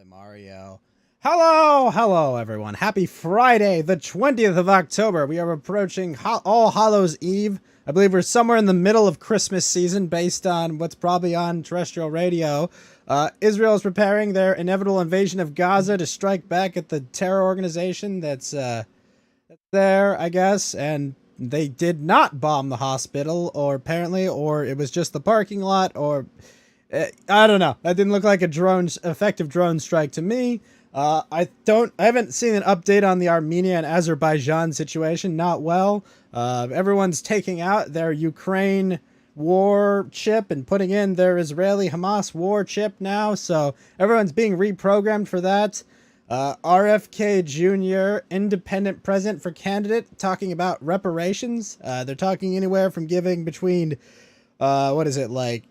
Mario. Hello, everyone. Happy Friday, the 20th of October. We are approaching All Hallows Eve. I believe we're somewhere in the middle of Christmas season based on what's probably on terrestrial radio. Israel is preparing their inevitable invasion of Gaza to strike back at the terror organization that's there, I guess, and they did not bomb the hospital, or it was just the parking lot, or I don't know. That didn't look like a effective drone strike to me. I haven't seen an update on the Armenia and Azerbaijan situation. Not well. Everyone's taking out their Ukraine war chip and putting in their Israeli Hamas war chip now. So everyone's being reprogrammed for that. RFK Jr., independent president for candidate, talking about reparations. They're talking anywhere from giving between, like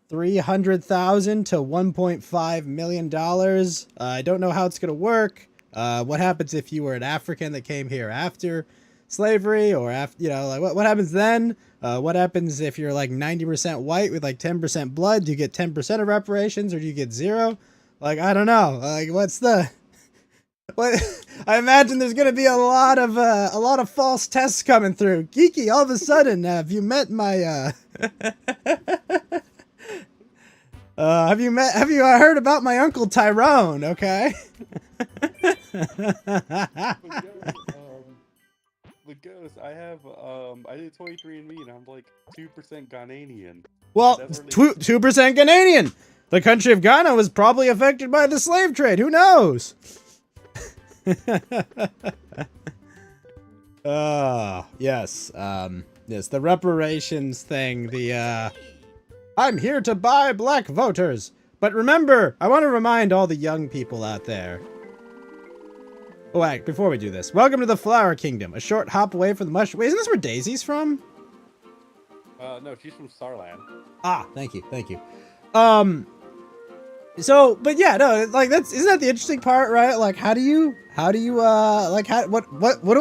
300,000 to 1.5 million dollars. I don't know how it's gonna work. What happens if you were an African that came here after slavery, or after, what happens then? What happens if you're like 90% white with like 10% blood? Do you get 10% of reparations, or do you get zero? Like, I don't know. Like, what? I imagine there's gonna be a lot of false tests coming through. Geeky, all of a sudden, have you met my have you heard about my Uncle Tyrone? Okay. The ghost, I did 23andMe and I'm like 2% Ghanaian. Well, 2% Ghanaian. The country of Ghana was probably affected by the slave trade. Who knows? Yes. Yes, the reparations thing, I'm here to buy black voters. But remember, I want to remind all the young people out there. Oh, wait, before we do this, welcome to the Flower Kingdom, a short hop away from the mushroom. Wait, isn't this where Daisy's from? No, she's from Starland. Ah, thank you. So, but yeah, no, like isn't that the interesting part, right? Like, what do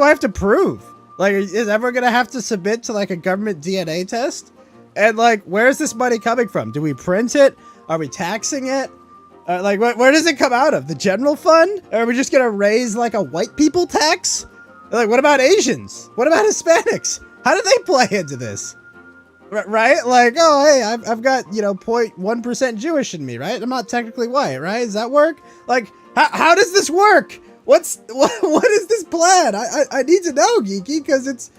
I have to prove? Like, is everyone gonna have to submit to like a government DNA test? And like, where's this money coming from? Do we print it? Are we taxing it? Where does it come out of? The general fund? Or are we just gonna raise like a white people tax? Like, what about Asians? What about Hispanics? How do they play into this? Right? Like, oh, hey, I've got, 0.1% Jewish in me, right? I'm not technically white, right? Does that work? Like, how does this work? What is this plan? I need to know, Geeky, because it's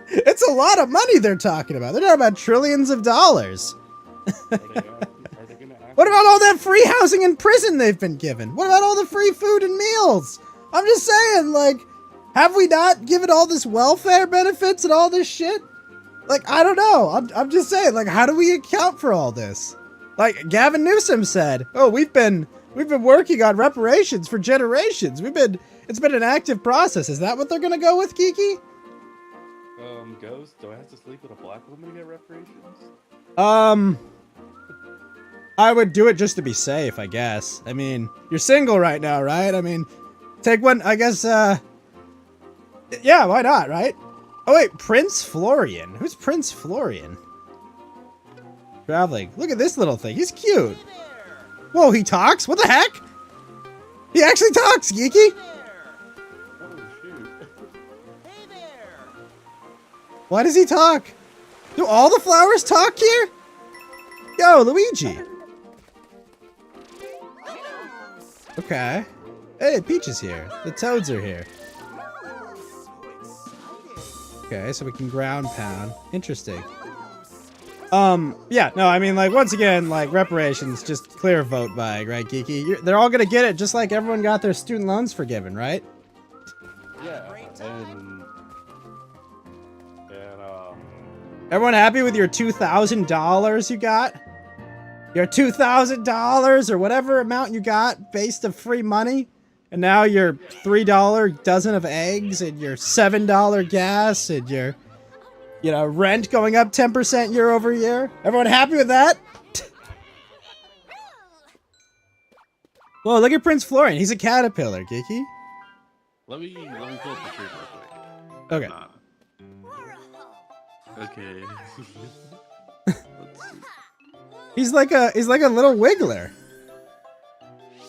it's a lot of money they're talking about. They're talking about trillions of dollars. What about all that free housing in prison they've been given? What about all the free food and meals? I'm just saying, like, have we not given all this welfare benefits and all this shit? Like, I don't know. I'm just saying, like, how do we account for all this? Like Gavin Newsom said, oh, we've been working on reparations for generations. It's been an active process. Is that what they're gonna go with, Kiki? Ghost, do I have to sleep with a black woman to get reparations? I would do it just to be safe, I guess. I mean, you're single right now, right? I mean, take one, I guess, yeah, why not, right? Oh wait, Prince Florian. Who's Prince Florian? Traveling. Look at this little thing. He's cute. Whoa, he talks? What the heck? He actually talks, Geeky. Oh, shoot. Hey there. Why does he talk? Do all the flowers talk here? Yo, Luigi. Okay. Hey, Peach is here. The toads are here. Okay, so we can ground pound. Interesting. Yeah, no, I mean, like, once again, like, reparations, just clear vote by, right, Geeky? They're all gonna get it, just like everyone got their student loans forgiven, right? Yeah, Everyone happy with your $2,000 you got? Your $2,000 or whatever amount you got based of free money? And now your $3 dozen of eggs and your $7 gas and your, rent going up 10% year over year? Everyone happy with that? Whoa, look at Prince Florian. He's a caterpillar, Geeky. Let me pull up the shirt real quick. Okay. Okay. He's like a little wiggler.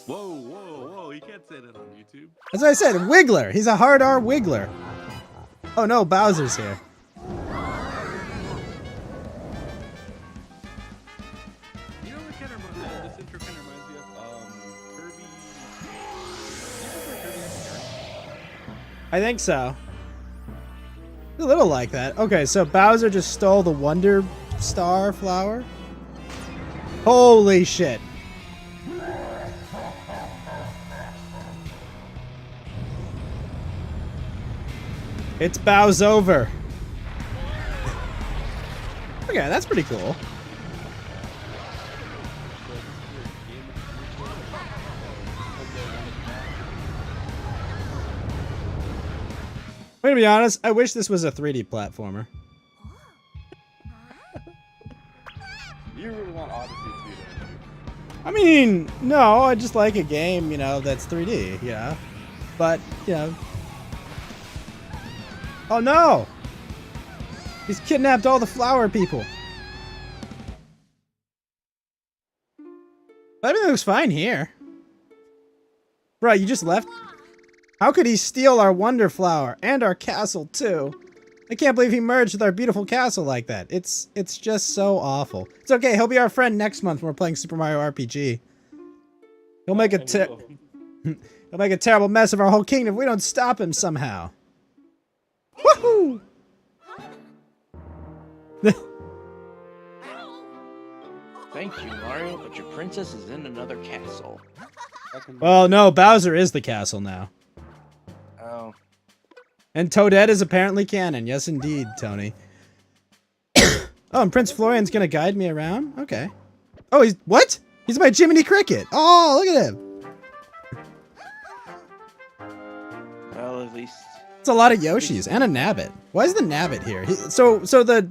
Whoa, whoa, whoa! You can't say that on YouTube. That's what I said. Wiggler. He's a hard R Wiggler. Oh no, Bowser's here. You know what kind of this intro kind of reminds me of Kirby. I think so. A little like that. Okay, so Bowser just stole the Wonder Star flower. Holy shit. It's Bowsover. Okay, that's pretty cool. I'm gonna be honest, I wish this was a 3D platformer. You really want Odyssey to be there? I mean, no, I just like a game, you know, that's 3D, you know? But, you know. Oh no! He's kidnapped all the flower people. Everything looks fine here. Right, you just left? How could he steal our Wonder Flower and our castle too? I can't believe he merged with our beautiful castle like that. It's just so awful. It's okay, he'll be our friend next month when we're playing Super Mario RPG. He'll make he'll make a terrible mess of our whole kingdom if we don't stop him somehow. Woohoo! Thank you, Mario, but your princess is in another castle. Well, no, Bowser is the castle now. Oh. And Toadette is apparently canon. Yes, indeed, Tony. Oh, and Prince Florian's gonna guide me around? Okay. Oh, he's... What? He's my Jiminy Cricket. Oh, look at him. Well, at least... It's a lot of Yoshis and a Nabbit. Why is the Nabbit here? So the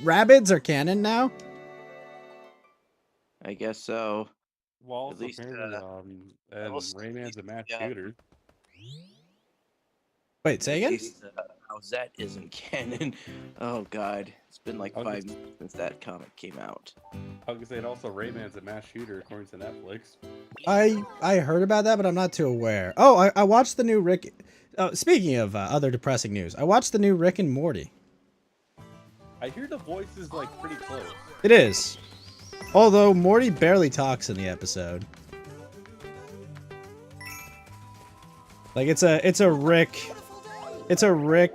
Rabbids are canon now? I guess so. Well, At least, apparently, and Rayman's a match shooter. Wait, say again? At least, Bowsette isn't canon. Oh god, it's been like 5 years since that comic came out. I was gonna say, and also Rayman's a mass shooter according to Netflix. I heard about that, but I'm not too aware. Oh, I watched the new Rick... speaking of other depressing news, I watched the new Rick and Morty. I hear the voice is like pretty close. It is. Although Morty barely talks in the episode. Like it's a Rick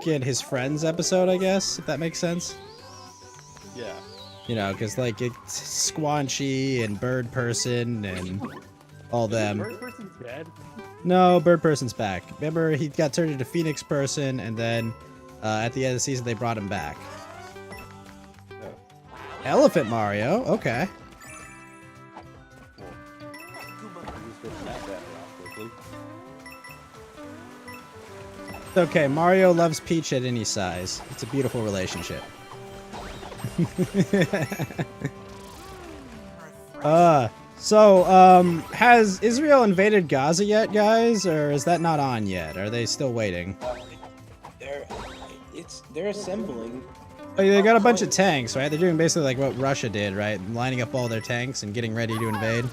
and his friends episode, I guess, if that makes sense. Yeah. You know, because like it's Squanchy and Bird Person and all them. Bird Person's dead. No, Bird Person's back. Remember, he got turned into Phoenix Person, and then at the end of the season they brought him back. Oh. Elephant Mario, okay. Okay, Mario loves Peach at any size. It's a beautiful relationship. Has Israel invaded Gaza yet, guys? Or is that not on yet? Are they still waiting? They're assembling. Oh, they got a bunch of tanks, right? They're doing basically like what Russia did, right? Lining up all their tanks and getting ready to invade.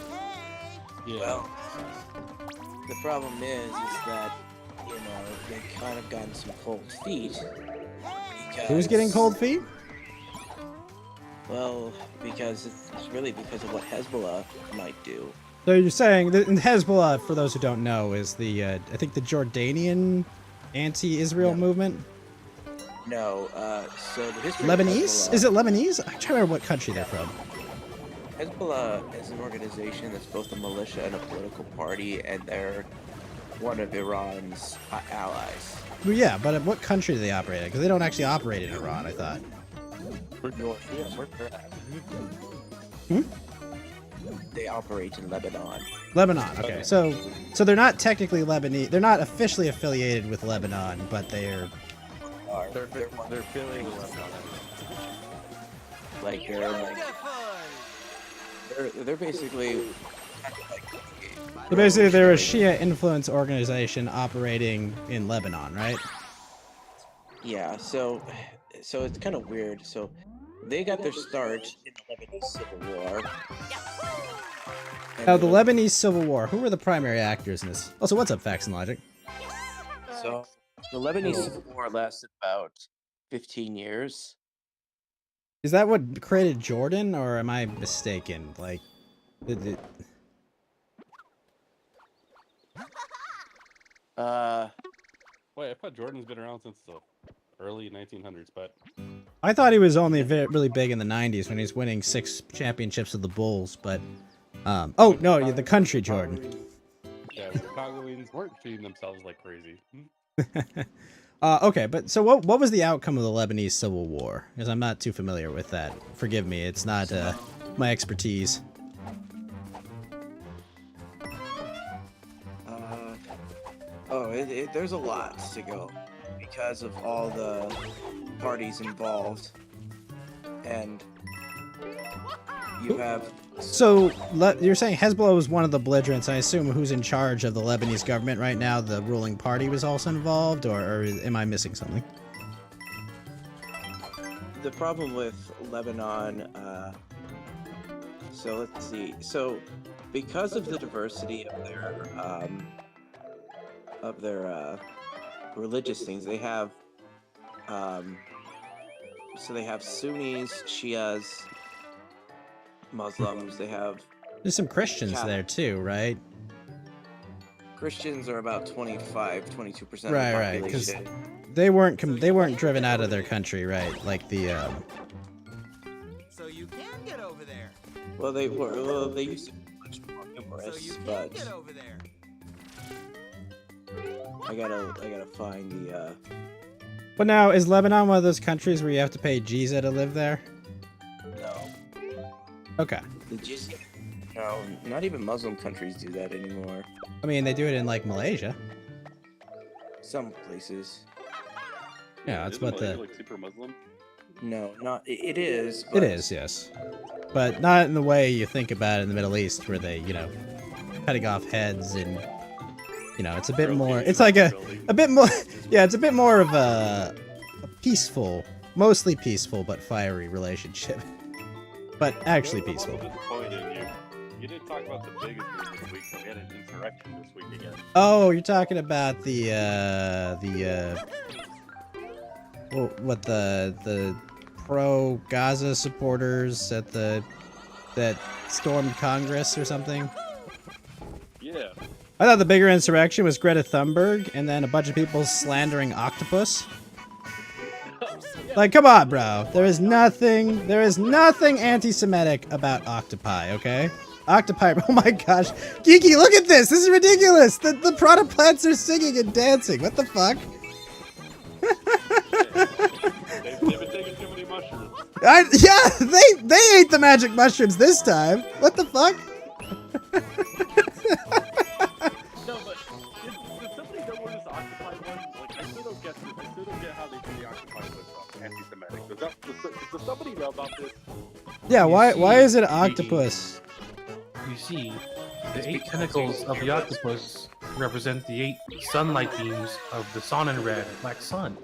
Yeah. Well, the problem is that, you know, they've kind of gotten some cold feet. Who's getting cold feet? Well, because it's really because of what Hezbollah might do. So you're saying that Hezbollah, for those who don't know, is the I think the Jordanian anti-Israel movement. No, so the history Lebanese? of Is it Lebanese? I'm trying to remember what country they're from. Hezbollah is an organization that's both a militia and a political party, and they're one of Iran's allies. Well, yeah, but what country do they operate in? Because they don't actually operate in Iran, I thought. They operate in Lebanon. Lebanon, okay. So they're not technically Lebanese. They're not officially affiliated with Lebanon, but they're... They're affiliated with Lebanon. They're basically... So basically, they're a Shia influence organization operating in Lebanon, right? Yeah, so it's kind of weird. So they got their start in the Lebanese Civil War, Now, the Lebanese Civil War. Who were the primary actors in this? Also, what's up, Facts and Logic? So the Lebanese Civil War lasted about 15 years. Is that what created Jordan, or am I mistaken? Like, Wait, I thought Jordan's been around since the early 1900s, but I thought he was only really big in the 90s when he was winning 6 championships with the Bulls, but... oh, no, the country Jordan. Yeah, the Chicagoans weren't treating themselves like crazy. Okay, but so what was the outcome of the Lebanese Civil War? Because I'm not too familiar with that. Forgive me, it's not my expertise. There's a lot to go because of all the parties involved, and you have. So you're saying Hezbollah was one of the belligerents. I assume who's in charge of the Lebanese government right now? The ruling party was also involved, or am I missing something? The problem with Lebanon. So let's see. So because of the diversity of their religious things, they have. So they have Sunnis, Shias, Muslims. They have. There's some Christians there too, right? Christians are about 22% of the population. Right, because they weren't driven out of their country, right? Like the. So you can get over there. Well, they were. Well, they used to be much more numerous, So you can but get over there. I gotta find the. But now, is Lebanon one of those countries where you have to pay Giza to live there? No. Okay. The jizya. No, not even Muslim countries do that anymore. I mean, they do it in like Malaysia. Some places. Yeah, that's Isn't what Malaysia, the. like super Muslim. No, not. It is. It But is, yes, but not in the way you think about it in the Middle East, where they, cutting off heads and, it's a bit more. It's like a bit more. Yeah, it's a bit more of a peaceful, mostly peaceful but fiery relationship, but actually peaceful. I'm disappointed in you. You didn't talk about the biggest news this week. We had an insurrection this week again. Oh, you're talking about the pro-Gaza supporters that stormed Congress or something? Yeah. I thought the bigger insurrection was Greta Thunberg and then a bunch of people slandering Octopus. Like, come on, bro. There is nothing anti-Semitic about octopi, okay? Octopi, oh my gosh. Geeky, look at this! This is ridiculous! The Prada plants are singing and dancing. What the fuck? They've been taking too many mushrooms. Yeah, they ate the magic mushrooms this time. What the fuck? No, but did somebody know where this Occupy one? Like, I still don't get this. I still don't get how they do the Occupy was anti-Semitic. Does somebody know about this? Yeah, why is it octopus? You see, the 8 tentacles of the octopus represent the 8 sunlight beams of the Sonnenred black sun.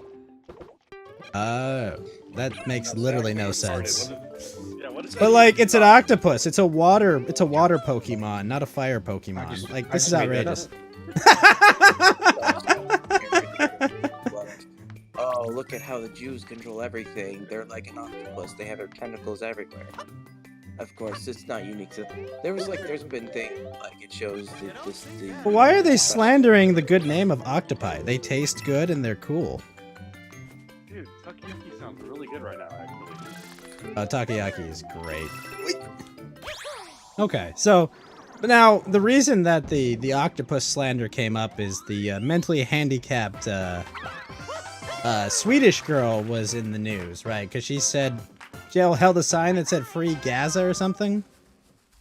That makes literally no sense. What is But that? like, it's an octopus. It's a water Pokemon, not a fire Pokemon. Like, this is outrageous. Oh, look at how the Jews control everything. They're like an octopus. They have their tentacles everywhere. Of course, it's not unique to. There's been things like it shows the. But why are they slandering the good name of octopi? They taste good and they're cool. Dude, takoyaki sounds really good right now, actually. Takoyaki is great. Okay, so, but now the reason that the octopus slander came up is the mentally handicapped Swedish girl was in the news, right? Because she held a sign that said "Free Gaza" or something.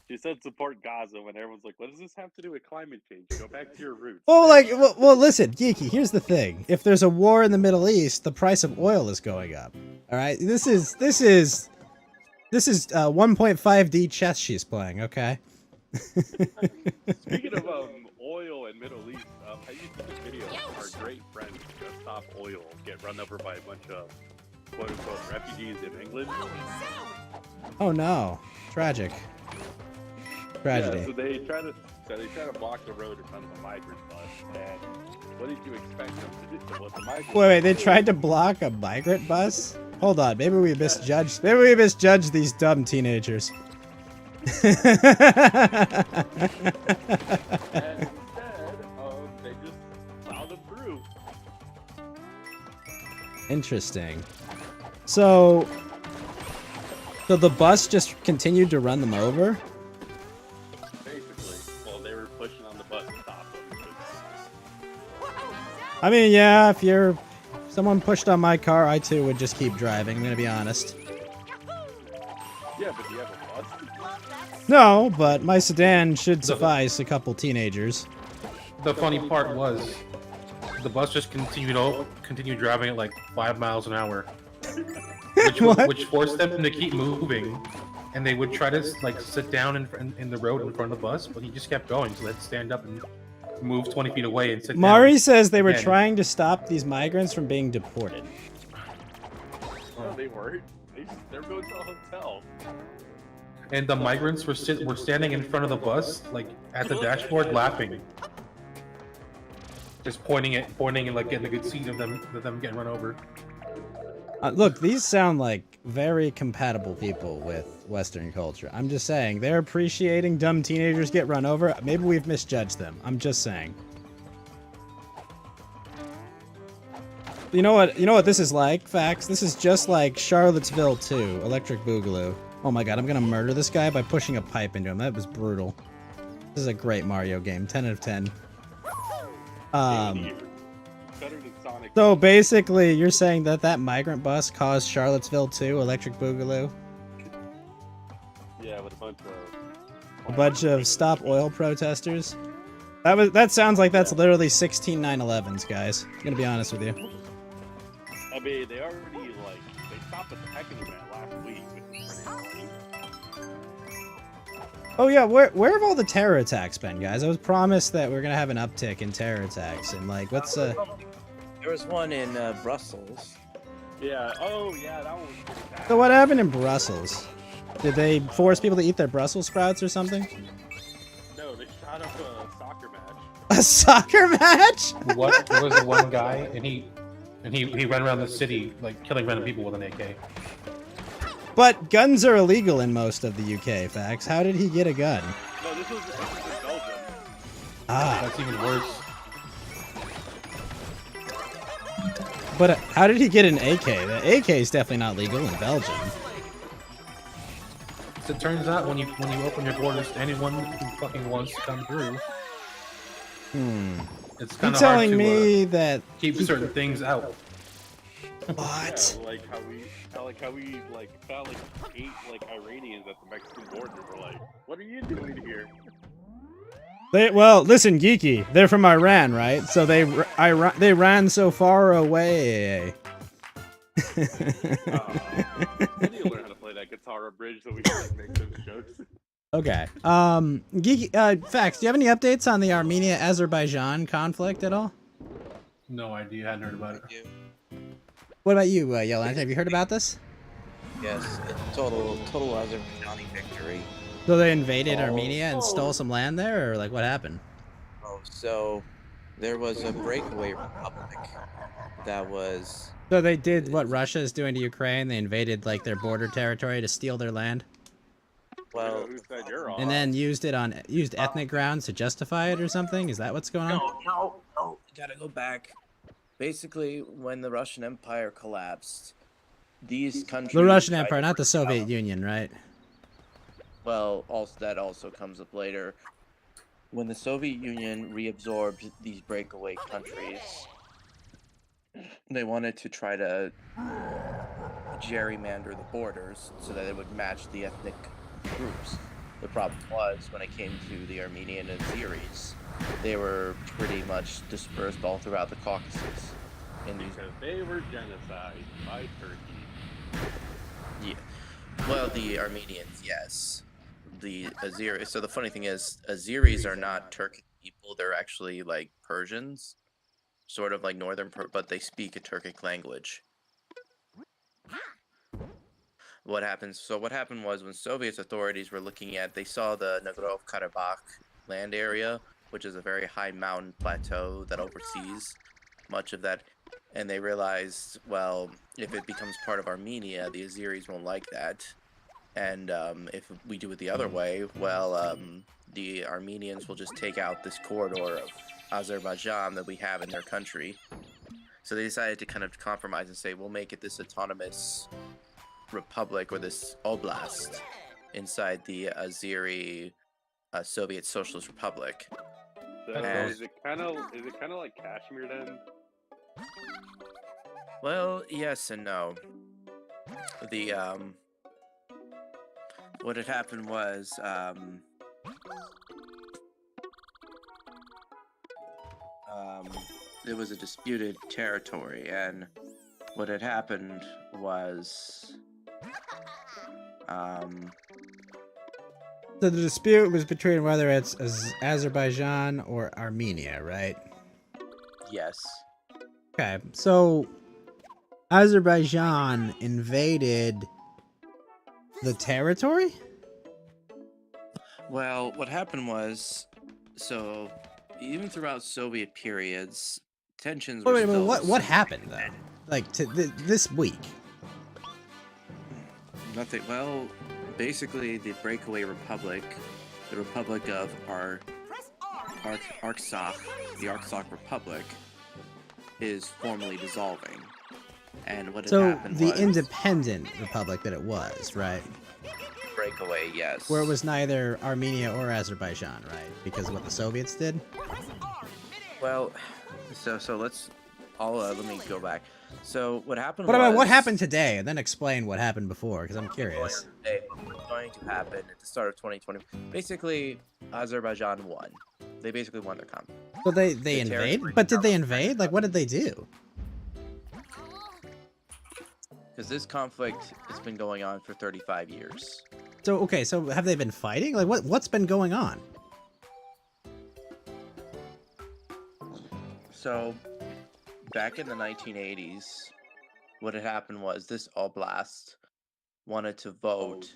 She said support Gaza when everyone's like, what does this have to do with climate change? Go back to your roots. Well, listen, Geeky, here's the thing. If there's a war in the Middle East, the price of oil is going up. All right? This is 1.5D chess she's playing, okay? Speaking of oil and Middle East, I used to this video of our great friend Stop Oil get run over by a bunch of quote-unquote refugees in England. Oh no. Tragic. Tragedy. Yeah, so they try to block the road in front of the migrant bus, and what did you expect them to do? What the migrant Wait, they tried to block a migrant bus? Hold on, maybe we misjudged. Maybe we misjudged these dumb teenagers. And instead, they just plowed them through. Interesting. So the bus just continued to run them over? Basically, well, they were pushing on the bus to stop them. I mean, yeah, if someone pushed on my car, I too would just keep driving, I'm gonna be honest. Yeah, but do you have a bus? No, but my sedan should suffice a couple teenagers. The funny part was, the bus just continued driving at like 5 miles an hour, What? which forced them to keep moving, and they would try to like sit down in the road in front of the bus, but he just kept going, so they'd stand up and move 20 feet away and sit Mari down. says they were again. trying to stop these migrants from being deported. No, they weren't. They're going to a hotel. And the migrants were standing in front of the bus, like at the dashboard, laughing, just pointing and like getting a good seat of them getting run over. Look, these sound like very compatible people with Western culture. I'm just saying, they're appreciating dumb teenagers get run over. Maybe we've misjudged them. I'm just saying. You know what this is like, Facts? This is just like Charlottesville 2, Electric Boogaloo. Oh my god, I'm gonna murder this guy by pushing a pipe into him. That was brutal. This is a great Mario game. 10 out of 10. Better than Sonic. So basically, you're saying that migrant bus caused Charlottesville 2, Electric Boogaloo? Yeah, with A bunch of stop oil protesters? That sounds like that's literally 16 9/11s, guys. I'm gonna be honest with you. I mean, they already they stopped at the Heckin event last week, which is pretty funny. Oh yeah, where have all the terror attacks been, guys? I was promised that we're gonna have an uptick in terror attacks, and like, what's There was one in Brussels. Yeah. Oh yeah, that one was pretty bad. So what happened in Brussels? Did they force people to eat their Brussels sprouts or something? No, they shot up a soccer match. A soccer match? What? There was the one guy, and he ran around the city like killing random people with an AK. But guns are illegal in most of the UK, Facts. How did he get a gun? No, this was in Belgium. Ah, That's even worse. but how did he get an AK? The AK is definitely not legal in Belgium. So it turns out when you open your borders to anyone who fucking wants to come through, it's You're kind of hard telling to me that keep certain things out. what? Yeah, how we found 8 Iranians at the Mexican border. We're like, what are you doing here? Well, listen, Geeky. They're from Iran, right? So they ran so far away. I need to learn how to play that guitar bridge so we can make those jokes. Okay. Geeky. Facts. Do you have any updates on the Armenia-Azerbaijan conflict at all? No idea. I hadn't heard about it. What about you, Yelena? Have you heard about this? Yes, total Azerbaijani victory. So they invaded Armenia and stole some land there, or like what happened? Oh, so there was a breakaway republic that was. So they did what Russia is doing to Ukraine. They invaded like their border territory to steal their land, Well, Who said you're off? and then used ethnic grounds to justify it or something. Is that what's going on? no, gotta go back. Basically, when the Russian Empire collapsed, these countries. The Russian tried Empire, to not the bring Soviet about- Union, right? Well, that also comes up later. When the Soviet Union reabsorbed these breakaway countries, they wanted to try to gerrymander the borders so that it would match the ethnic groups. The problem was, when it came to the Armenian and Azeris, they were pretty much dispersed all throughout the Caucasus. Because they were genocide by Turkey. Yeah. Well, the Armenians, yes. The Azeris. So the funny thing is, Azeris are not Turkic people. They're actually like Persians, sort of like northern, but they speak a Turkic language. what happens? So what happened was when Soviet authorities were looking at, they saw the Nagorno-Karabakh land area, which is a very high mountain plateau that oversees much of that, and they realized, well, if it becomes part of Armenia, the Azeris won't like that, and if we do it the other way, well, the Armenians will just take out this corridor of Azerbaijan that we have in their country. So they decided to kind of compromise and say, we'll make it this autonomous republic or this oblast inside the Azeri Soviet Socialist Republic. So And- is it kind of like Kashmir then? Well, yes and no. The what had happened was it was a disputed territory, and what had happened was So the dispute was between whether it's Azerbaijan or Armenia, right? yes. Okay, so Azerbaijan invaded the territory? Well, what happened was, so even throughout Soviet periods, tensions were Wait, still what happened though? Like to this week? Nothing. Well, basically, the breakaway republic, the Republic of Artsakh, the Artsakh Republic, is formally dissolving. And what had So happened the was independent republic that it was, right? breakaway, yes. Where it was neither Armenia or Azerbaijan, right? Because of what the Soviets did? Well, so let's. Let me go back. So what happened? What about what was- happened today? And then explain what happened before, because I'm curious. What's going to happen at the start of 2020? Basically, Azerbaijan won. They basically won their conflict. So they The invade? territory But did they comes- invade? Like, what did they do? Because this conflict has been going on for 35 years. So, okay, so have they been fighting? Like, what's been going on? So, back in the 1980s, what had happened was this oblast wanted to vote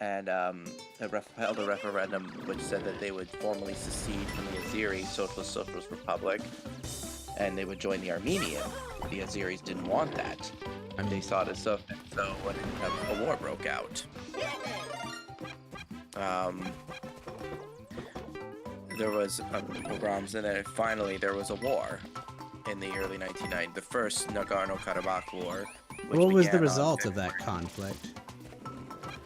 and held a referendum which said that they would formally secede from the Azeri Socialist Republic and they would join the Armenia. The Azeris didn't want that. And they saw this up, and so when a war broke out, there was pogroms, and then finally there was a war in the early 1990s, the first Nagorno-Karabakh war. Which What was the began on result of that February- conflict?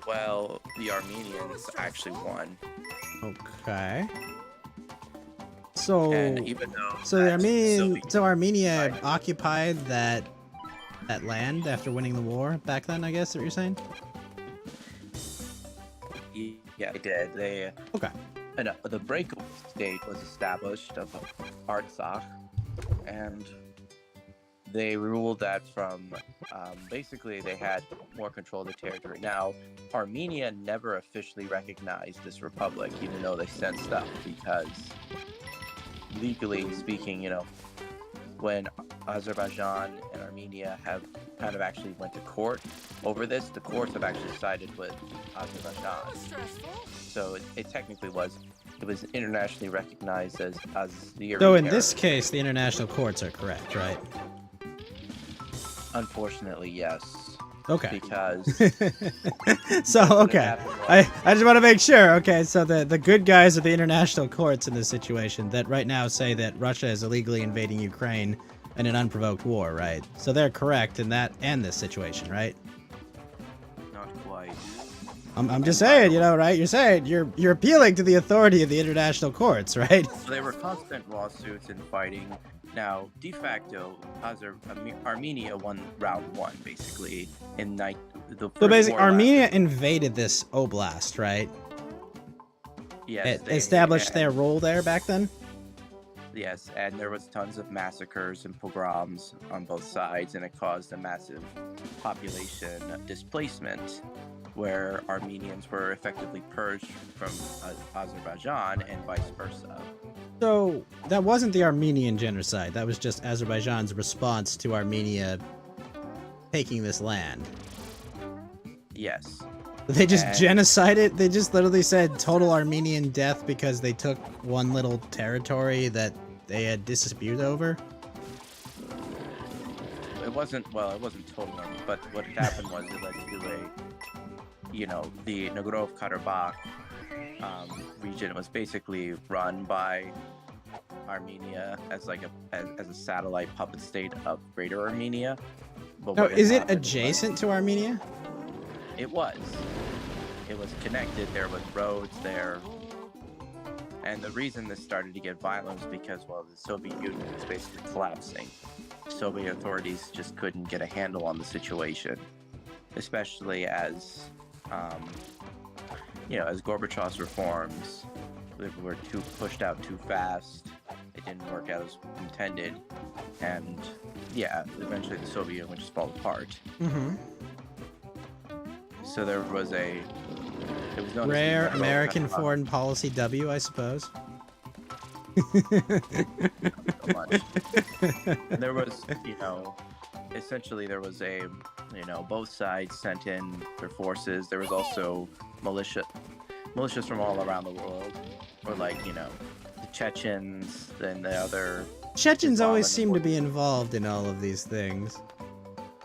Well, the Armenians actually won, Okay. So, and even though so the that Armenian, Soviet- so Armenia Right. occupied that land after winning the war back then, I guess, is what you're saying? yeah, they did. They Okay. and the breakaway state was established of Artsakh, and they ruled that from basically they had more control of the territory. Now, Armenia never officially recognized this republic, even though they sent stuff, because legally speaking, when Azerbaijan and Armenia have kind of actually went to court over this, the courts have actually sided with Azerbaijan. So it technically was internationally recognized as the So in Armenian this territory. case, the international courts are correct, right? Unfortunately, yes. Okay. Because So, okay. I just want to make sure. Okay, so the good guys are the international courts in this situation that right now say that Russia is illegally invading Ukraine in an unprovoked war, right? So they're correct in that and this situation, right? not quite. I'm just saying, right? You're saying you're appealing to the authority of the international courts, right? So there were constant lawsuits and fighting. Now, de facto, Armenia won round one, basically, in the So first basically, war Armenia lasted- invaded this oblast, right? yes, It they- established and- their role there back then. Yes, and there was tons of massacres and pogroms on both sides, and it caused a massive population displacement, where Armenians were effectively purged from Azerbaijan and vice versa. So that wasn't the Armenian genocide. That was just Azerbaijan's response to Armenia taking this land. Yes. They just And- genocided. They just literally said total Armenian death because they took one little territory that they had dispute over. It wasn't total, but what happened was it led to the Nagorno-Karabakh region was basically run by Armenia as like as a satellite puppet state of Greater Armenia. But No, what had is it happened was- adjacent to Armenia? It was. It was connected. There was roads there. And the reason this started to get violent was because, well, the Soviet Union was basically collapsing. Soviet authorities just couldn't get a handle on the situation, especially as Gorbachev's reforms were pushed out too fast. It didn't work out as intended, and eventually the Soviet Union just fall apart. Mm-hmm. So there was it was known as Rare the American Nagorno-Karabakh foreign policy W, I suppose. so much. And there was, essentially there was both sides sent in their forces. There was also militias from all around the world, or the Chechens and the other. Chechens always Islamic seem to be involved in all of these things.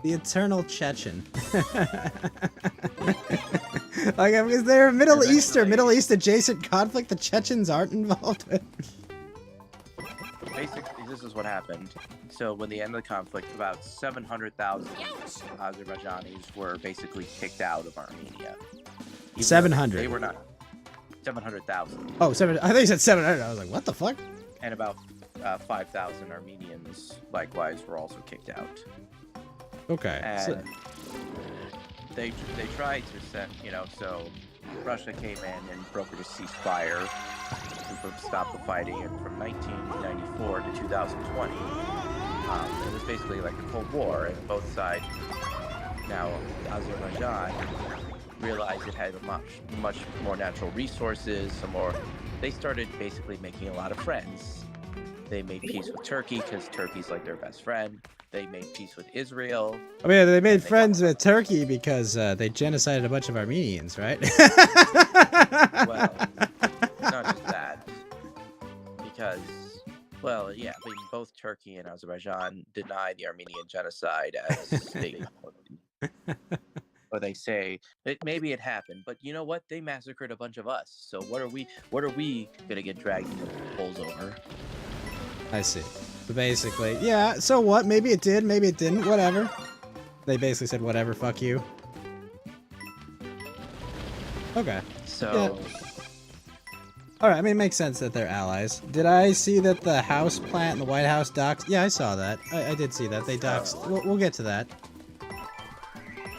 The eternal Chechen. Like, is there a Middle East adjacent conflict the Chechens aren't involved with? Basically, this is what happened. So, when the end of the conflict, about 700,000 Azerbaijanis were basically kicked out of Armenia. 700. They were not. 700,000. Oh, I thought you said 700. I was like, what the fuck? And about 5,000 Armenians, likewise, were also kicked out. Okay. And they tried to send, so Russia came in and brokered a ceasefire to stop the fighting, and from 1994 to 2020, it was basically like a Cold War, and both sides, now Azerbaijan, realized it had much more natural resources, they started basically making a lot of friends. They made peace with Turkey because Turkey's like their best friend. They made peace with Israel. I mean, they made friends with Turkey because they genocided a bunch of Armenians, right? Well, not just that. Because, both Turkey and Azerbaijan deny the Armenian genocide as they or they say that maybe it happened, but you know what? They massacred a bunch of us. So what are we gonna get dragged into holes over? I see. So basically, yeah, so what? Maybe it did, maybe it didn't, whatever. They basically said, whatever, fuck you. Okay. So, Alright, I mean, it makes sense that they're allies. Did I see that the House plant and the White House doxed? Yeah, I saw that. I did see that. They doxed. We'll get to that.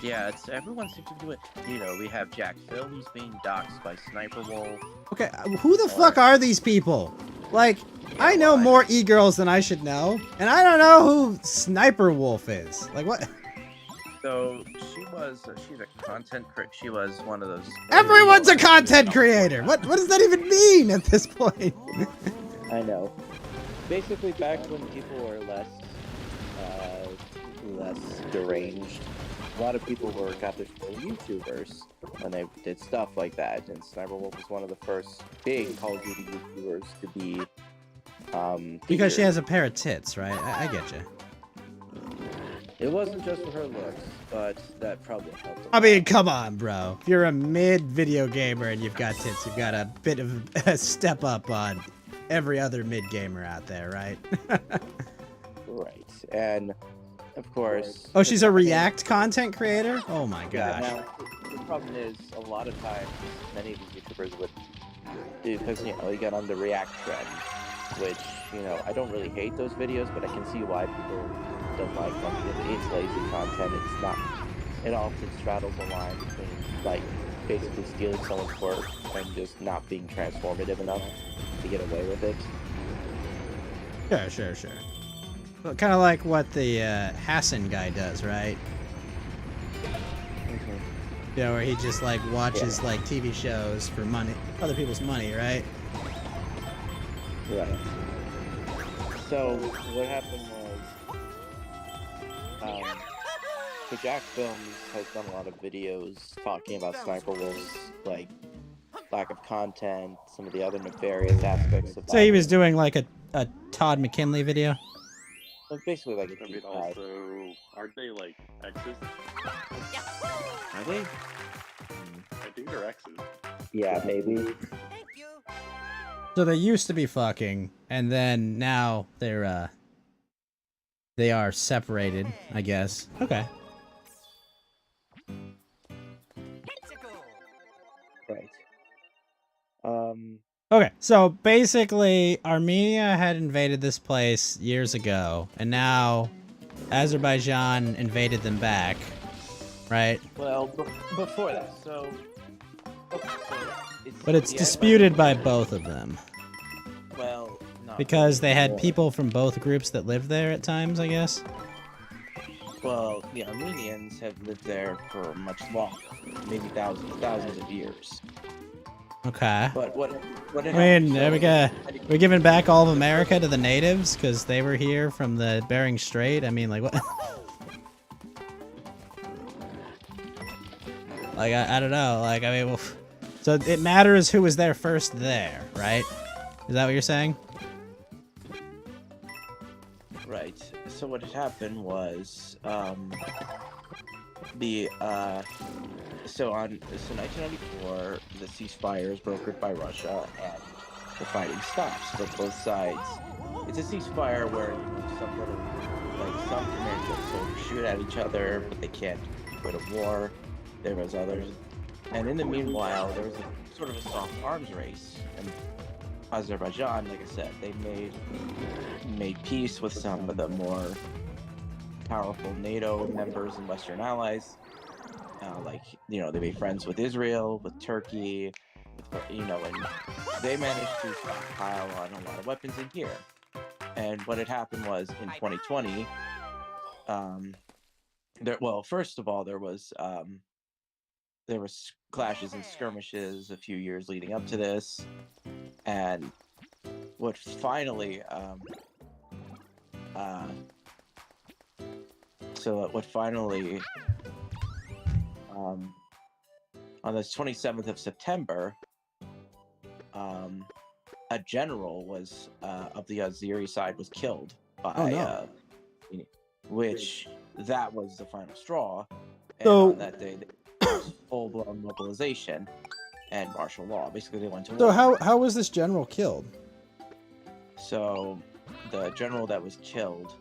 yeah, everyone seems to do it. We have Jack Films being doxxed by Sniper Wolf. Okay, who the fuck are these people? Like, I know more e-girls than I should know, and I don't know who Sniper Wolf is. Like, what? So she's a content creator. She was one of those. Everyone's a content creator! What does that even mean at this point? I know. Basically, back when people were less deranged, a lot of people got their YouTubers when they did stuff like that. And Sniper Wolf was one of the first big Call of Duty YouTubers to be. Because she has a pair of tits, right? I get you. It wasn't just for her looks, but that probably helped. I mean, come on, bro. If you're a mid-video gamer and you've got tits, you've got a bit of a step up on every other mid-gamer out there, right? Right. And, of course... Oh, she's a React content creator? Oh my Yeah, gosh. now, the problem is, a lot of times, many of these YouTubers would... Because, you get on the React trend, which, I don't really hate those videos, but I can see why people don't like them. It's lazy content. It's not. It often straddles the line between basically stealing someone's work and just not being transformative enough to get away with it. Sure. Well, kind of like what the Hassan guy does, right? Mm-hmm. Where he just watches TV shows for money, other people's money, right? Right. So what happened was, So Jack Films has done a lot of videos talking about Sniper Wolf's like lack of content, some of the other nefarious aspects about So he was it. doing like a Todd McKinley video. Like, basically like a I mean, deep dive. also, aren't they like exes? Are they? I think they're exes. Yeah, maybe. Thank you. So they used to be fucking, and then now they are separated, I guess. Okay. Right. Okay, so basically, Armenia had invaded this place years ago, and now Azerbaijan invaded them back, right? Well, before that, so. Okay, so But it's the disputed by both of them, Well, not because really they had anymore. people from both groups that lived there at times, I guess. Well, the Armenians have lived there for much longer, maybe thousands of years. Okay. But what I happened, mean, so- we're giving back all of America to the natives because they were here from the Bering Strait. I mean, like, what? Like, I don't know. Like, I mean, well, so it matters who was there first there, right? Is that what you're saying? Right. So what had happened was, so 1994, the ceasefire is brokered by Russia, and the fighting stops for both sides. It's a ceasefire where some commanders sort of shoot at each other, but they can't go to war. There was others, and in the meanwhile, there was a sort of a soft arms race. And Azerbaijan, like I said, they made peace with some of the more powerful NATO members and Western allies. They made friends with Israel, with Turkey, and they managed to stockpile on a lot of weapons in here. And what had happened was in 2020, first of all, there was clashes and skirmishes a few years leading up to this, and what finally on the 27th of September, a general was of the Azeri side was killed by which that was the final straw. And So- on that day, there was full-blown mobilization and martial law. Basically, they went to So war. how was this general killed? So the general that was killed,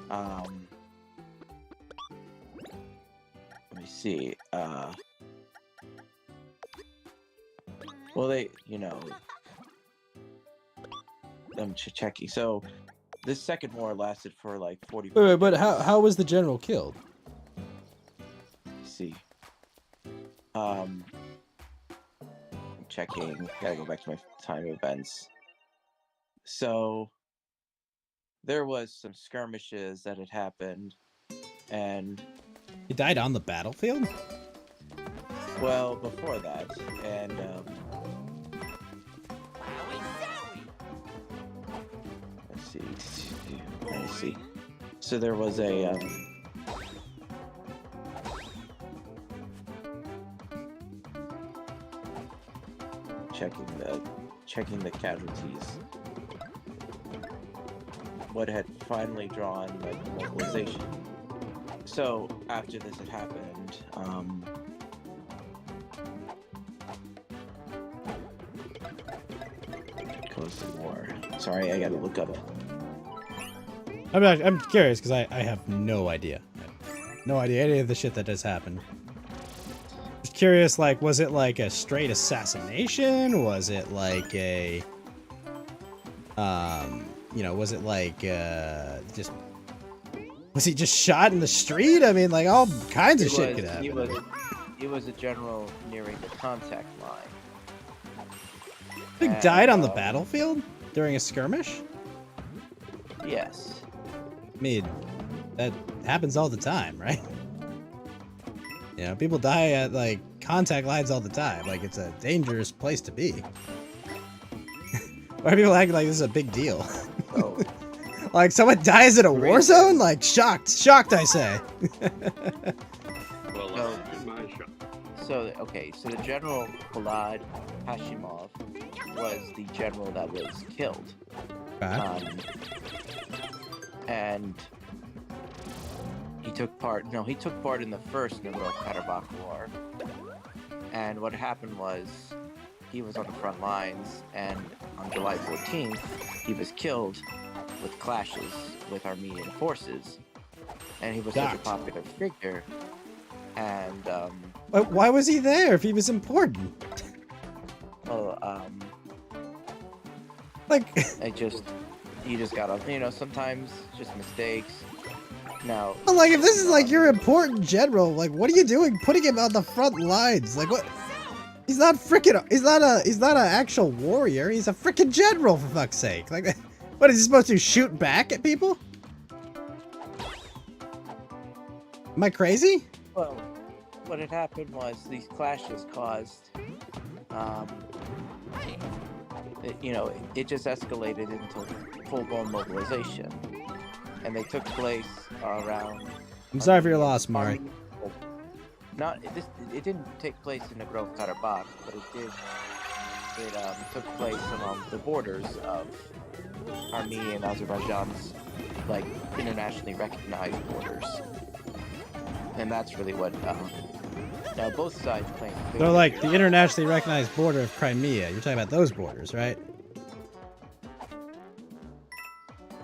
let me see. I'm checking. So this second war lasted for like 40. Wait, but how was the general killed? Let's see. I'm checking. Gotta go back to my time events. So there was some skirmishes that had happened, and He died on the battlefield? well, before that, and let's see. So there was a checking the casualties. What had finally drawn like mobilization. So after this had happened, goes to war. Sorry, I gotta look up. I'm curious because I have no idea. No idea any of the shit that has happened. Just curious, like, was it like a straight assassination? Was it like a, was it like, just, was he just shot in the street? I mean, like, all kinds of shit could happen. He was a general nearing the contact line. He died on the battlefield during a skirmish? Yes. I mean, that happens all the time, right? You know, people die at, like, contact lines all the time. Like, it's a dangerous place to be. Why are people acting like this is a big deal? So, Like someone dies in a war zone? Like shocked, I say. Well, No. in my shop. So the General Vlad Hashimov was the general that was killed. Okay. And he took part in the first Nagorno-Karabakh War. And what happened was he was on the front lines, and on July 14th, he was killed with clashes with Armenian forces. And he was such a popular figure. And Why was he there if he was important? Like, you just gotta, sometimes just mistakes. Now, like if this is like your important general, like what are you doing putting him on the front lines? Like what? He's not an actual warrior. He's a freaking general, for fuck's sake. Like, what is he supposed to shoot back at people? Am I crazy? well, what had happened was these clashes caused, it just escalated into full-blown mobilization, and they took place around. I'm sorry for your loss, Mari. It didn't take place in Nagorno-Karabakh, but it took place along the borders of Armenia and Azerbaijan's like internationally recognized borders, and that's really what. Now both sides claim. They're like the internationally recognized border of Crimea. You're talking about those borders, right?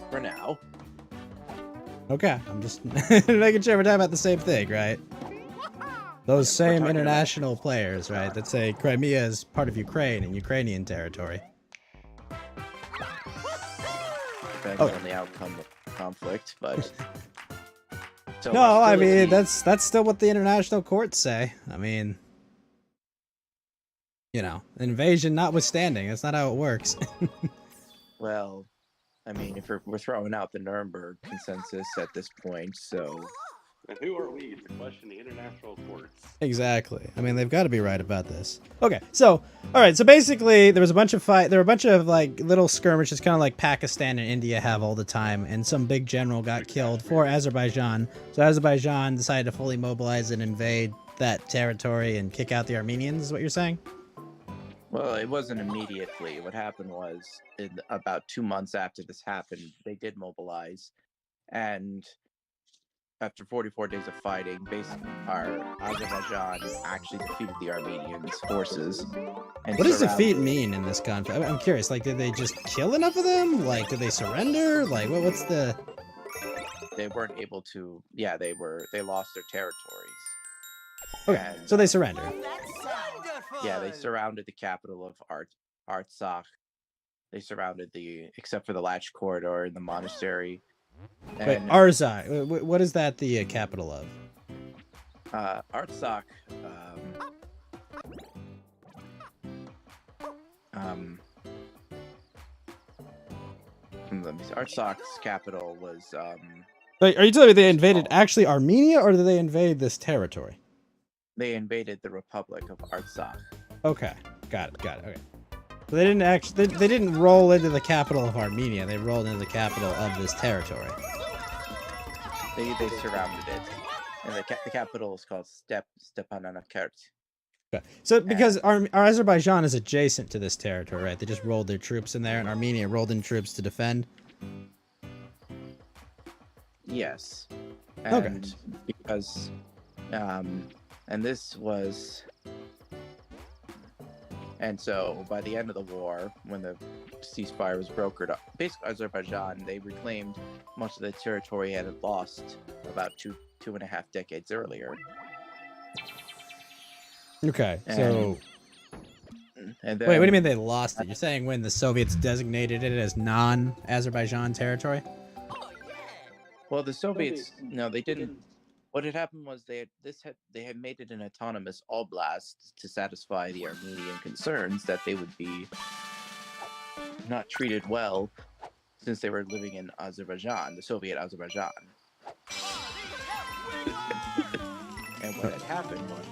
For now. Okay, I'm just making sure we're talking about the same thing, right? Those same international players, right, that say Crimea is part of Ukraine and Ukrainian territory. Depends on the outcome of the conflict, but. So No, I mean that's still what the international courts say. I mean, invasion notwithstanding, that's not how it works. Well, I mean, if we're throwing out the Nuremberg consensus at this point, so. And who are we to question the international courts? Exactly. I mean, they've got to be right about this. Okay, so all right, so basically there was a bunch of like little skirmishes, kind of like Pakistan and India have all the time, and some big general got killed for Azerbaijan. So Azerbaijan decided to fully mobilize and invade that territory and kick out the Armenians, is what you're saying? Well, it wasn't immediately. What happened was, about 2 months after this happened, they did mobilize, and after 44 days of fighting, basically, Azerbaijan actually defeated the Armenians' forces. And What does defeat mean in this conflict? I'm curious. Like, did they just kill enough of them? Like, did they surrender? Like, what's the? They weren't able to. Yeah, they lost their territories. Okay, And, so they surrender. yeah, they surrounded the capital of Artsakh. They surrounded except for the Latch Corridor and the monastery. Wait, And, Arzai. What is that the capital of? Artsakh. Let me see. Artsakh's capital was. Wait, are you telling me they invaded actually Armenia, or did they invade this territory? They invaded the Republic of Artsakh. Okay, got it. Okay. So they didn't actually. They didn't roll into the capital of Armenia. They rolled into the capital of this territory. They surrounded it, and the capital is called Stepanakert. Okay. So because Azerbaijan is adjacent to this territory, right? They just rolled their troops in there, and Armenia rolled in troops to defend. Yes. Okay. And because, and this was, and so by the end of the war, when the ceasefire was brokered up, basically Azerbaijan, they reclaimed much of the territory it had lost about two and a half decades earlier. Okay, And so then, wait, what do you mean they lost it? You're saying when the Soviets designated it as non-Azerbaijan territory? Well, the Soviets, no, they didn't. What had happened was they had made it an autonomous oblast to satisfy the Armenian concerns that they would be not treated well since they were living in Azerbaijan, the Soviet Azerbaijan. And what had happened was,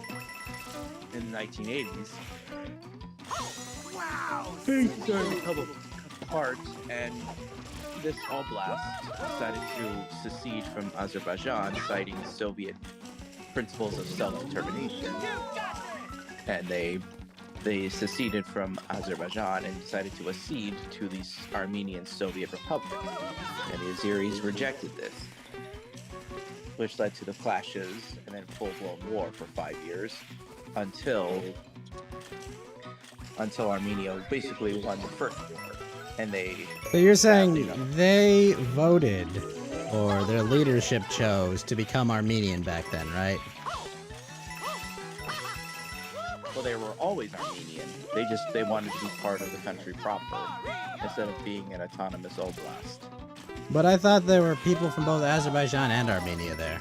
in the 1980s, things started to come apart, and this oblast decided to secede from Azerbaijan, citing Soviet principles of self-determination, and they seceded from Azerbaijan and decided to accede to the Armenian Soviet Republic, and the Azeris rejected this, which led to the clashes and then full-blown war for 5 years until Armenia basically won the first war, and they. So you're saying they voted, or their leadership chose to become Armenian back then, right? Well, they were always Armenian. They wanted to be part of the country proper instead of being an autonomous oblast. But I thought there were people from both Azerbaijan and Armenia there.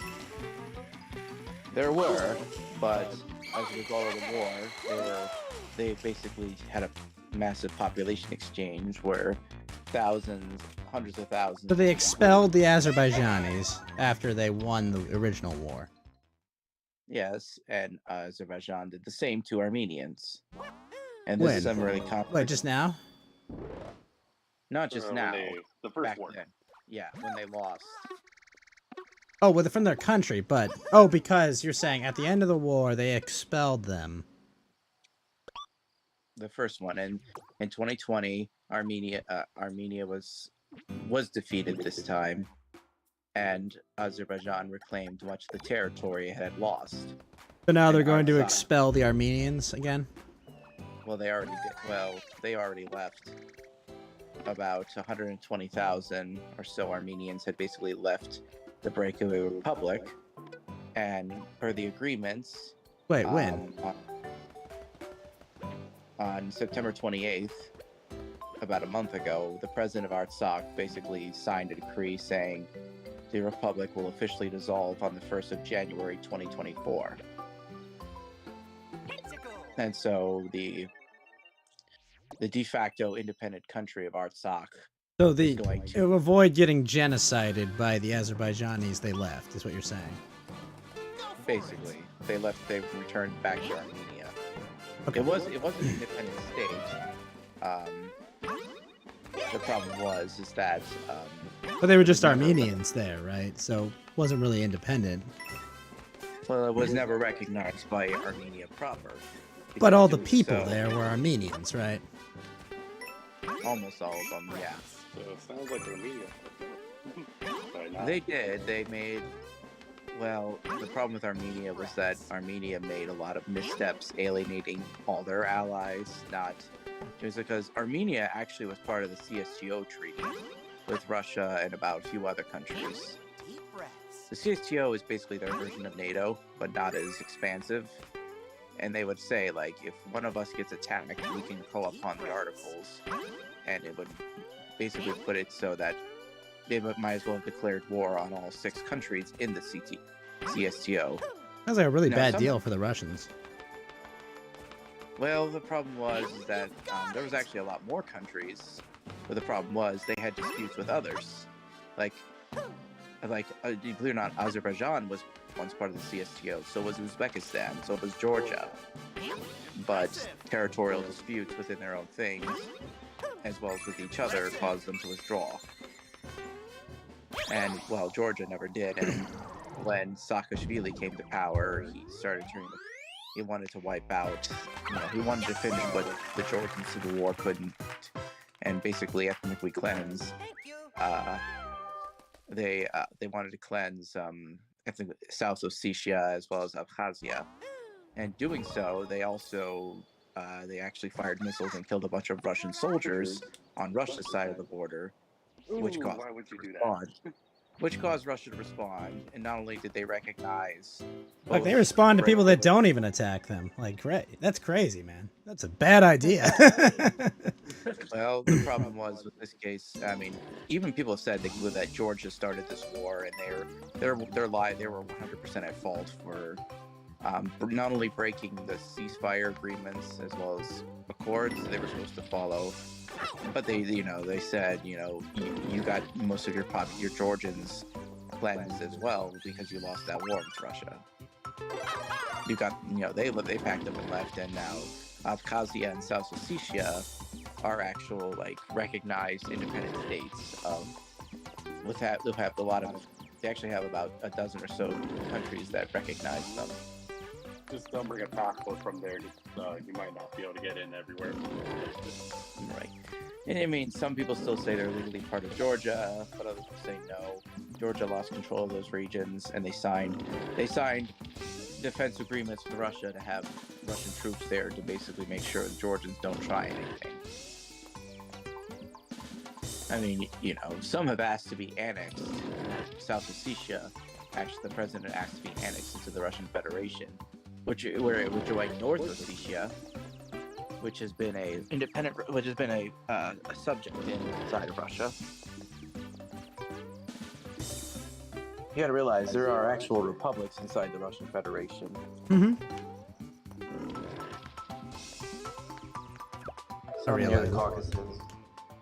There were, but as a result of the war, they basically had a massive population exchange where hundreds of thousands. So they expelled the Azerbaijanis after they won the original war. Yes, and Azerbaijan did the same to Armenians. And this is When? really complex. Wait, just now? Not just now. The first Back war. then. Yeah, when they lost. Oh, well, they're from their country, but... because you're saying at the end of the war, they expelled them. The first one, and in 2020, Armenia was defeated this time, and Azerbaijan reclaimed much of the territory it had lost. So now they're And going to Artsakh. expel the Armenians again? Well, they already did. Well, they already left. About 120,000 or so Armenians had basically left the breakaway republic, and per the agreements. Wait, when? On September 28th, about a month ago, the president of Artsakh basically signed a decree saying the republic will officially dissolve on the 1st of January 2024. And so the de facto independent country of Artsakh So is going to. to avoid getting genocided by the Azerbaijanis, they left, is what you're saying. Basically, they returned back to Armenia. Okay. It was an independent state. The problem is that But they were just Armenians there, right? So wasn't really independent. well, it was never recognized by Armenia proper. But all the Because people so- there were Armenians, right? almost all of them, yeah. So it sounds like Armenia. Sorry, not. They did. They made. Well, the problem with Armenia was that Armenia made a lot of missteps, alienating all their allies. It was because Armenia actually was part of the CSTO treaty with Russia and about a few other countries. Deep breaths. The CSTO is basically their version of NATO, but not as expansive. And they would say, like, if one of us gets attacked, we can call upon the articles, and it would basically put it so that they might as well have declared war on all 6 countries in the CSTO. Sounds like a really Now, bad some- deal for the Russians. Well, the problem was that there was actually a lot more countries, but the problem was they had disputes with others. Believe it or not, Azerbaijan was once part of the CSTO, so was Uzbekistan, so was Georgia. But territorial disputes within their own things, as well as with each other, caused them to withdraw. And, well, Georgia never did, and when Saakashvili came to power, he started turning he wanted to wipe out, he wanted to finish what the Georgian Civil War couldn't, and basically ethnically cleanse. Thank you. They wanted to cleanse South Ossetia as well as Abkhazia, and doing so, they actually fired missiles and killed a bunch of Russian soldiers on Russia's side of the border, which Ooh, caused why would you do that? Russia to respond. And not only did they recognize, Like, they both respond to people that breakaway- don't even attack them. Like, great. That's crazy, man. That's a bad idea. Well, the problem was with this case. I mean, even people have said that Georgia started this war, and they were 100% at fault for not only breaking the ceasefire agreements as well as accords they were supposed to follow, but they said you got most of your Georgians cleansed as well because you lost that war with Russia. You got they packed up and left, and now Abkhazia and South Ossetia are actual recognized independent states of they'll have a lot of. They actually have about a dozen or so countries that recognize them. Just don't bring a passport from there. You might not be able to get in everywhere. Right. And I mean, some people still say they're legally part of Georgia, but others will say no. Georgia lost control of those regions, and they signed defense agreements with Russia to have Russian troops there to basically make sure the Georgians don't try anything. I mean, you know, some have asked to be annexed. South Ossetia, actually, the president asked to be annexed into the Russian Federation, which joined North Ossetia, which has been a subject inside of Russia. You got to realize there are actual republics inside the Russian Federation. Mm-hmm. Some near realize. the Caucasus,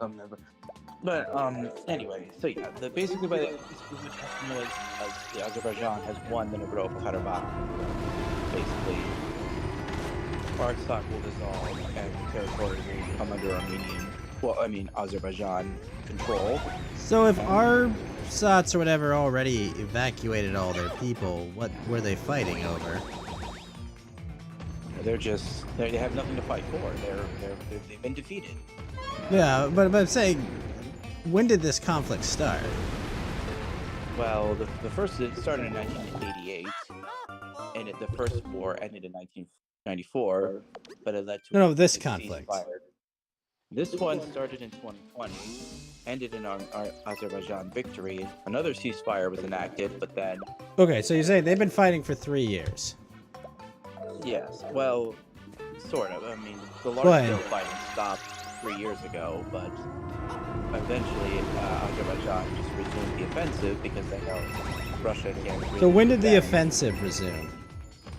some never. But anyway, so yeah, basically by the Azerbaijan has won the Nagorno-Karabakh. Basically, Artsakh will dissolve and the territory will come under Azerbaijan control. So if Artsakh or whatever already evacuated all their people, what were they fighting over? They have nothing to fight for. They've been defeated. Yeah, but I'm saying, when did this conflict start? Well, the first it started in 1988, and the first war ended in 1994, but it led to this a conflict. ceasefire. This one started in 2020, ended in our Azerbaijan victory. Another ceasefire was enacted, but then Okay, so you're saying they've been fighting for 3 years. yes, well, sort of. I mean, the Go large-scale ahead. fighting stopped 3 years ago, but eventually Azerbaijan just resumed the offensive because they know Russia can't really So when did the defend. offensive resume?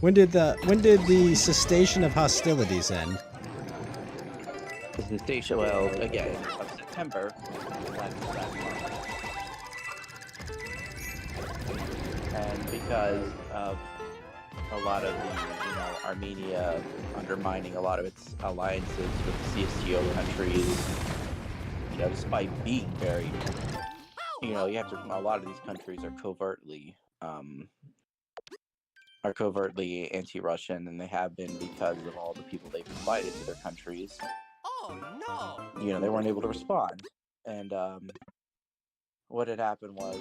When did the cessation of hostilities end? The station, well, again, of September last month. And because of a lot of the, Armenia undermining a lot of its alliances with the CSTO countries, despite being very, you have to, a lot of these countries are covertly anti-Russian, and they have been because of all the people they've invited to their countries. Oh no! They weren't able to respond. And what had happened was,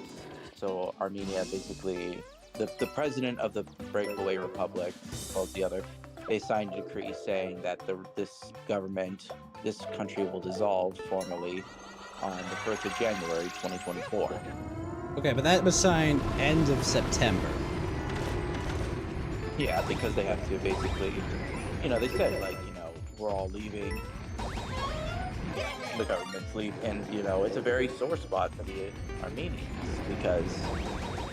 so Armenia basically, the president of the breakaway republic, called the other, they signed a decree saying that this country will dissolve formally on the 1st of January 2024. Okay, but that was signed end of September. Yeah, because they have to basically, they said, we're all leaving. The government's leaving, and, it's a very sore spot for the Armenians because,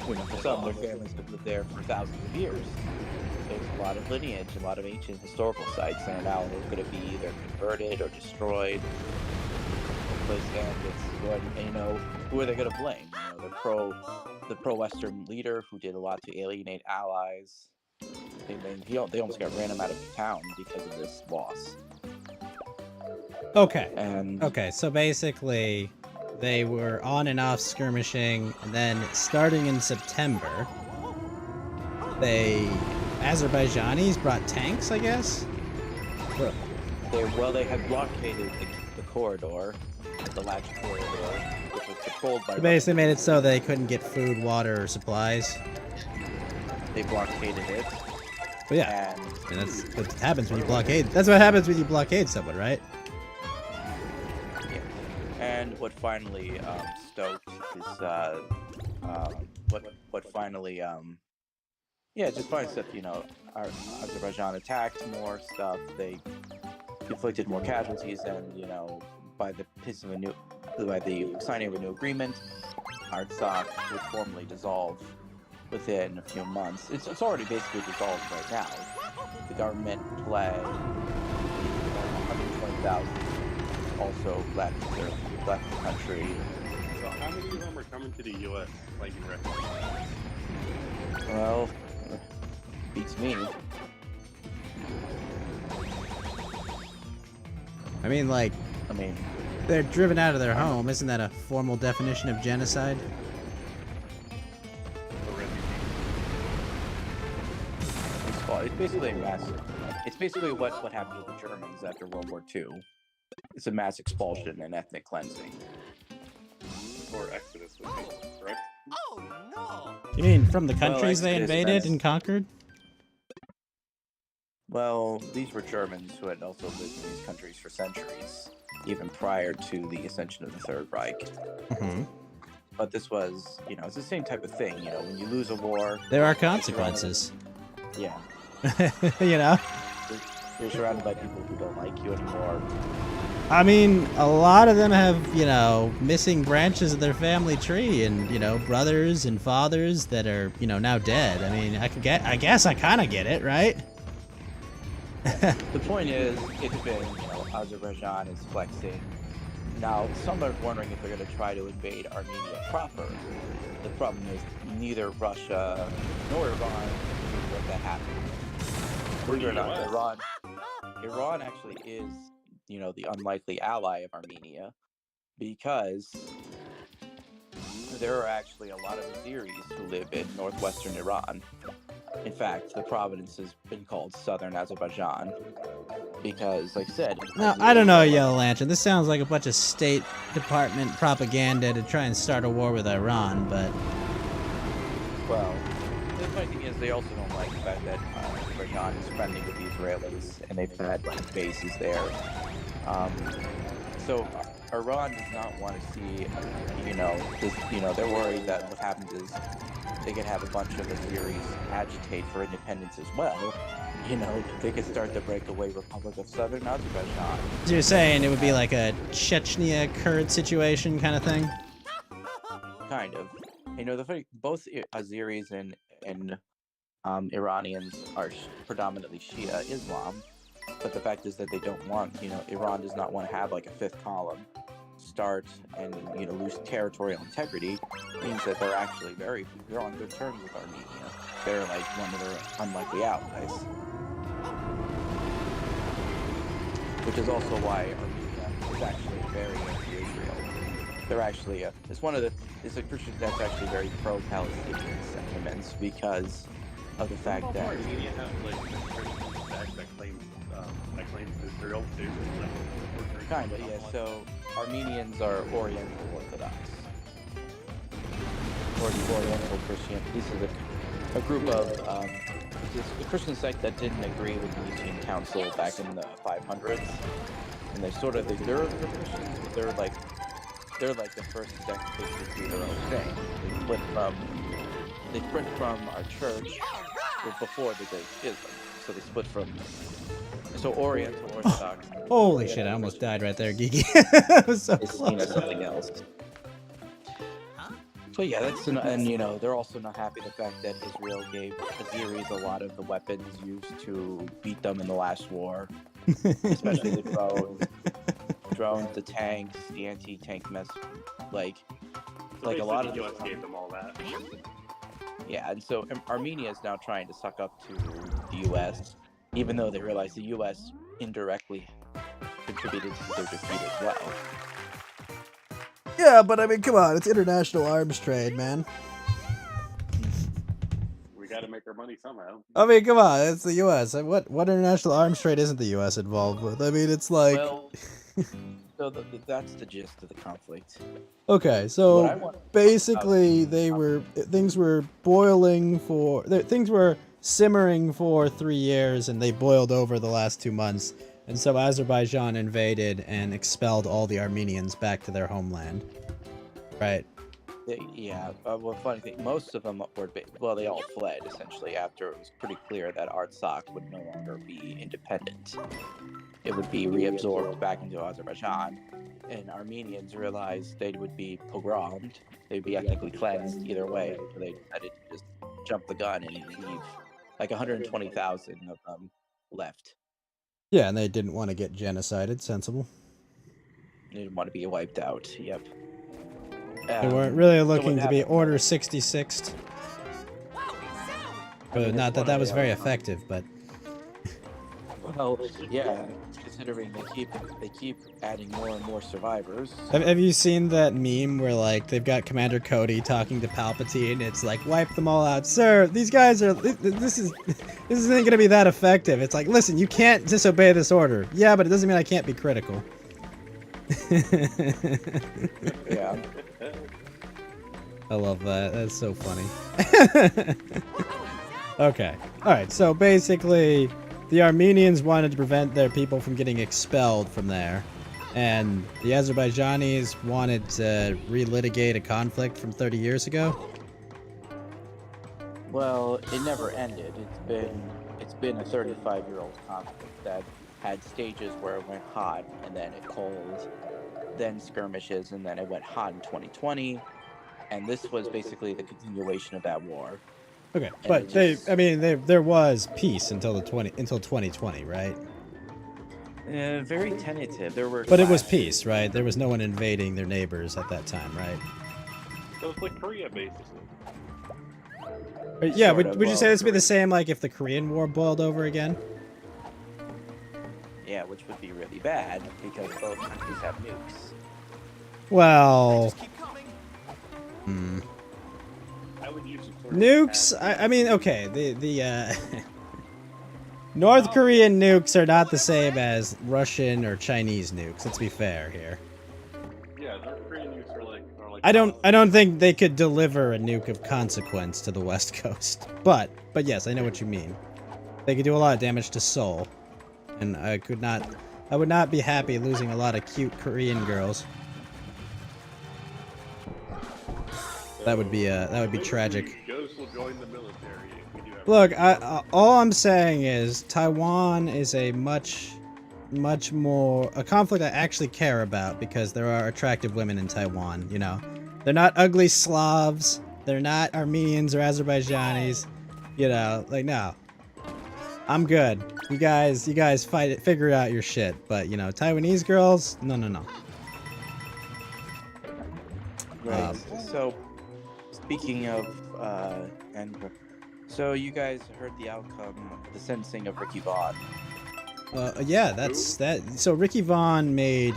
for some, their families have lived there for thousands of years. There's a lot of lineage, a lot of ancient historical sites that are now going to be either converted or destroyed. And who are they going to blame? The pro-Western leader who did a lot to alienate allies. They almost got ran him out of town because of this loss. Okay. And Okay, so basically, they were on and off skirmishing, and then starting in September, Azerbaijanis brought tanks, I guess? they had blockaded the corridor, the Latch corridor, which was controlled by They basically made it so they couldn't get food, water, or supplies. They blockaded it. But yeah, And that's what happens when you blockade. That's what happens when you blockade someone, right? And what finally stoked is what finally just finally stuff. Azerbaijan attacked more stuff. They inflicted more casualties, and by the signing of a new agreement, Artsakh would formally dissolve within a few months. It's already basically dissolved right now. The government pledged 120,000 also left the country. So how many of them are coming to the U.S. like in refugees? Well, beats me. I mean, They're driven out of their home. Isn't that a formal definition of genocide? It's basically a mass. It's basically what happened to the Germans after World War II. It's a mass expulsion and ethnic cleansing. Or Exodus, correct? Oh no! You mean from the countries they Exodus invaded meant- and conquered? Well, these were Germans who had also lived in these countries for centuries, even prior to the ascension of the Third Reich. Hmm. But this was, it's the same type of thing. When you lose a war, There are consequences. yeah, You know? you're surrounded by people who don't like you anymore. I mean, a lot of them have, missing branches of their family tree and, brothers and fathers that are, now dead. I mean, I guess I kind of get it, right? The point is, it's been, Azerbaijan is flexing. Now, some are wondering if they're going to try to invade Armenia proper. The problem is neither Russia nor Iran will let that happen. Believe it or not, Iran actually is, the unlikely ally of Armenia, because there are actually a lot of Azeris who live in northwestern Iran. In fact, the province has been called Southern Azerbaijan because, like I said... No, I don't know, Yellow Lantern. This sounds like a bunch of State Department propaganda to try and start a war with Iran, but... Well, the funny thing is they also don't like the fact that Azerbaijan is friendly with the Israelis, and they've had bases there. So Iran does not want to see, they're worried that what happens is they could have a bunch of Azeris agitate for independence as well. They could start the breakaway Republic of Southern Azerbaijan. So you're saying it would be like a Chechnya Kurd situation kind of thing? Kind of. The funny, both Azeris and Iranians are predominantly Shia Islam, but the fact is that they don't want, Iran does not want to have like a fifth column start and, lose territorial integrity. Means that they're actually they're on good terms with Armenia. They're like one of their unlikely allies. Which is also why Armenia is actually very anti-Israel. They're actually it's a Christian that's actually very pro-Palestinian sentiments because of the fact that Armenia has that claims Israel too. kind of, yeah. So Armenians are Oriental Orthodox, or the Oriental Christian. This is a group of it's a Christian sect that didn't agree with the Nicene Council back in the 500s, and they're Christians, but they're like the first sect to do their own thing. They split from our church before the Great Schism, so they split from. So Oriental Orthodox. Holy shit, I almost died right there, Geeky. That was so Is seen close. as something else. So yeah, and they're also not happy the fact that Israel gave Azeris a lot of the weapons used to beat them in the last war, especially the drones, the tanks, the anti-tank like a lot of the US gave them all that. Yeah, and so Armenia is now trying to suck up to the U.S., even though they realize the U.S. indirectly contributed to their defeat as well. Yeah, but I mean, come on, it's international arms trade, man. We got to make our money somehow. I mean, come on, it's the U.S. What international arms trade isn't the U.S. involved with? I mean, it's like... Well, so that's the gist of the conflict. Okay, What I so want- basically things were simmering for 3 years and they boiled over the last 2 months. And so Azerbaijan invaded and expelled all the Armenians back to their homeland. Right. Well, funny thing, most of them they all fled essentially after it was pretty clear that Artsakh would no longer be independent. It would be reabsorbed back into Azerbaijan, and Armenians realized they would be pogromed, they'd be ethnically cleansed either way, so they decided to just jump the gun and leave. Like 120,000 of them left. Yeah, and they didn't want to get genocided. Sensible. They didn't want to be wiped out. Yep. They weren't really so looking what to be happened- Order 66. Not that that was very effective, but... Well, yeah, considering they keep adding more and more survivors. Have you seen that meme where like they've got Commander Cody talking to Palpatine? It's like wipe them all out, sir. These guys are this isn't gonna be that effective. It's like, listen, you can't disobey this order. Yeah, but it doesn't mean I can't be critical. Yeah. I love that. That's so funny. Okay. All right. So basically, the Armenians wanted to prevent their people from getting expelled from there, and the Azerbaijanis wanted to relitigate a conflict from 30 years ago. Well, it never ended. It's been a 35-year-old conflict that had stages where it went hot and then it cold, then skirmishes, and then it went hot in 2020, and this was basically the continuation of that war. Okay, And but it just- there was peace until 2020, right? Very tentative. There were. But it was clashes. peace, right? There was no one invading their neighbors at that time, right? So it's like Korea, basically. Yeah, Sort would of, you say well, this would be the same like if the Korean War boiled over again? Yeah, which would be really bad because both countries have nukes. Well, Just keep coming. I would use it for nukes. I mean, okay, the North Korean nukes are not the same as Russian or Chinese nukes. Let's be fair here. Yeah, North Korean nukes are like. I don't think they could deliver a nuke of consequence to the West Coast. But yes, I know what you mean. They could do a lot of damage to Seoul, and I would not be happy losing a lot of cute Korean girls. That would be tragic. Ghosts will join the military if we do have. Look, all I'm saying is Taiwan is a much more a conflict I actually care about because there are attractive women in Taiwan. You know, they're not ugly Slavs. They're not Armenians or Azerbaijanis. You know, like no. I'm good. You guys fight it, figure out your shit. But you know, Taiwanese girls, no. Right. So, speaking of, so you guys heard the outcome of the sentencing of Ricky Vaughn. Yeah, that's that. So Ricky Vaughn made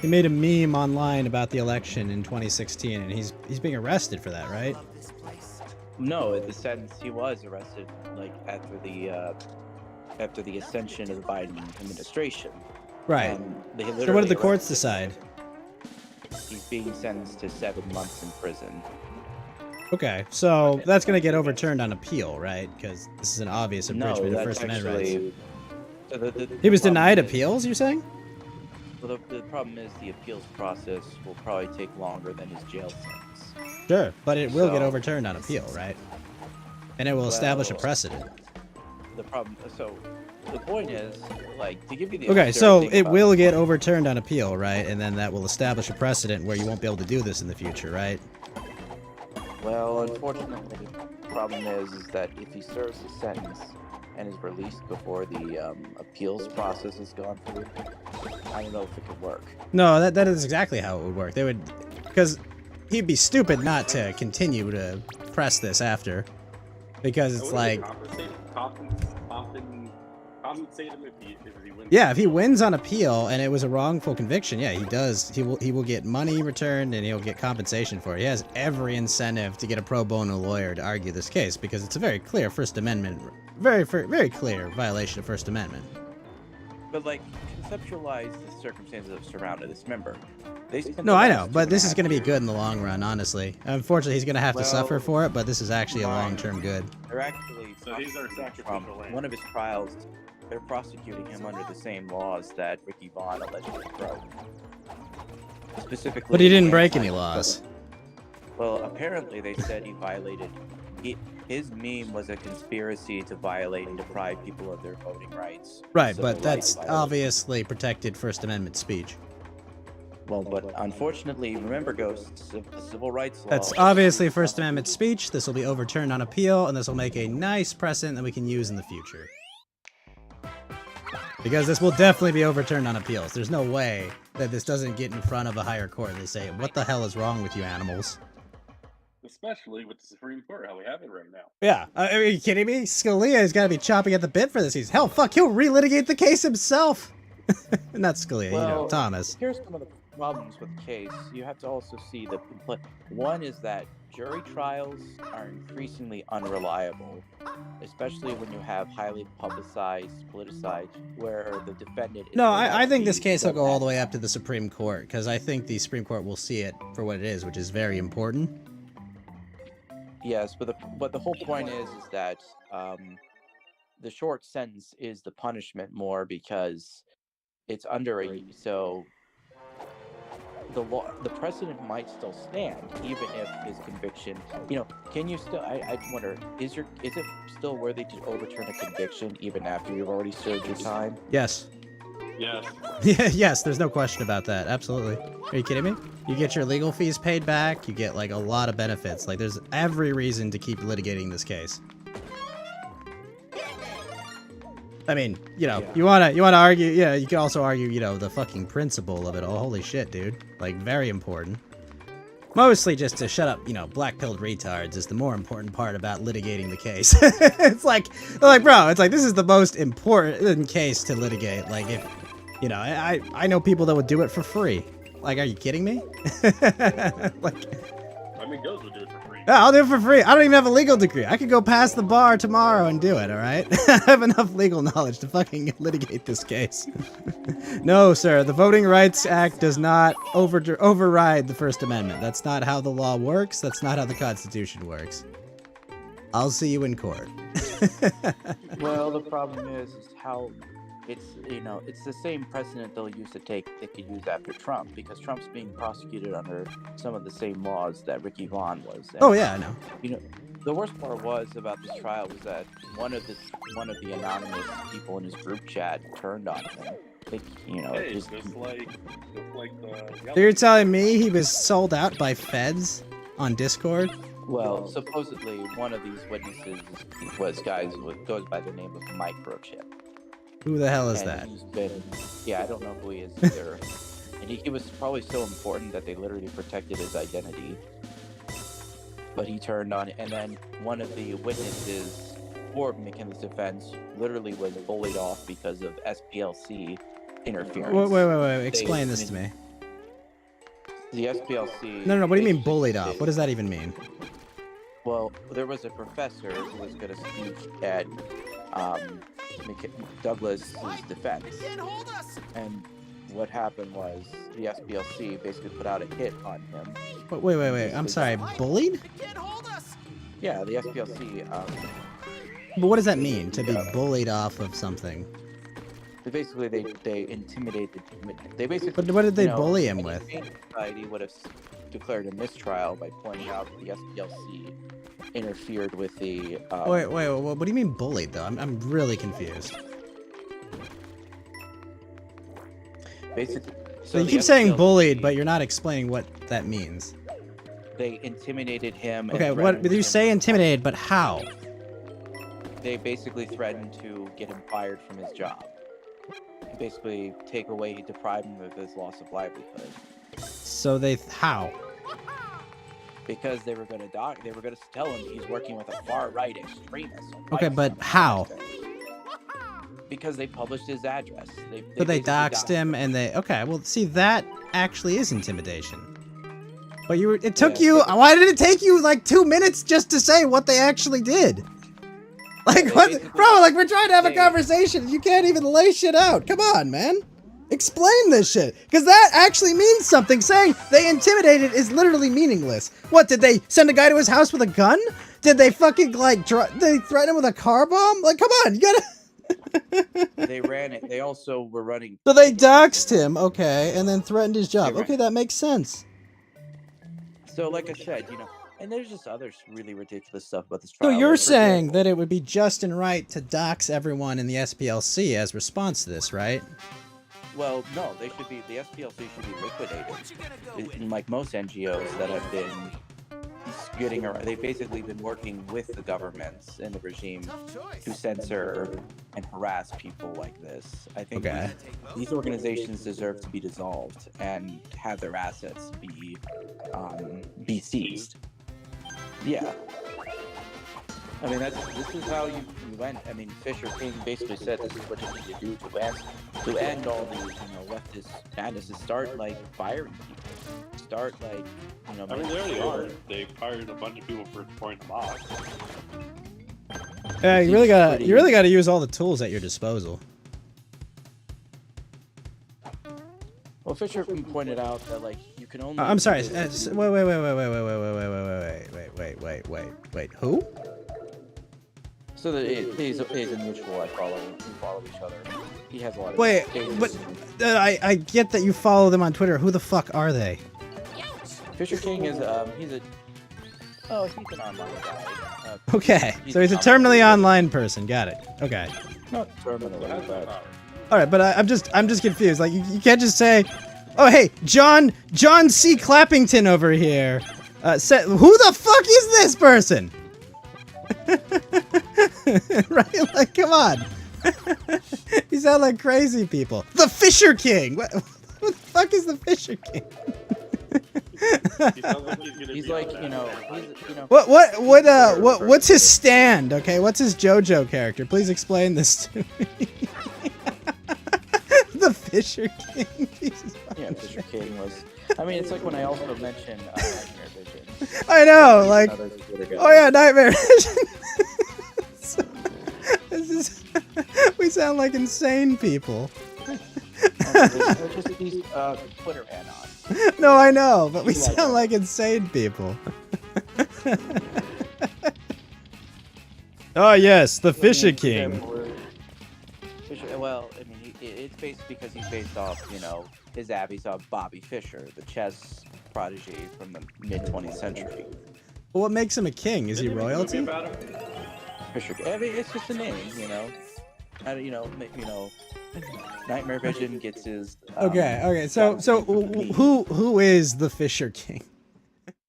he made a meme online about the election in 2016, and he's being arrested for that, right? Love this place. No, the sentence he was arrested like after the ascension of the Biden administration. Right. And they So what literally did the courts arrested decide? him. He's being sentenced to 7 months in prison. Okay, so that's gonna get overturned on appeal, right? Because this is an obvious No, infringement of that's First Amendment rights. actually. So He was problem denied is- appeals, you're saying? Well, the problem is the appeals process will probably take longer than his jail sentence. Sure, but it will get So- overturned on appeal, right? And it will establish a Well, precedent. The problem, so the point is, like, to give you the Okay, absurd so thing it about- will get overturned on appeal, right? And then that will establish a precedent where you won't be able to do this in the future, right? Well, unfortunately, the problem is that if he serves his sentence and is released before the appeals process has gone through, I don't know if it could work. No, that is exactly how it would work. They would, because he'd be stupid not to continue to press this after, because it's like, Compensate him if he wins. yeah, if he wins on appeal and it was a wrongful conviction, yeah, he will get money returned and he'll get compensation for it. He has every incentive to get a pro bono lawyer to argue this case because it's a very clear First Amendment, very clear violation of First Amendment. But, like, conceptualize the circumstances that surrounded this member. They spent No, the I last know, 2.5 but this is going to be years- good in the long run, honestly. Unfortunately, he's going to have to suffer Well, for it, but this is actually a fine. long-term good. They're actually So these are prosecuting sacrificial lambs. one of his trials. They're prosecuting him under the same laws that Ricky Vaughn allegedly broke. Specifically, But he didn't break any laws. Well, apparently they said he violated. His meme was a conspiracy to violate and deprive people of their voting rights. Right, Civil but that's rights violation. obviously protected First Amendment speech. Well, but unfortunately, remember, Ghosts, the civil rights law. That's obviously First Amendment speech. This will be overturned on appeal, and this will make a nice precedent that we can use in the future. Because this will definitely be overturned on appeals. There's no way that this doesn't get in front of a higher court and they say, what the hell is wrong with you animals? Especially with the Supreme Court, how we have it right now. Yeah, are you kidding me? Scalia has got to be chopping at the bit for this. He's hell, fuck, he'll relitigate the case himself. Not Scalia, you know, Well, Thomas. Here's some of the problems with the case. You have to also see the one is that jury trials are increasingly unreliable, especially when you have highly publicized, politicized, where the defendant. No, I think this case will go all the way up to the Supreme Court, because I think the Supreme Court will see it for what it is, which is very important. Yes, but the whole point is that the short sentence is the punishment more because it's under so the precedent might still stand even if his conviction, can you still, I wonder, is it still worthy to overturn a conviction even after you've already served your time? Yes. Yes. Yes, there's no question about that. Absolutely. Are you kidding me? You get your legal fees paid back. You get like a lot of benefits. Like there's every reason to keep litigating this case. I mean, you wanna argue, you can also argue, the fucking principle of it all. Holy shit, dude. Like very important. Mostly just to shut up, black-pilled retards is the more important part about litigating the case. It's like, bro, it's like, this is the most important case to litigate. Like, if, I know people that would do it for free. Like, are you kidding me? Like, I mean, girls would do it for free. yeah, I'll do it for free. I don't even have a legal degree. I could go past the bar tomorrow and do it, alright? I have enough legal knowledge to fucking litigate this case. No, sir, the Voting Rights Act does not override the First Amendment. That's not how the law works. That's not how the Constitution works. I'll see you in court. Well, the problem is how it's the same precedent they could use after Trump, because Trump's being prosecuted under some of the same laws that Ricky Vaughn was. And, oh yeah, I know. The worst part about this trial was that one of the anonymous people in his group chat turned on him. Hey, just like So you're telling me he was sold out by feds on Discord? Well, supposedly one of these witnesses goes by the name of Microchip. Who the hell is And that? he's been, I don't know who he is either. And he was probably so important that they literally protected his identity. But he turned on it, and then one of the witnesses for McKinley's defense literally was bullied off because of SPLC interference. Wait. Explain this to me. The SPLC... No, what do you mean bullied off? What does that even mean? Well, there was a professor who was going to speak at Douglas's defense, and what happened was the SPLC basically put out a hit on him. Wait. I'm sorry. Bullied? Yeah, the SPLC. But what does that mean, to be bullied off of something? Basically, they intimidated. They basically. But what did they bully him with? Society would have declared a mistrial by pointing out that the SPLC interfered with the. Wait. What do you mean bullied though? I'm really confused. Basically. So you keep saying bullied, but you're not explaining what that means. They intimidated him. Okay, what? You say intimidated, but how? They basically threatened to get him fired from his job. Basically, deprive him of his loss of livelihood. So how? Because they were going to tell him he's working with a far-right extremist. Okay, but how? Because they published his address. They doxed him, and okay, well, see, that actually is intimidation. But it took you, why did it take you like 2 minutes just to say what they actually did? Like, what, bro, like, we're trying to have a conversation, you can't even lay shit out. Come on, man. Explain this shit, because that actually means something. Saying they intimidated is literally meaningless. What, did they send a guy to his house with a gun? Did they fucking, like, they threaten him with a car bomb? Like, come on, you gotta... They ran it. They also were running... So they doxed him, okay, and then threatened his job. Okay, that makes sense. So, like I said, and there's just other really ridiculous stuff about this trial. So you're saying that it would be just and right to dox everyone in the SPLC as response to this, right? Well, no, the SPLC should be liquidated. Like most NGOs that have been getting around, they've basically been working with the governments and the regime to censor and harass people like this. I think these organizations deserve to be dissolved and have their assets be seized. Yeah. I mean, this is how you went. I mean, Fisher King basically said this is what you need to do to end all these, leftist madness. Is start like firing people. Start like, I mean, they already are. They fired a bunch of people for supporting the mob. Yeah, you really gotta use all the tools at your disposal. Well, Fisher pointed out that like you can only. I'm sorry. Wait. Who? So that he's a mutual. We follow each other. He has a lot of. Wait, things. but I get that you follow them on Twitter. Who the fuck are they? Fisher King is he's an online guy. Okay, so he's a terminally online person. Got it. Okay. Not terminally, but All right, but I'm just confused. Like you can't just say, "Oh, hey, John C. Clappington over here." Said, who the fuck is this person? Right? Like, come on. You sound like crazy people. The Fisher King. What? Who the fuck is the Fisher King? he's like, what's his stand? Okay, what's his JoJo character? Please explain this to me. The Fisher King. Jesus. Yeah, Fisher King was. I mean, it's like when I also mentioned Nightmare Vision. I know, like, oh yeah, Nightmare Vision. We sound like insane people. There's just these Twitter add-ons. No, I know, but we sound like insane people. Oh yes, the Fisher King. Well, I mean, it's based because he's based off, his He's off Bobby Fischer, the chess prodigy from the mid-20th century. Well, what makes him a king? Is he royalty? Fisher. I mean, it's just a name, Nightmare Vision gets his. Okay. So who is the Fisher King?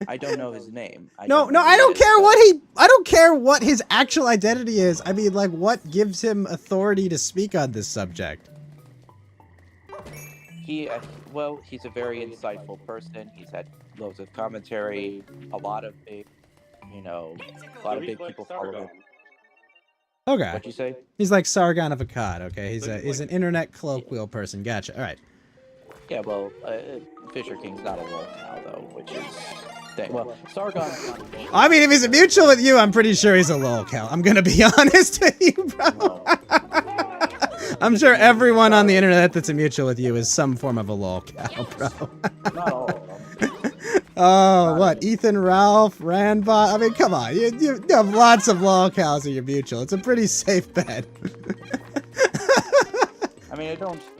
I don't know his name. No, I don't care I don't care what his actual identity is. I mean, like, what gives him authority to speak on this subject? He's a very insightful person. He's had loads of commentary. A lot of big people follow him. Okay. What'd you say? He's like Sargon of Akkad. Okay, he's an internet colloquial person. Gotcha. All right. Yeah, well, Fisher King's not a lol now though, which is. Well, Sargon's not a lol. I mean, if he's a mutual with you, I'm pretty sure he's a lol cow. I'm gonna be honest with you, bro. No. I'm sure everyone on the internet that's a mutual with you is some form of a lol cow, bro. Not all of them. Oh, what? Ethan, Ralph, Randbot? I mean, come on. You have lots of lol cows in your mutual. It's a pretty safe bet. I mean, I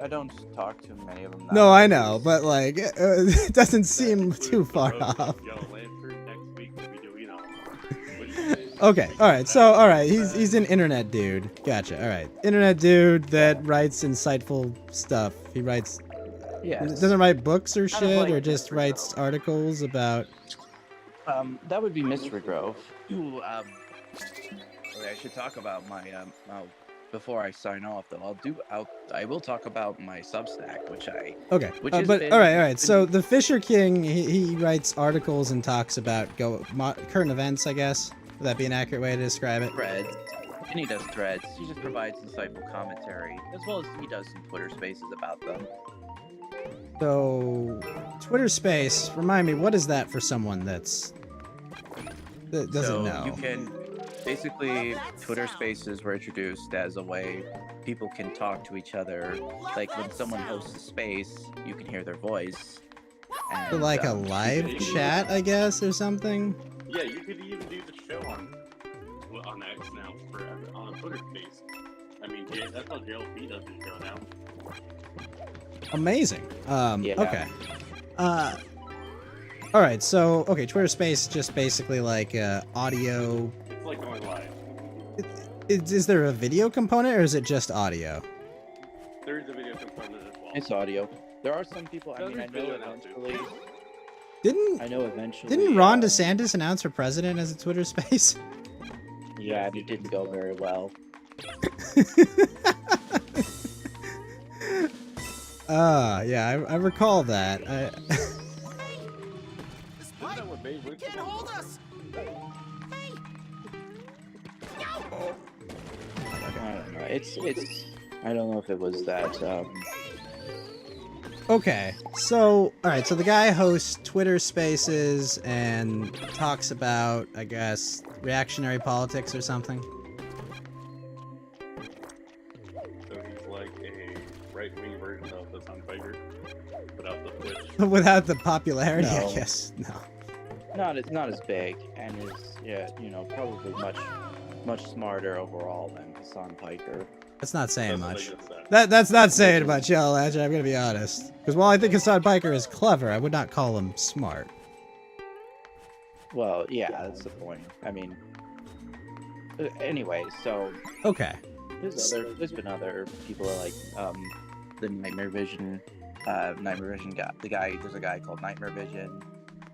don't talk to many of them now. No, I know, but like, it doesn't seem too far off. Okay, all right, he's an internet dude. Gotcha. All right, internet dude that writes insightful stuff. He writes. Yeah. Doesn't write books or shit, or just writes articles about. That would be Mystery Grove. Ooh, I should talk about my before I sign off though. I will talk about my Substack, which I Okay, which but all right. So the Fisher King, he writes articles and talks about current events, I guess. Would that be an accurate way to describe it? threads, and he does threads. He just provides insightful commentary, as well as he does some Twitter Spaces about them. So, Twitter Space, remind me, what is that for someone that doesn't know? You can basically Twitter Spaces were introduced as a way people can talk to each other. Like when someone hosts a space, you can hear their voice. And, So like a live chat, I guess, or something? Yeah, you could even do the show on X now on a Twitter Space. I mean, that's how JLP does the show now. Amazing. Yeah. Okay. All right. So, okay, Twitter Space just basically like audio. It's like going live. Is there a video component or is it just audio? There is a video component as well. It's audio. There are some people. I There's mean, I know video now, too. eventually. Didn't Ron DeSantis announce for president as a Twitter Space? Yeah, and it didn't go very well. Yeah, I recall that. This pipe! It can hold us! it's. I don't know if it was that. Okay, so all right, so the guy hosts Twitter Spaces and talks about, I guess, reactionary politics or something. So he's like a right-wing version of the Sunfighter, without the Twitch. Without the popularity, I No. guess. No. Not as big, and is probably much smarter overall than Hassan Piker. That's not saying That's much. what I just said. That's not saying much, Yellow Ledger, I'm gonna be honest. Because while I think Hassan Piker is clever, I would not call him smart. Well, yeah, that's the point. I mean, anyway, so Okay. there's been other people like the Nightmare Vision guy. There's a guy called Nightmare Vision,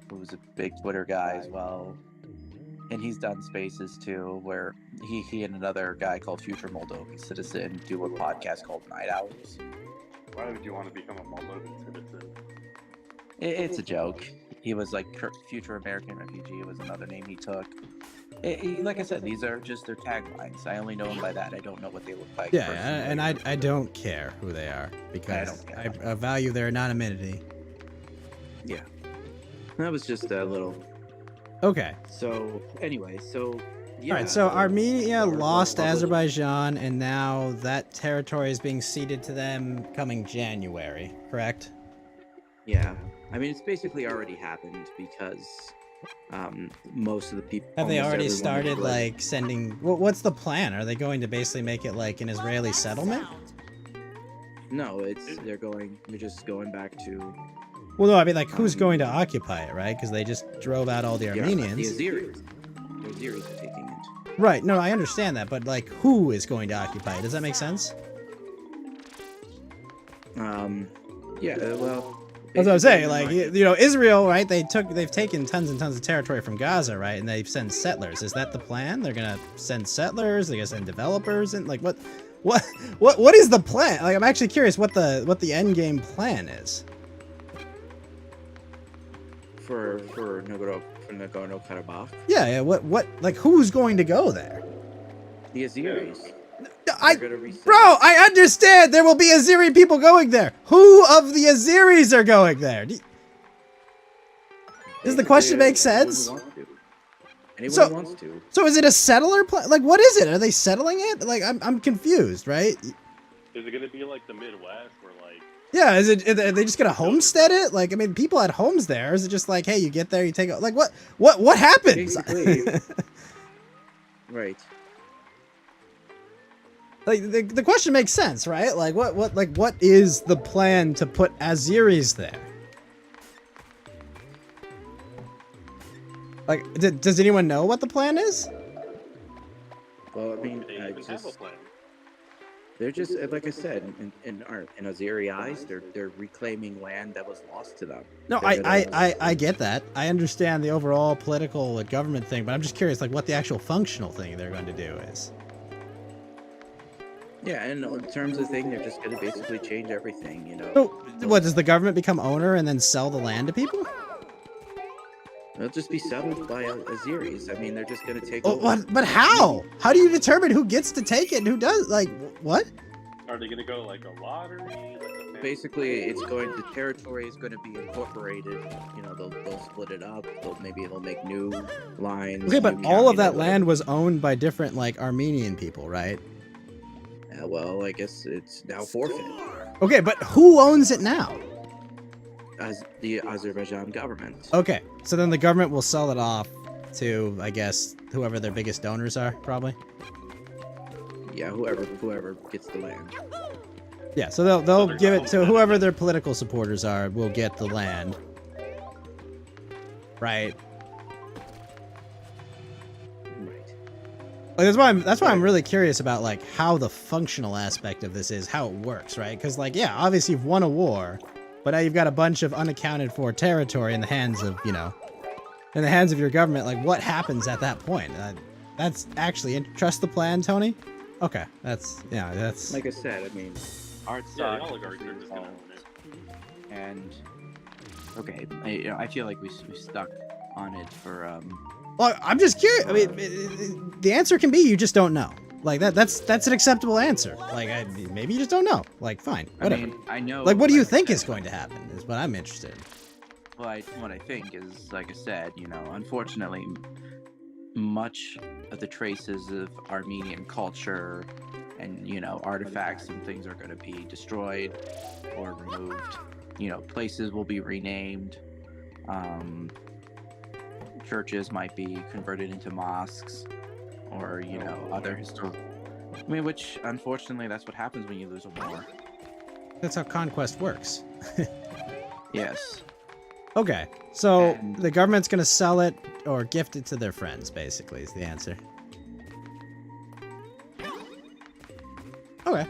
who's a big Twitter guy as well, and he's done spaces too, where he and another guy called Future Moldovan Citizen do a podcast called Night Owls. Why would you want to become a Moldovan citizen? It's a joke. He was like Future American Refugee was another name he took. Like I said, these are just their taglines. I only know them by that. I don't know what they look like. Yeah, personally. and I don't care who they are because I don't I value their anonymity. Yeah. That was just a little. Okay. So anyway, yeah. All right, so Armenia Or- lost or- Azerbaijan, and now that territory is being ceded to them coming January, correct? Yeah, I mean it's basically already happened because most of the people. Have they almost already everyone started, who- like, sending... What's the plan? Are they going to basically make it, like, an Israeli settlement? No, they're just going back to. Well, no, I mean, like, who's going to occupy it, right? Because they just drove out all the Yeah, Armenians. the Azeris. The Azeris are taking it. Right, no, I understand that, but, like, who is going to occupy it? Does that make sense? Yeah, well. That's what I'm saying. Like, basically, you know, Israel, right? They've taken tons and tons of territory from Gaza, right? And they've sent settlers. Is that the plan? They're gonna send settlers. They're gonna send developers, and like, what is the plan? Like, I'm actually curious what the end game plan is. for Nagorno-Karabakh, Yeah. What? Like, who's going to go there? the Azeris. I, They're gonna reset. bro, I understand there will be Azeri people going there. Who of the Azeris are going there? Does the question make sense? Anyone who wants to. So is it a settler plan? Like, what is it? Are they settling it? Like, I'm confused, right? Is it gonna be like the Midwest, where like Yeah, are they just gonna homestead it? Like, I mean, people had homes there. Is it just like, hey, you get there, you take it? Like, what happens? Basically. Right. Like, the question makes sense, right? Like, what is the plan to put Azeris there? Like, does anyone know what the plan is? Well, I mean, they even have a plan? they're just like I said, in Azeri eyes, they're reclaiming land that was lost to them. No, They're gonna- I get that. I understand the overall political and government thing, but I'm just curious, like, what the actual functional thing they're going to do is. Yeah, and in terms of thing, they're just gonna basically change everything, you know. So, what, does the government become owner and then sell the land to people? They'll just be settled by Azeris. I mean, they're just gonna take. Oh, over. what? But how? How do you determine who gets to take it and who does? Like, what? Are they gonna go like a lottery? Like a family Basically, vote? the territory is going to be incorporated. You know, they'll split it up. Maybe they'll make new lines. Okay, but new all of county, that whatever. land was owned by different, like, Armenian people, right? Yeah, well, I guess it's now forfeit. Okay, but who owns it now? As the Azerbaijan government. Okay, so then the government will sell it off to, I guess, whoever their biggest donors are, probably. Yeah, whoever gets the land. Yeah, so they'll give it to whoever their political supporters are. Will get the land, right? Right. Like, that's why I'm really curious about, like, how the functional aspect of this is, how it works, right? Because, like, yeah, obviously you've won a war, but now you've got a bunch of unaccounted for territory in the hands of, you know, in the hands of your government. Like, what happens at that point? That's actually trust the plan, Tony. Okay, that's Like I said, I mean, art Yeah, the sucks, oligarchs are just gonna own it. and okay, I feel like we stuck on it for Well, I'm just curious. I mean, the answer can be you just don't know. Like that's an acceptable answer. Like maybe you just don't know. Like fine, whatever. I mean, I know. Like what do you like I think said, is going to happen? Is what I'm interested in. Well, what I think is, like I said, unfortunately, much of the traces of Armenian culture and, artifacts and things are going to be destroyed or removed. Places will be renamed. Churches might be converted into mosques or, other historical. I mean, which, unfortunately, that's what happens when you lose a war. That's how conquest works. Yes. Okay, so And- the government's gonna sell it or gift it to their friends, basically, is the answer. Okay.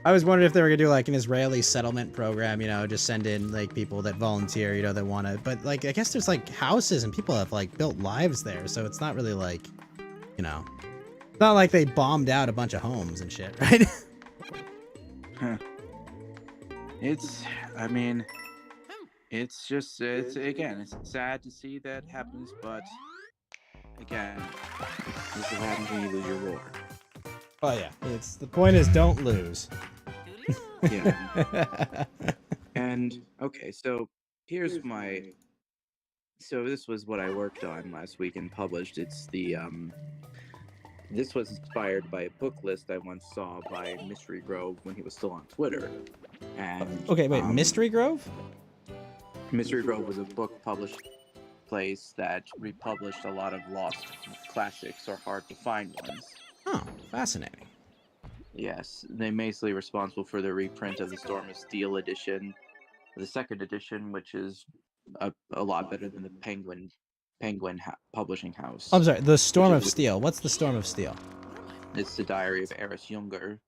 I was wondering if they were gonna do like an Israeli settlement program, just send in like people that volunteer, that want to. But like, I guess there's like houses and people have like built lives there, so it's not really like, it's not like they bombed out a bunch of homes and shit, right? I mean, it's just, it's sad to see that happens, but again, this is what happens when you lose your war. Oh yeah, the point is don't lose. Yeah. And okay, so this was what I worked on last week and published. It's this was inspired by a book list I once saw by Mystery Grove when he was still on Twitter. And Okay, wait, Mystery Grove? Mystery Grove was a book published place that republished a lot of lost classics or hard to find ones. Oh, fascinating. Yes, they're basically responsible for the reprint of the Storm of Steel edition, the second edition, which is a lot better than the Penguin publishing house. I'm sorry, the Storm Which of is- Steel. What's the Storm of Steel? It's the diary of Eris Younger.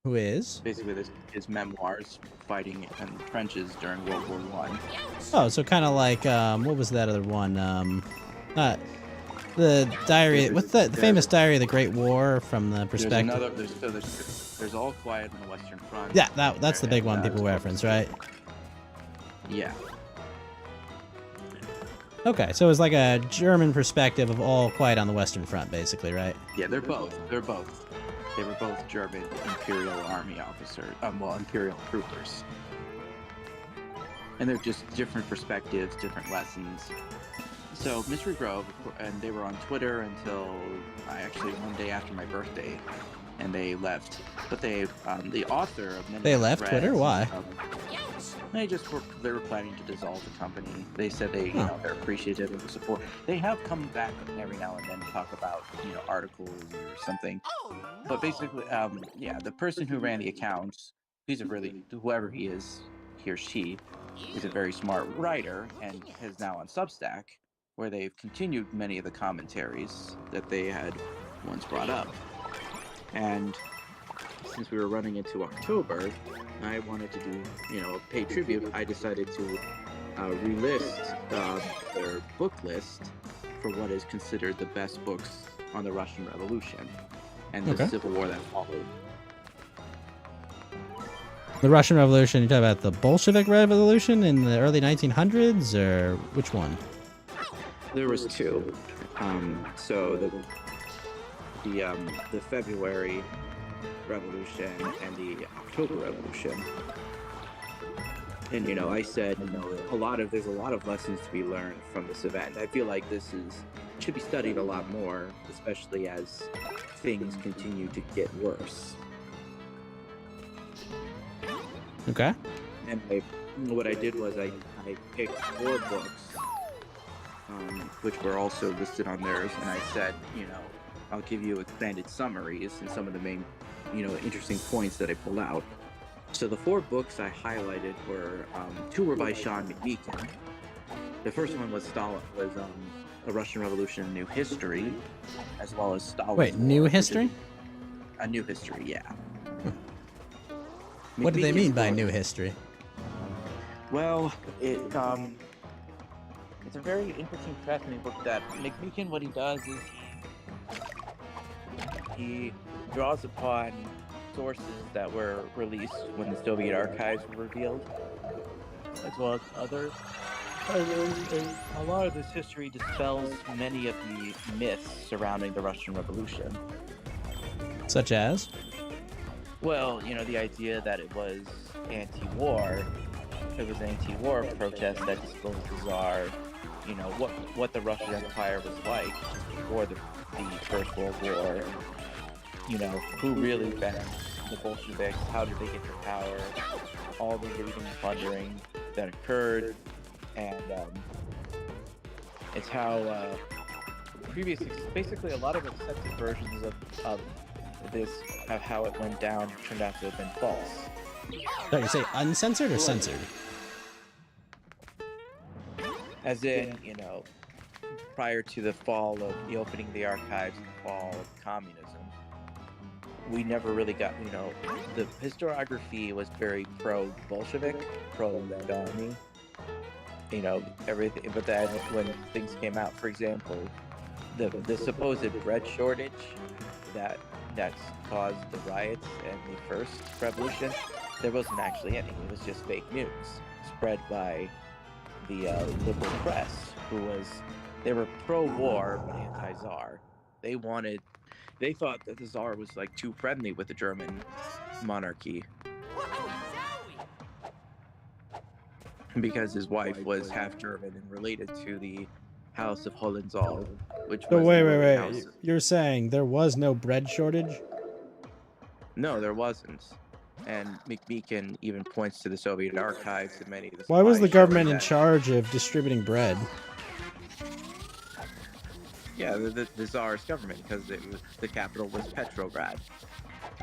Who is? Basically, his memoirs fighting in the trenches during World War One. Oh, so kind of like, what was that other one? The diary, what's the famous diary of the Great War from the perspective? There's All Quiet on the Western Front. Yeah, that's the big one people reference, right? Yeah. Okay, so it's like a German perspective of All Quiet on the Western Front, basically, right? Yeah, they're both. They were both German Imperial Army officers, Imperial troopers. And they're just different perspectives, different lessons. So, Mystery Grove, and they were on Twitter until one day after my birthday, and they left. But the author of many They left threads, Twitter? Why? They were planning to dissolve the company. They said they're appreciative of the support. They have come back every now and then to talk about articles or something. But basically, the person who ran the account, whoever he is, he or she, is a very smart writer and is now on Substack, where they've continued many of the commentaries that they had once brought up. And since we were running into October, I wanted to do, pay tribute. I decided to relist their book list for what is considered the best books on the Russian Revolution and the Civil War that followed. The Russian Revolution, you're talking about the Bolshevik Revolution in the early 1900s, or which one? There was two. So the February Revolution and the October Revolution. And I said, there's a lot of lessons to be learned from this event. I feel like this should be studied a lot more, especially as things continue to get worse. Okay. And what I did was I picked 4 books, which were also listed on theirs, and I said, I'll give you expanded summaries and some of the main, interesting points that I pulled out. So the 4 books I highlighted were 2 were by Sean McMeekin. The first one was A Russian Revolution, New History, as well as Stalin's Wait, New History? A New History, yeah. What do they McMeekin's mean by book- New History? Well, it's a very interesting, fascinating book. That McMeekin, what he does is he draws upon sources that were released when the Soviet archives were revealed, as well as other And a lot of this history dispels many of the myths surrounding the Russian Revolution. Such as? Well, the idea that it was anti-war, it was anti-war protest that disclosed the Tsar, what the Russian Empire was like before the First World War, who really banned the Bolsheviks, how did they get their power, all the looting and plundering that occurred, and it's how basically a lot of accepted versions of this, of how it went down, turned out to have been false. Sorry, you say uncensored or censored? As in, prior to the fall of the opening of the archives and the fall of communism, we never really got, the historiography was very pro-Bolshevik, pro-Red Army, everything. But then when things came out, for example, the supposed bread shortage that's caused the riots and the first revolution, there wasn't actually any. It was just fake news spread by the liberal press, they were pro-war but anti-Tsar. They thought that the Tsar was like too friendly with the German monarchy because his wife was half German and related to the House of Hohenzollern, which So was wait. House. You're saying there was no bread shortage? No, there wasn't. And McMeekin even points to the Soviet archives and many of the. Why was the supplies government showing in that- charge of distributing bread? Yeah, the Tsar's government, because the capital was Petrograd.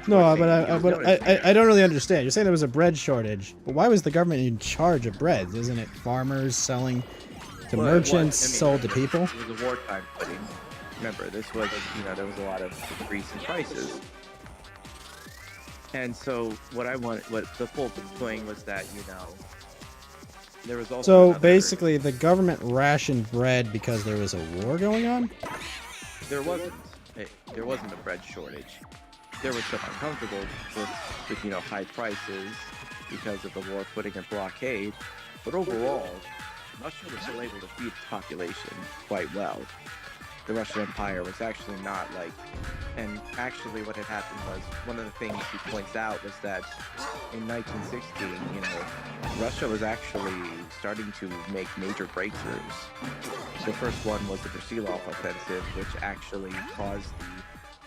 No, It was known as I don't really understand. You're saying there was a bread shortage, but why was the government in charge of bread? Isn't it farmers selling to Well, it was. merchants, I mean, sold to people? It was a wartime pudding. Remember, this was, there was a lot of increase in prices. And so what the full point was that, there was also So another- basically, the government rationed bread because there was a war going on? there wasn't a bread shortage. There was some uncomfortable with high prices because of the war putting a blockade, but overall, Russia was still able to feed its population quite well. The Russian Empire was actually not and actually what had happened was, one of the things he points out was that in 1916, Russia was actually starting to make major breakthroughs. The first one was the Brusilov offensive, which actually caused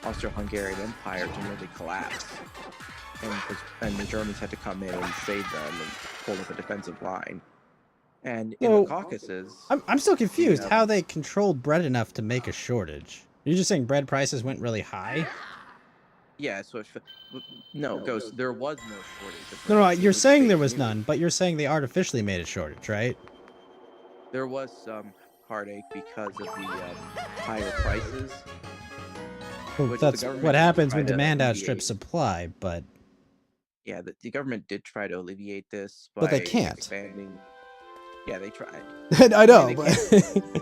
the Austro-Hungarian Empire to nearly collapse. And the Germans had to come in and save them and pull up a defensive line. And in So, the Caucasus... I'm still confused Yeah. how they controlled bread enough to make a shortage. You're just saying bread prices went really high? Yeah, so Ghost, there was no shortage of No, bread. It you're was saying fake there was news. none, but you're saying they artificially made a shortage, right? There was some heartache because of the higher prices. Well, Which the that's government what happens tried when to demand alleviate. outstrips supply, but Yeah, the government did try to alleviate this by But they can't. expanding. Yeah, they tried. I know. they But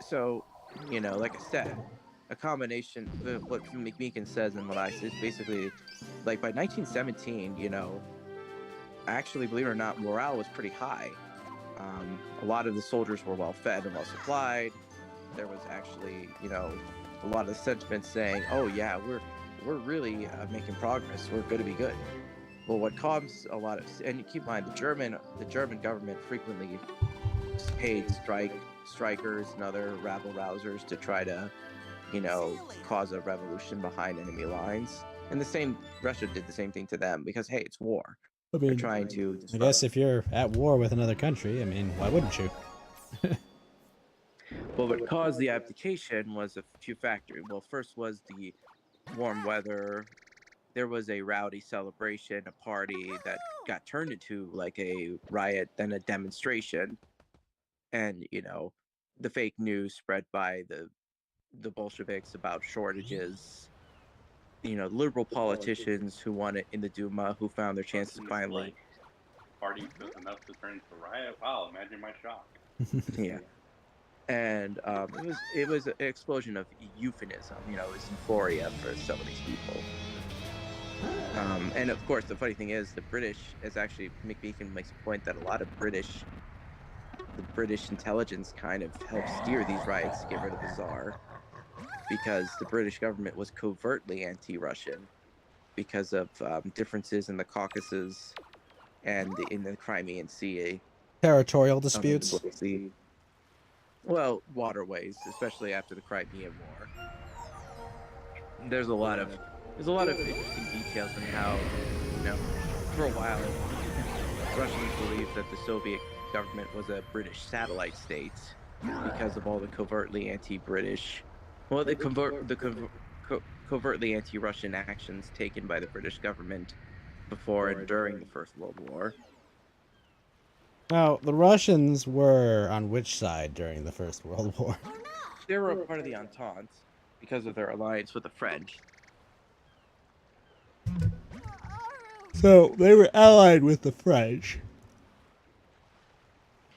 So, like I said, a combination. What McMeekin says and what I say is basically, by 1917, actually, believe it or not, morale was pretty high. A lot of the soldiers were well fed and well supplied. There was actually, a lot of sentiment saying, "Oh yeah, we're really making progress. We're going to be good." Well, what caused a lot of, and you keep in mind, the German government frequently paid strikers and other rabble rousers to try to, cause a revolution behind enemy lines. And Russia did the same thing to them because, hey, it's war. I They're mean, trying to. I guess if you're at war with another country, I mean, why wouldn't you? Well, what caused the abdication was a few factors. Well, first was the warm weather. There was a rowdy celebration, a party that got turned into a riot, then a demonstration. And, the fake news spread by the Bolsheviks about shortages. Liberal politicians who won it in the Duma, who found their chances finally. Party was enough to turn into a riot. Wow, imagine my shock. Yeah. And it was an explosion of euphemism. It was euphoria for some of these people. And of course, the funny thing is, the British is actually McBeacon makes a point that a lot of the British intelligence kind of helped steer these riots to get rid of the Tsar, because the British government was covertly anti-Russian because of differences in the Caucasus and in the Crimean Sea, Territorial the disputes. Black Sea. Well, waterways, especially after the Crimean War. There's a lot of interesting details in how, for a while, Russians believed that the Soviet government was a British satellite state because of all the covertly anti-British, covertly anti-Russian actions taken by the British government before and during the First World War. Now, the Russians were on which side during the First World War? They were a part of the Entente because of their alliance with the French. So they were allied with the French.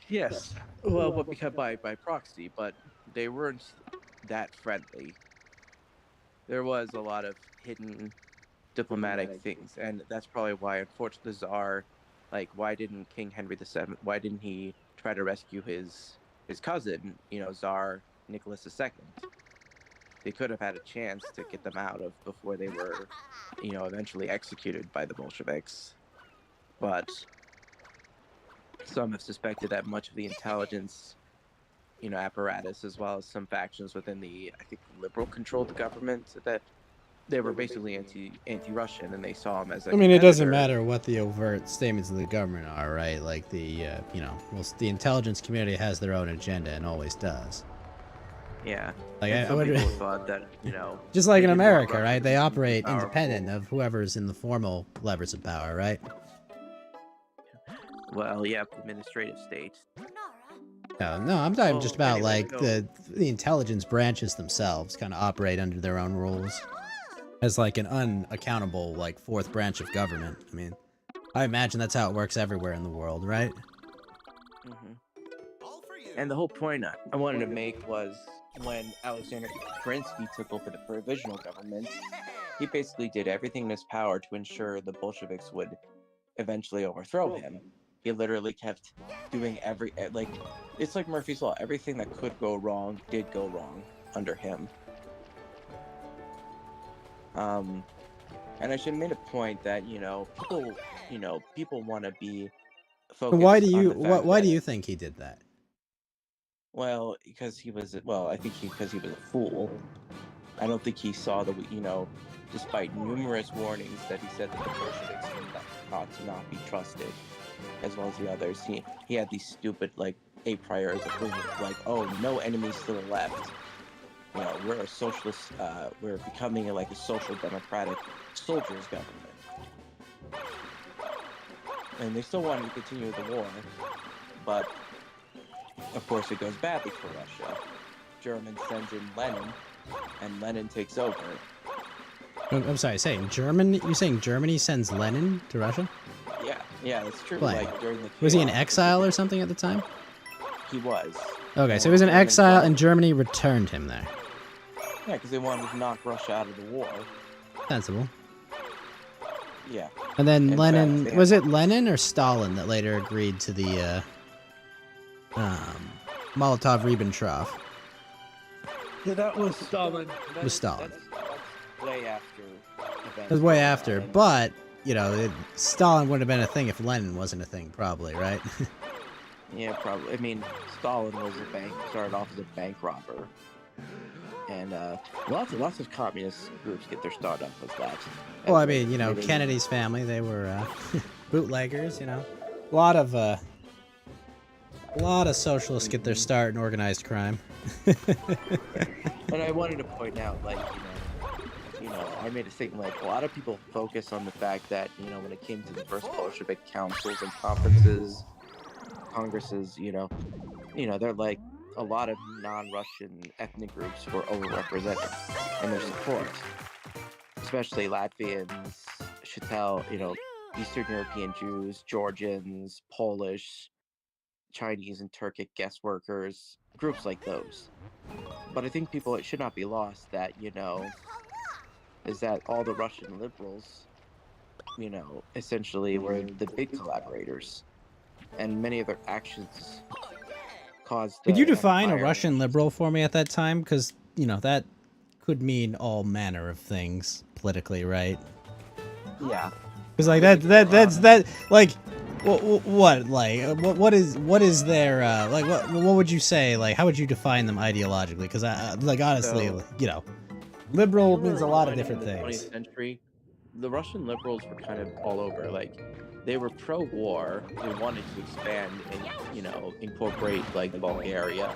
Yes. Well, because by proxy, but they weren't that friendly. There was a lot of hidden diplomatic things, and that's probably why, unfortunately, the Tsar, like, why didn't King Henry VII, why didn't he try to rescue his cousin, Tsar Nicholas II? They could have had a chance to get them out of before they were, eventually executed by the Bolsheviks. But some have suspected that much of the intelligence, apparatus, as well as some factions within the, I think, liberal-controlled government, that they were basically anti-Russian, and they saw him as a I mean, it doesn't competitor. matter what the overt statements of the government are, right? Like the the intelligence community has their own agenda and always does. Yeah. Like And I some would, people thought that, just like they in didn't want America, Russia right? to They be operate powerful. independent of whoever's in the formal levers of power, right? Well, yeah, administrative state. No, I'm talking just about anyway, like the intelligence branches themselves kind of operate under their own rules as like an unaccountable like fourth branch of government. I mean, I imagine that's how it works everywhere in the world, right? All for you. And the whole point I wanted to make was when Alexander Kerensky took over the provisional government, he basically did everything in his power to ensure the Bolsheviks would eventually overthrow him. He literally kept doing it's like Murphy's Law. Everything that could go wrong did go wrong under him. And I should have made a point that, people want to be focused Why do on you the fact why do that- you think he did that? Well, because I think because he was a fool. I don't think he saw despite numerous warnings that he said that the Bolsheviks ought to not be trusted, as well as the others. He had these stupid, a priors of, oh, no enemies to the left. We're a socialist, we're becoming a social democratic soldiers government. And they still wanted to continue the war, but of course it goes badly for Russia. Germans sends in Lenin, and Lenin takes over. I'm sorry, saying German? You saying Germany sends Lenin to Russia? Yeah, that's true. Why? During the Was he in chaos, exile or something at the time? He was. Okay, so he was in exile and Germany returned him there. Yeah, because they wanted to knock Russia out of the war. Sensible. Yeah. And then In Lenin, fact, was it Lenin or Stalin that later agreed to the Molotov-Ribbentrop? Yeah, that was Stalin. Was Stalin. That's way after. It was way after, but, Stalin wouldn't have been a thing if Lenin wasn't a thing, probably, right? Yeah, probably. I mean, Stalin started off as a bank robber. And lots of communist groups get their start up with that. Well, I mean, Kennedy's family, they were bootleggers, A lot of socialists get their start in organized crime. And I wanted to point out, I made a statement, a lot of people focus on the fact that, when it came to the first Bolshevik councils and congresses, they're like, a lot of non-Russian ethnic groups were overrepresented in their support, especially Latvians, Chitel, Eastern European Jews, Georgians, Polish, Chinese and Turkic guest workers, groups like those. But I think it should not be lost that, is that all the Russian liberals essentially were the big collaborators, and many of their actions caused. Could you the define a empire- Russian liberal for me at that time? Because, that could mean all manner of things politically, right? Yeah. Because like that's like what like what is their like what would you say, like how would you define them ideologically? Because I like honestly, So- liberal They were means a lot of kind different in the things. 20th century, the Russian liberals were kind of all over. Like, they were pro-war. They wanted to expand and incorporate like Bulgaria.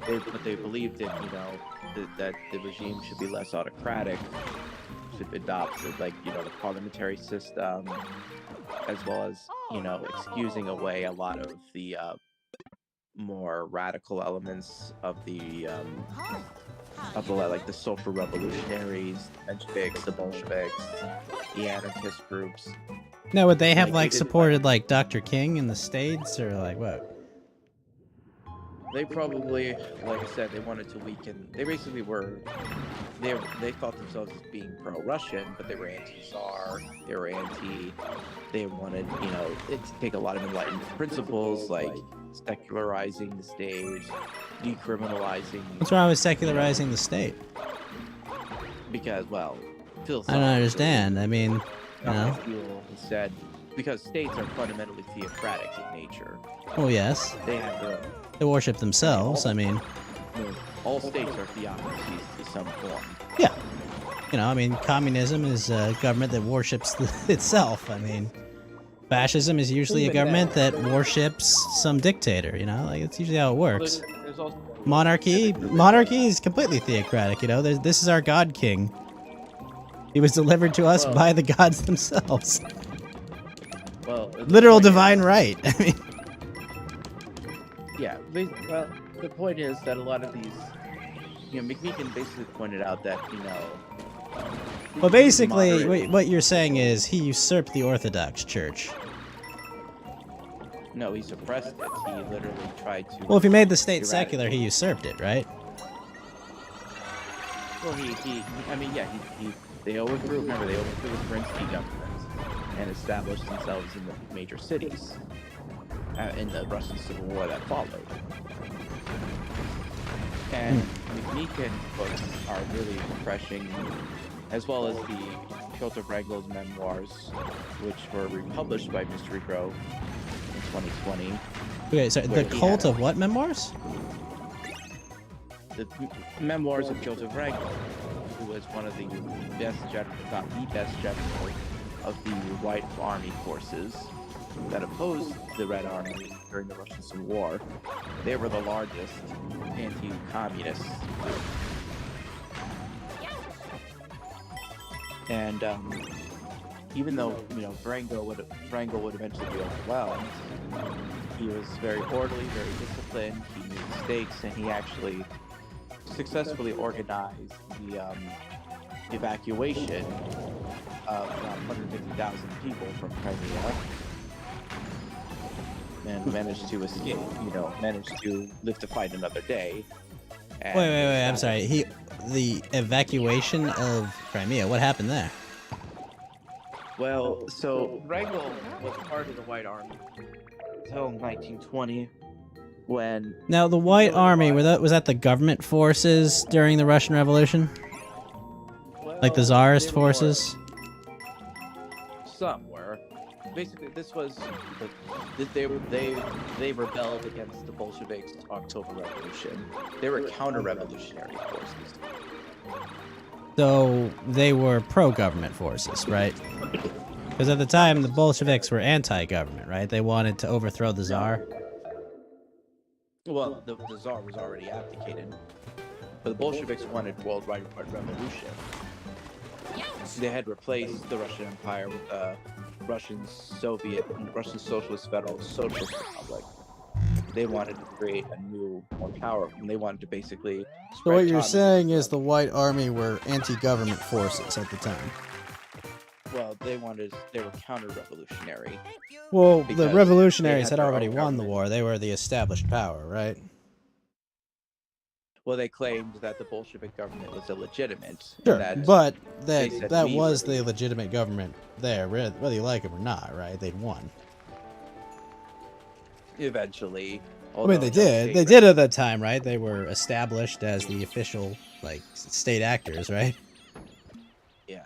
But they believed in that the regime should be less autocratic, should adopt the parliamentary system, as well as excusing away a lot of the more radical elements of the social revolutionaries, the Bolsheviks, the anarchist groups. Now, would they have Like, like they did, supported like Dr. King in the States, or like what? They probably, like I said, they wanted to weaken. They basically were. They thought themselves as being pro-Russian, but they were anti-Tsar. They were anti. They wanted, to take a lot of Enlightenment principles, like secularizing the state, decriminalizing. What's wrong with secularizing the state? Because, well, I don't understand. I mean, said because states are fundamentally theocratic in nature. Oh yes, They have their own. they worship themselves. I mean, All states are theocracies to some form. yeah, I mean, communism is a government that worships itself. I mean, fascism is usually a Even government that- that worships some dictator. Like it's usually how it works. There's also Monarchy is completely theocratic. This is our God King. He was delivered to us Well- by the gods themselves. well, the Literal point is- divine right. I mean, Yeah, well, the point is that a lot of these, McMeekin basically pointed out that, well, basically, moderate- what you're saying is he usurped the Orthodox Church. No, he suppressed it. He literally tried to. Well, if he made the state You're right. secular, he usurped it, right? Well, they overthrew. Remember, they overthrew the Kerensky government and established themselves in the major cities in the Russian Civil War that followed. And McMeekin books are really refreshing, as well as the Piotr Wrangel's memoirs, which were republished by Mystery Grove in 2020. Okay, so the Where he cult had of what memoirs? The memoirs of Piotr Wrangel, who was one of the best general, if not the best general of the White Army forces that opposed the Red Army during the Russian Civil War. They were the largest anti-communist group. And even though Wrangel would eventually be overwhelmed, he was very orderly, very disciplined. He made mistakes, and he actually successfully organized the evacuation of around 150,000 people from Crimea, and managed to escape. Managed to live to fight another day. And Wait, I'm sorry. The evacuation of Crimea. What happened there? Well, so Wrangel was part of the White Army until 1920, when Now, the White Army, was that the government forces during the Russian Revolution? Like the Tsarist they were more- forces? Some were. Basically, this was they rebelled against the Bolsheviks' October Revolution. They were counter-revolutionary forces. So they were pro-government forces, right? Because at the time, the Bolsheviks were anti-government, right? They wanted to overthrow the Tsar. Well, the Tsar was already abdicated, but the Bolsheviks wanted worldwide revolution. They had replaced the Russian Empire with the Russian Socialist Federal Socialist Republic. They wanted to create a new, more powerful, and they wanted to basically. So what spread you're communism. saying is the White Army were anti-government forces at the time. Well, they were counter-revolutionary. Well, the Because revolutionaries they had had their already own won the government. war. They were the established power, right? Well, they claimed that the Bolshevik government was illegitimate. Sure, and that but they said that we was were the legitimate government there, whether you like them or not, right? They'd won. eventually. I mean, although they no did. state They did at that time, right? They were established as the official, like, state actors, right? Yeah.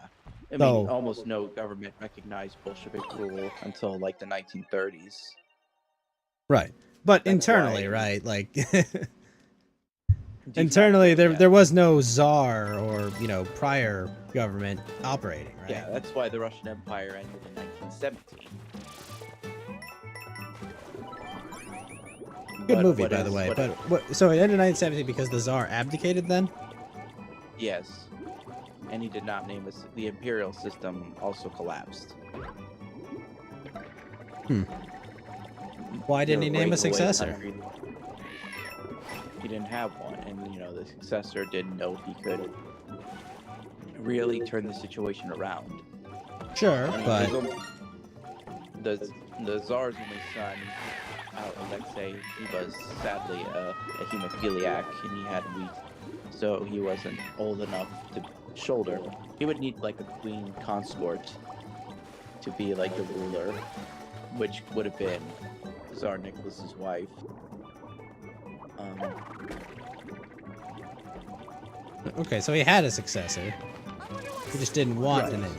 I mean, So- almost no government recognized Bolshevik rule until like the 1930s. Right. But That's internally, why- right? Like, De internally, facto, there was no czar or, prior government operating, right? Yeah, that's why the Russian Empire ended in 1917. Good But movie, what by the is- way. what- But so it ended in 1917 because the czar abdicated then? Yes. And he did not name us. The imperial system also collapsed. Why didn't he name a Breakaway successor? country. He didn't have one, and the successor didn't know he could really turn the situation around. Sure, I mean, but the Tsar's only son, Alexei, he was sadly a hemophiliac, and he had wheat, so he wasn't old enough to shoulder. He would need like a queen consort to be like the ruler, which would have been Tsar Nicholas's wife. okay, so he had a successor. He just didn't want Right. the name.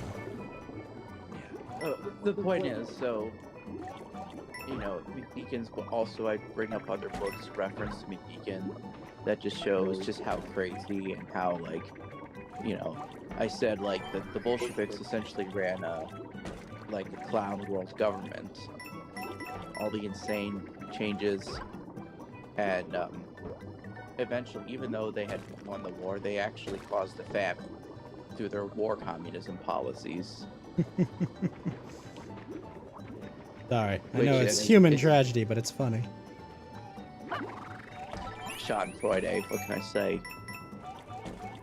The point is, so McGeegan's also, I bring up other books reference to McGeegan that just shows just how crazy and how I said the Bolsheviks essentially ran a clown world government. All the insane changes, and eventually, even though they had won the war, they actually caused a famine through their war communism policies. Sorry, I Which know is- it's human it's- tragedy, but it's funny. Schadenfreude, what can I say?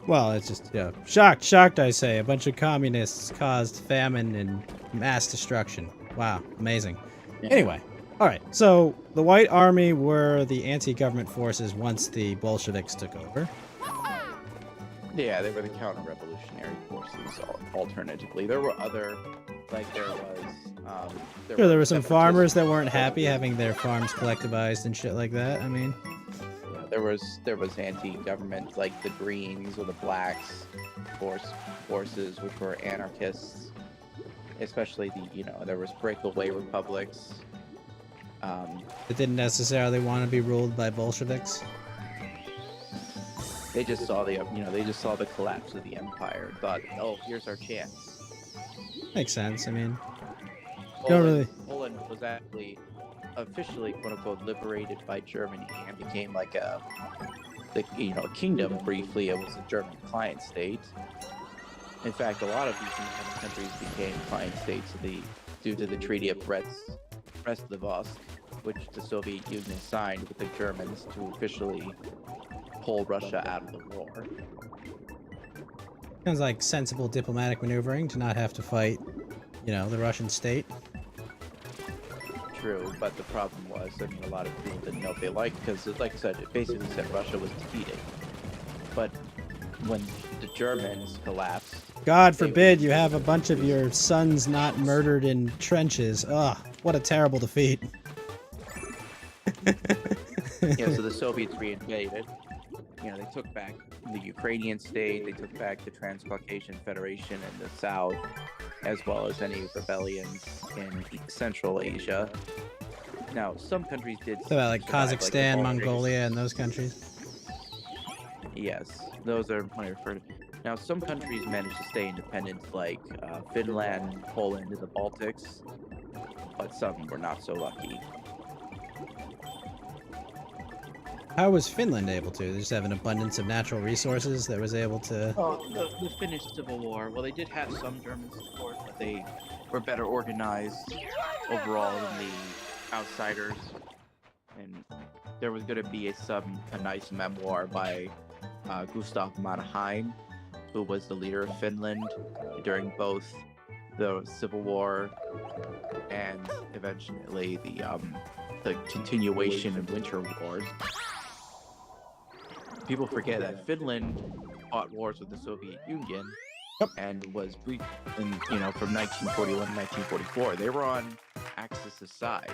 Well, it's just, shocked, I say. A bunch of communists caused famine and mass destruction. Wow, amazing. Yeah. Anyway, all right, so the White Army were the anti-government forces once the Bolsheviks took over. Yeah, they were the counter-revolutionary forces. Alternatively, there were other, there was. Sure, there were some separatists. farmers that weren't happy having their farms collectivized and shit like that. I mean, There was anti-government, like the Greens or the Blacks forces, which were anarchists. Especially there was breakaway republics. that didn't necessarily want to be ruled by Bolsheviks. They just saw the collapse of the empire and thought, oh, here's our chance. Makes sense. I mean, don't really. Poland was actually officially, quote unquote, liberated by Germany and became a kingdom briefly. It was a German client state. In fact, a lot of these independent countries became client states due to the Treaty of Brest-Litovsk, which the Soviet Union signed with the Germans to officially pull Russia out of the war. Sounds like sensible diplomatic maneuvering to not have to fight, the Russian state. True, but the problem was, a lot of people didn't know if they liked, because, like I said, it basically said Russia was defeated. But when the Germans collapsed, God forbid you have a bunch of your sons not murdered in trenches. Ugh, what a terrible defeat. so the Soviets reinvaded. They took back the Ukrainian state, they took back the Transcaucasian Federation in the south, as well as any rebellions in Central Asia. Now, some countries did. So about like survive, the Kazakhstan, Baltics. Mongolia, and those countries. Yes, those are what I refer to. Now, some countries managed to stay independent, like Finland, Poland, and the Baltics, but some were not so lucky. How was Finland able to? They just have an abundance of natural resources that was able to. Oh, the Finnish Civil War. Well, they did have some German support, but they were better organized overall than the outsiders. And there was going to be a nice memoir by Gustav Mannheim, who was the leader of Finland during both the Civil War and eventually the continuation of Winter Wars. people forget that Finland fought wars with the Soviet Union and was from 1941 to 1944. They were on Axis' side.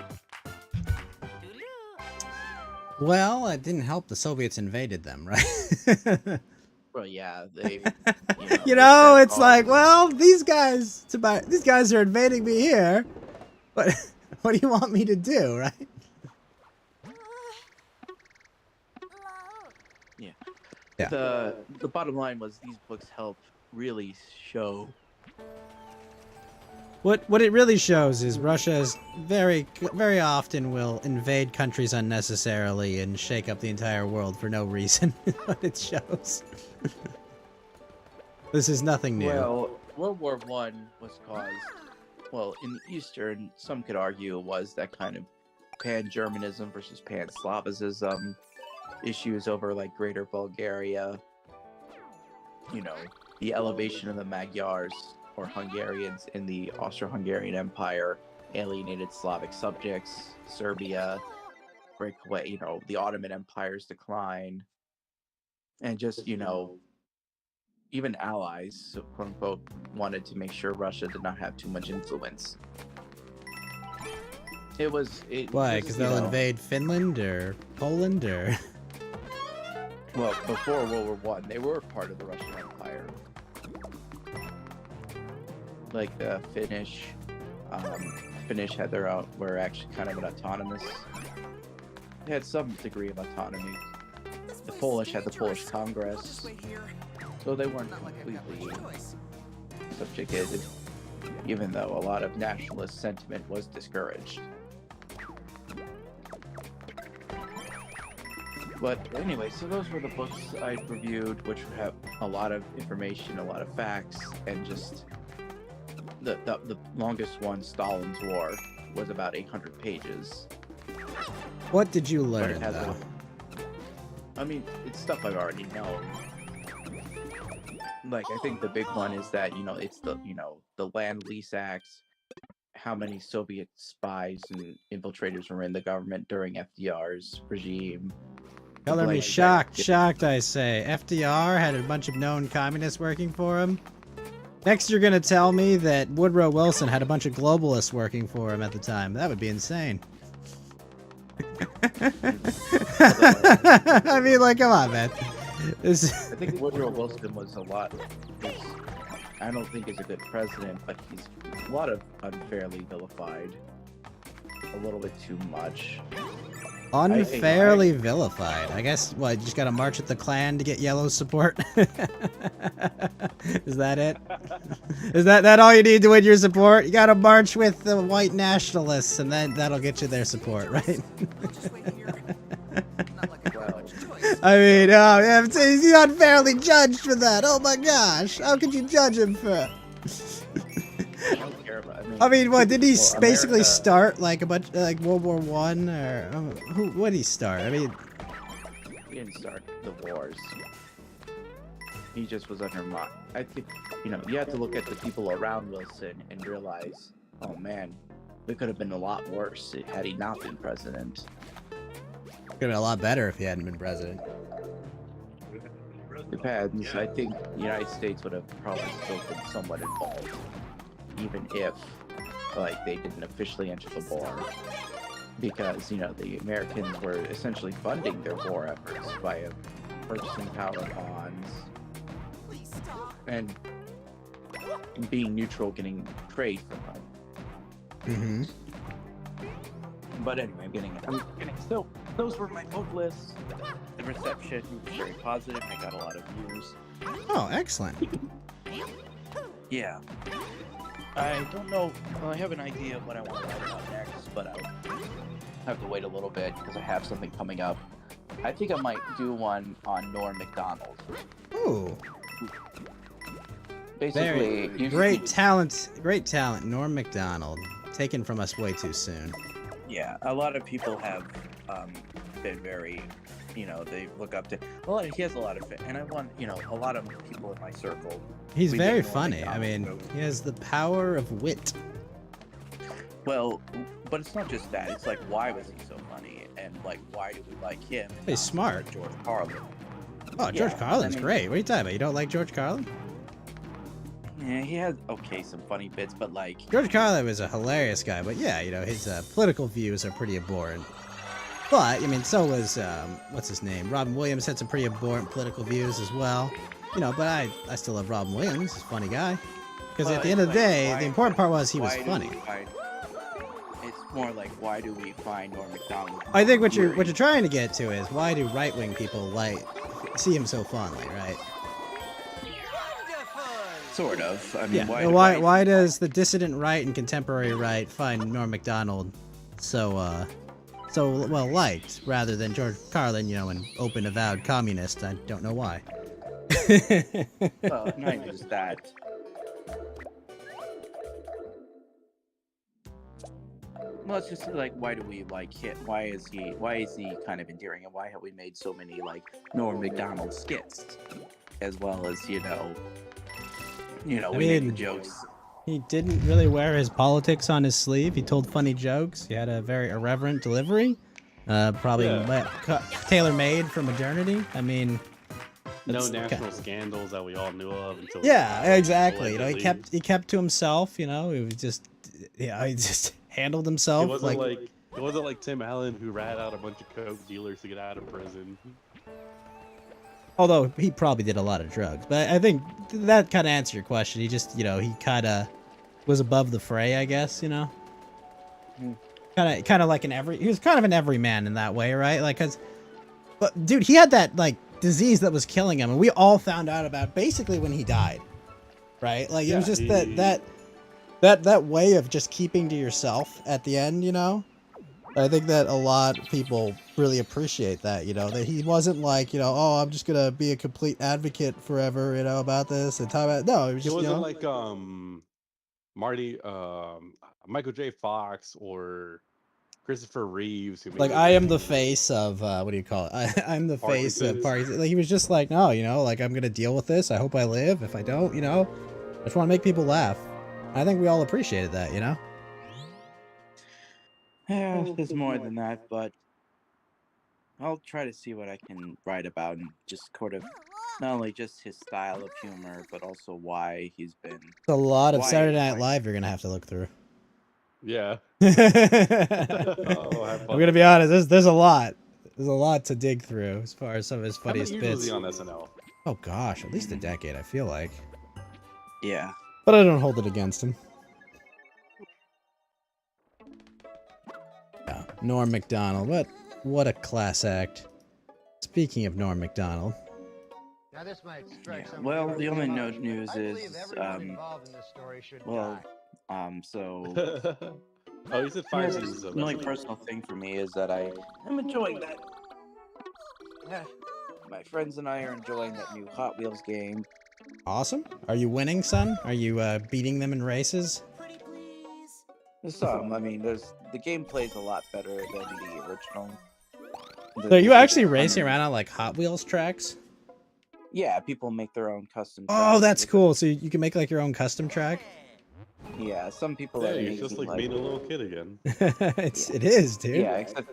Well, it didn't help the Soviets invaded them, right? Well, yeah, they. It's like, well, these guys are invading me here, but what do you want me to do, right? Yeah. Yeah. The bottom line was these books help really show. What it really shows is Russia is very often will invade countries unnecessarily and shake up the entire world for no reason. What it shows. This is nothing new. Well, World War I was caused. Well, in the Eastern, some could argue it was that kind of pan-Germanism versus pan-Slavism issues over like Greater Bulgaria. The elevation of the Magyars or Hungarians in the Austro-Hungarian Empire, alienated Slavic subjects, Serbia, breakaway, the Ottoman Empire's decline, and just, even allies, so quote unquote, wanted to make sure Russia did not have too much influence. Why? Because they'll invade Finland or Poland or. Well, before World War I, they were part of the Russian Empire. Like the Finnish had their own, were actually kind of an autonomous. They had some degree of autonomy. The Polish had the Polish Congress, so they weren't completely subjugated, even though a lot of nationalist sentiment was discouraged. But anyway, so those were the books I reviewed, which have a lot of information, a lot of facts, and just the longest one, Stalin's War, was about 800 pages. What did you learn, though? It's stuff I've already known. Like, I think the big one is that, it's the Land Lease Acts, how many Soviet spies and infiltrators were in the government during FDR's regime. Color me shocked, I say. FDR had a bunch of known communists working for him. Next, you're gonna tell me that Woodrow Wilson had a bunch of globalists working for him at the time. That would be insane. I mean, like, come on, man. I think Woodrow Wilson was I don't think he's a good president, but he's a lot of unfairly vilified. A little bit too much. Unfairly vilified. I guess, what, you just gotta march with the Klan to get yellow support? Is that it? Is that all you need to win your support? You gotta march with the white nationalists, and then that'll get you their support, right? I mean, he's unfairly judged for that. Oh my gosh, how could you judge him for? I mean, what did he basically start like a bunch like World War One or what did he start? I mean, he didn't start the wars. He just was under mock. I think you have to look at the people around Wilson and realize, oh man, it could have been a lot worse had he not been president. Could have been a lot better if he hadn't been president. Depends. I think the United States would have probably still been somewhat involved, even if they didn't officially enter the war, because the Americans were essentially funding their war efforts via purchasing power bonds and being neutral, getting trade from them. But anyway, I'm getting so those were my book lists. The reception was very positive. I got a lot of views. Oh, excellent. Yeah. I don't know. Well, I have an idea of what I want to write about next, but I'll have to wait a little bit because I have something coming up. I think I might do one on Norm Macdonald. Ooh. Basically, great talent, Norm Macdonald. Taken from us way too soon. Yeah, a lot of people have been very, they look up to. He has a lot of, and I want, a lot of people in my circle. He's very funny. I mean, he has the power of wit. Well, but it's not just that. It's like, why was he so funny, and like, why do we like him? He's smart. George Carlin. Oh, George Yeah, Carlin's I mean- great. What are you talking about? You don't like George Carlin? Yeah, he had some funny bits, but like, George Carlin was a hilarious guy, but yeah, you know, his political views are pretty abhorrent. But, I mean, so was, what's his name? Robin Williams had some pretty abhorrent political views as well. You know, but I still love Robin Williams. He's a funny guy. Because Well, at the end of the it's like, day, why- the important part was he was why do funny. we find- It's more like, why do we find Norm Macdonald? I think what you're trying to get to is why do right-wing people see him so fondly, right? Sort of. I mean, Yeah. Why does the dissident right and contemporary right find Norm Macdonald so well liked rather than George Carlin, you know, an open avowed communist? I don't know why. Well, not even just that. Well, it's just like, why do we like him? Why is he kind of endearing, and why have we made so many like Norm Macdonald skits, as well as we made the mean- jokes. He didn't really wear his politics on his sleeve. He told funny jokes. He had a very irreverent delivery. Probably tailor-made for modernity. I mean, No that's national scandals that we all knew of until. yeah, exactly. You know, allegedly. he kept to himself. You know, he was just he just handled himself It wasn't like Tim Allen who rat out a bunch of coke dealers to get out of prison. Although he probably did a lot of drugs, but I think that kind of answered your question. He just, you know, he kind of was above the fray, I guess. You know, kind of like he was kind of an everyman in that way, right? Like, but dude, he had that like disease that was killing him, and we all found out about basically when he died, right? Like it was just that way of just keeping to yourself at the end, you know. I think that a lot of people really appreciate that, you know, that he wasn't like, you know, oh, I'm just gonna be a complete advocate forever, you know, about this and talk about. No, it was It just, wasn't you know, like Marty, Michael J. Fox or Christopher Reeves. Who made like those I am the movies. face of what do you call it? I'm the face of Parkinson's. Parkinson's. Like he was just like, no, you know, like I'm gonna deal with this. I hope I live. If I don't, you know, I just want to make people laugh. I think we all appreciated that, you know. Yeah, there's more than that, but I'll try to see what I can write about and just sort of not only just his style of humor, but also why he's been. It's a lot of Why- Saturday Night why- Live you're gonna have to look through. Yeah. I'm Oh, have fun. gonna be honest. There's a lot. There's a lot to dig through as far as some of his How many funniest years was bits. he on SNL? Oh gosh, at least a decade. I feel like, Yeah. but I don't hold it against him. Yeah, Norm Macdonald. What a class act. Speaking of Norm Macdonald, Now this might strike Yeah, some well, of the your only emotions. news I believe is, everyone involved in this story should well, die. So Oh, he said 5 the seasons of only SNL. personal thing for me is that I am enjoying that. My friends and I are enjoying that new Hot Wheels game. awesome. Are you winning, son? Are you beating them in races? Some, I mean, the gameplay is a lot better than the original. So are you actually racing around on like Hot Wheels tracks? Yeah, people make their own custom. Oh, tracks that's with cool. So you can make like your own custom track. it. Yeah, some people Yeah, are he's just making, like being a little kid again. It is, dude. Yeah, except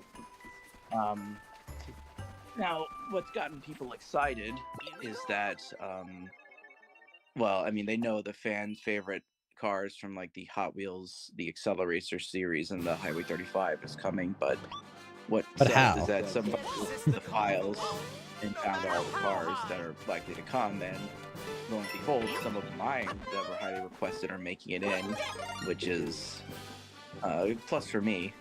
now what's gotten people excited is that well, I mean, they know the fan favorite cars from like the Hot Wheels, the Accelerator series, and the Highway 35 is coming, but what But sucks how? is that somebody looked at the files and found all the cars that are likely to come, and lo and behold, some of mine that were highly requested are making it in, which is a plus for me.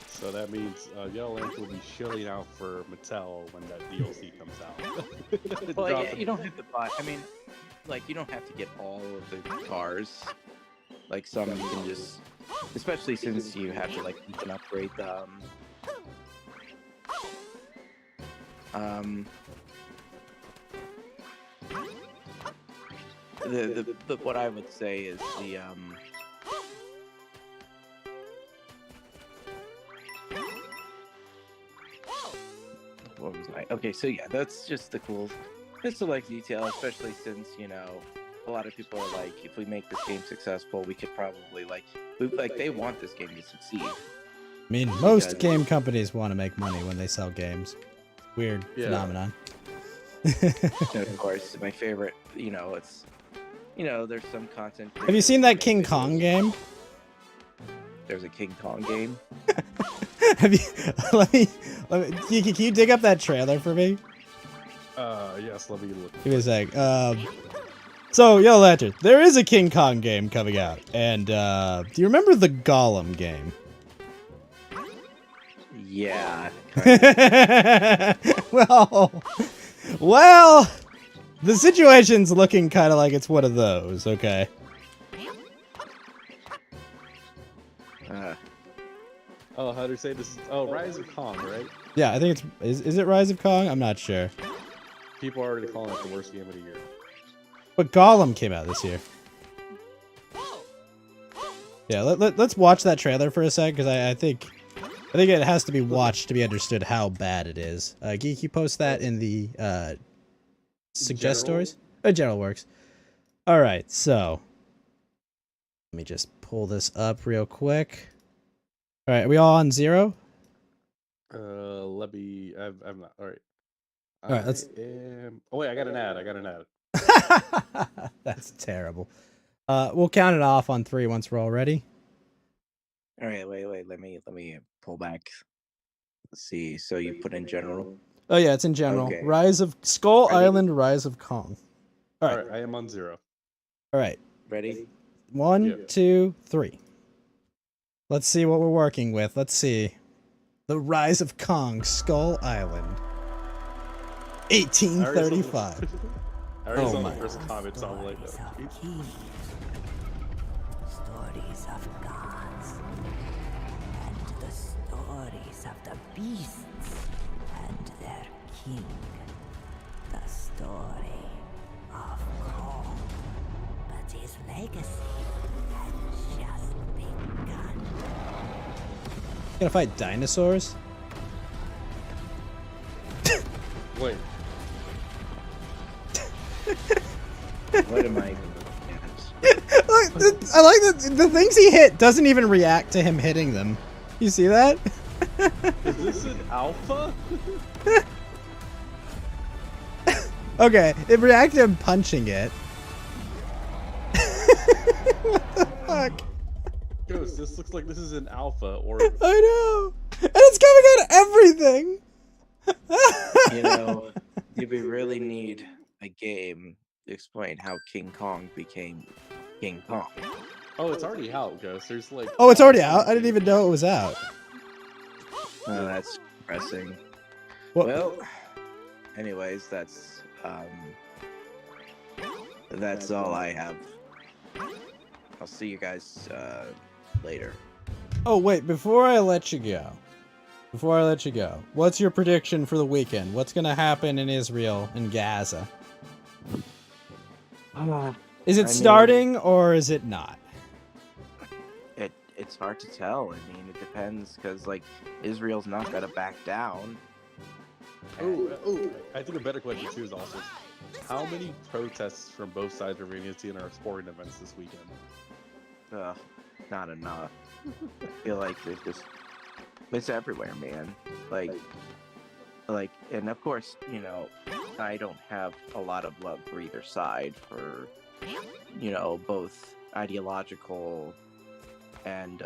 So that means Yellow Lantern will be shilling out for Mattel when that DLC comes out. Well, Drop yeah, it. you don't have to buy. I mean, like you don't have to get all of the cars. Like some you can just, especially since you have to like you can upgrade the the what I would say is the what was I? Okay, so yeah, that's just the cool. It's a like detail, especially since a lot of people are like, if we make this game successful, we could probably like they want this game to succeed. I mean, most Because- game companies want to make money when they sell games. Weird Yeah. phenomenon. And of course, my favorite, it's, there's some content. Have you seen that King Kong game? There's a King Kong game. Have you? Let me. Can you dig up that trailer for me? Yes, let me look. Give me a sec. So, Yellow Lantern, there is a King Kong game coming out, and do you remember the Gollum game? Yeah. well, the situation's looking kind of like it's one of those. Okay. Oh, how do you say this? Oh, Rise of Kong, right? Yeah, I think it's. Is it Rise of Kong? I'm not sure. People are already calling it the worst game of the year. But Gollum came out this year. Yeah, let's watch that trailer for a sec, because I think it has to be watched to be understood how bad it is. Geek, you post that in the suggest stories? General works. Alright, so let me just pull this up real quick. Alright, are we all on 0? Let me. I'm not. All right. Alright, let's. Oh wait, I got an ad. That's terrible. We'll count it off on 3 once we're all ready. All right, wait. Let me pull back. Let's see. So you put in general. Oh yeah, it's in general. Okay. Rise of Skull Ready? Island, Rise of Kong. All right, I am on 0. All right. Ready? 1, Yeah. 2, 3. Let's see what we're working with. Let's see. The Rise of Kong, Skull Island. 1835. I already saw my. the first comment, so I'm like, Kings, stories of gods, and the stories of the beasts and their king. The story of Kong, but his legacy had just begun. Gonna fight dinosaurs? wait. What am I? Look, I like that the things he hit doesn't even react to him hitting them. You see that? Is this an alpha? Okay, it reacted to him punching it. What the fuck? Ghost, this looks like this is an alpha, or I know! And it's coming on everything! Do we really need a game to explain how King Kong became King Kong? oh, it's already out, Ghost. There's like. Oh, it's already out? I didn't even know it was out. Oh, that's depressing. What? Well, anyways, that's all I have. I'll see you guys later. Oh, wait, before I let you go, what's your prediction for the weekend? What's gonna happen in Israel and Gaza? Is it starting or is it not? It's hard to tell. I mean, it depends, because like Israel's not gonna back down. Oh, I think a better question too is also how many protests from both sides are we going to see in our sporting events this weekend? Not enough. I feel like it's everywhere, man. Like, and of course, I don't have a lot of love for either side for, both ideological and,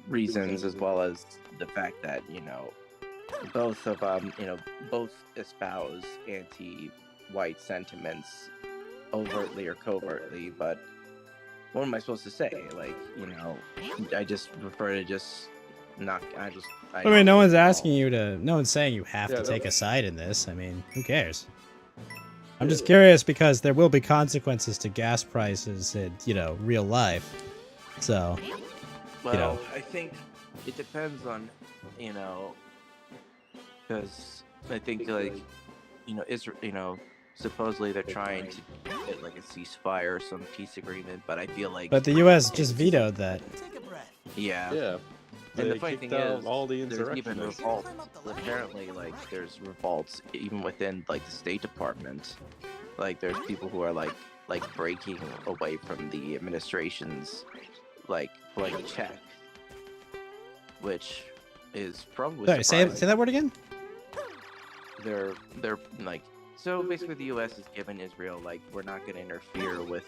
reasons, as well as the fact that, both of both espouse anti-white sentiments overtly or covertly, but what am I supposed to say? Like, I just prefer to just not. I mean, no one's asking you to. No one's saying you have to take a side in this. I mean, who cares? I'm just curious because there will be consequences to gas prices in, real life. So, well, I think it depends on, because I think Israel, supposedly they're trying to get like a ceasefire or some peace agreement, but I feel like. But the U.S. just vetoed that. Take a breath. Yeah. Yeah. And the They funny kicked thing out is, all the there's even insurrectionists. revolts. Apparently, like, there's revolts even within, like, the State Department. Like, there's people who are, like breaking away from the administration's, like, blank check. Which is probably Sorry, say surprising. that word again? they're like, so basically the U.S. has given Israel, like, we're not going to interfere with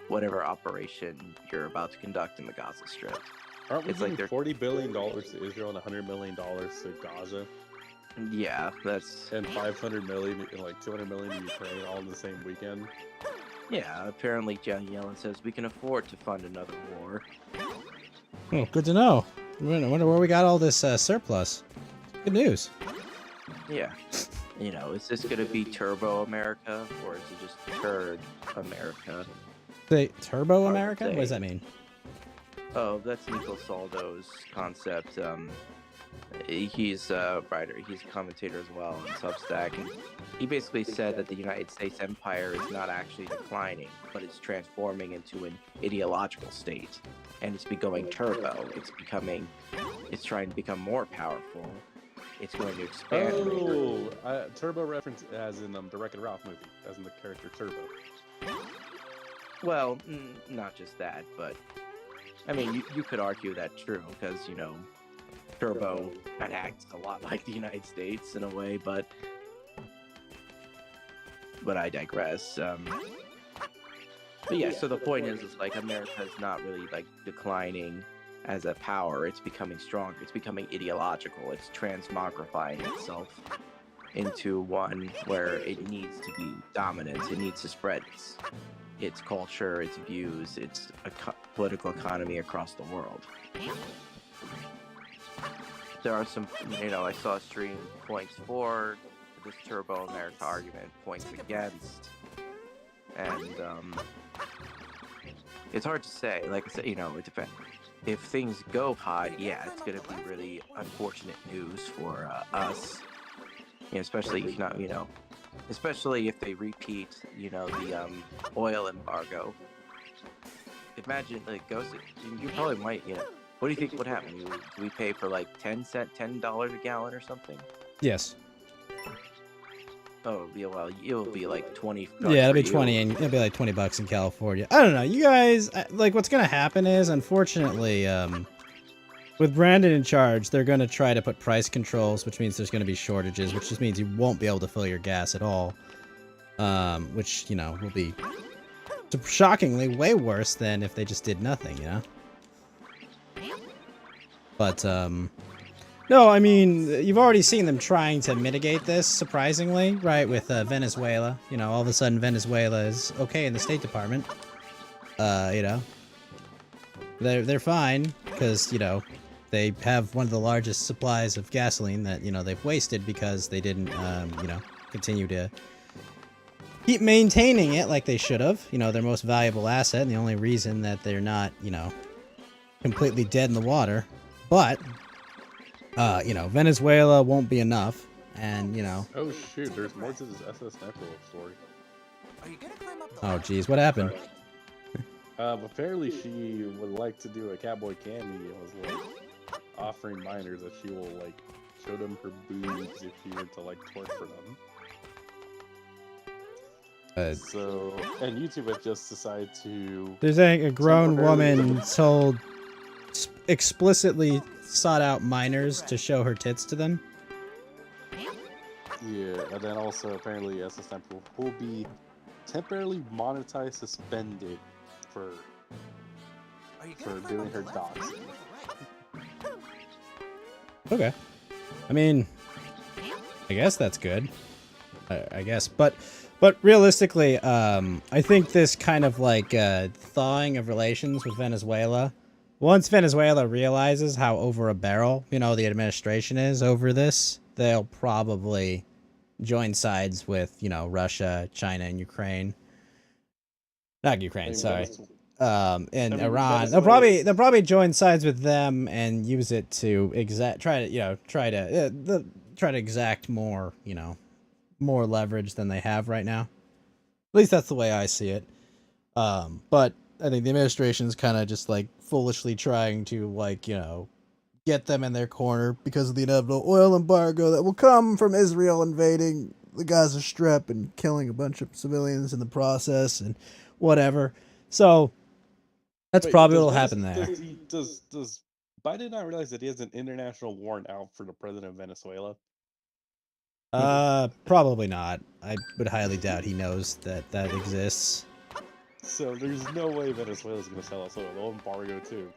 whatever operation you're about to conduct in the Gaza Strip. Aren't we It's like giving they're $40 billion to Israel and $100 million to Gaza, yeah, that's and 500 million and like 200 million to Ukraine all in the same weekend? yeah. Apparently, Janet Yellen says we can afford to fund another war. Oh, good to know. I wonder where we got all this surplus. Good news. Yeah, you know, is this gonna be Turbo America or is it just Turd America? Say Turbo Hard to America? What does say. that mean? Oh, that's Nico Saldo's concept. He's a writer, he's a commentator as well on Substack, and he basically said that the United States empire is not actually declining, but it's transforming into an ideological state, and it's becoming turbo. It's trying to become more powerful. It's going to expand. Oh, Turbo reference as in the Wreck-It Ralph movie, as in the character Turbo. Well, not just that, but I mean, you could argue that true because you know, Turbo acts a lot like the United States in a way, but I digress. But yeah, so the point is like America is not really like declining as a power; it's becoming stronger. It's becoming ideological. It's transmogrifying itself into one where it needs to be dominant. It needs to spread its culture, its views, its political economy across the world. There are some, you know, I saw a stream points for this Turbo America argument, points against, and it's hard to say. Like I said, you know, it depends. If things go hot, yeah, it's gonna be really unfortunate news for us. You know, especially if not, you know, especially if they repeat, you know, the oil embargo. Imagine like you probably might, you know. What do you think would happen? Do we pay for like $10 a gallon or something? Yes. Oh, yeah, well, it'll be like 20. Yeah, it'll be 20, and it'll be like $20 in California. I don't know. You guys, like, what's gonna happen is, unfortunately, with Brandon in charge, they're gonna try to put price controls, which means there's gonna be shortages, which just means you won't be able to fill your gas at all. Which, you know, will be shockingly way worse than if they just did nothing, you know? But, no, I mean, you've already seen them trying to mitigate this, surprisingly, right, with Venezuela. You know, all of a sudden Venezuela is okay in the State Department. You know, they're fine, because, you know, they have one of the largest supplies of gasoline that, you know, they've wasted because they didn't, you know, continue to keep maintaining it like they should have. You know, their most valuable asset, and the only reason that they're not, you know, completely dead in the water. But, you know, Venezuela won't be enough, and, you know... Oh shoot, there's more to this SS Necro story. Are you gonna climb up the Oh, ladder? geez, what happened? Apparently she would like to do a Cowboy Candy and was like offering minors that she will like show them her boobs if she were to like twerk for them. So, and YouTube has just decided to... They're saying a grown temporarily- woman told... explicitly sought out minors to show her tits to them. Yeah, and then also apparently SS Temple will be temporarily monetized, suspended for Are you gonna climb doing up her the ladder? doxing. Okay. I mean, I guess that's good. I guess, but realistically, I think this kind of like thawing of relations with Venezuela, once Venezuela realizes how over a barrel, you know, the administration is over this, they'll probably join sides with, you know, Russia, China, and Ukraine. Not Ukraine, sorry. And I mean, Iran. Venezuela- They'll probably join sides with them and use it to try to exact more, you know, more leverage than they have right now. At least that's the way I see it. But I think the administration is kind of just like foolishly trying to, like, you know, get them in their corner because of the inevitable oil embargo that will come from Israel invading the Gaza Strip and killing a bunch of civilians in the process and whatever. So that's Wait, probably does what'll Venez- happen there. Does Biden not realize that he has an international warrant out for the president of Venezuela? Probably not. I would highly doubt he knows that that exists. So there's no way Venezuela's gonna sell us oil. They'll embargo too.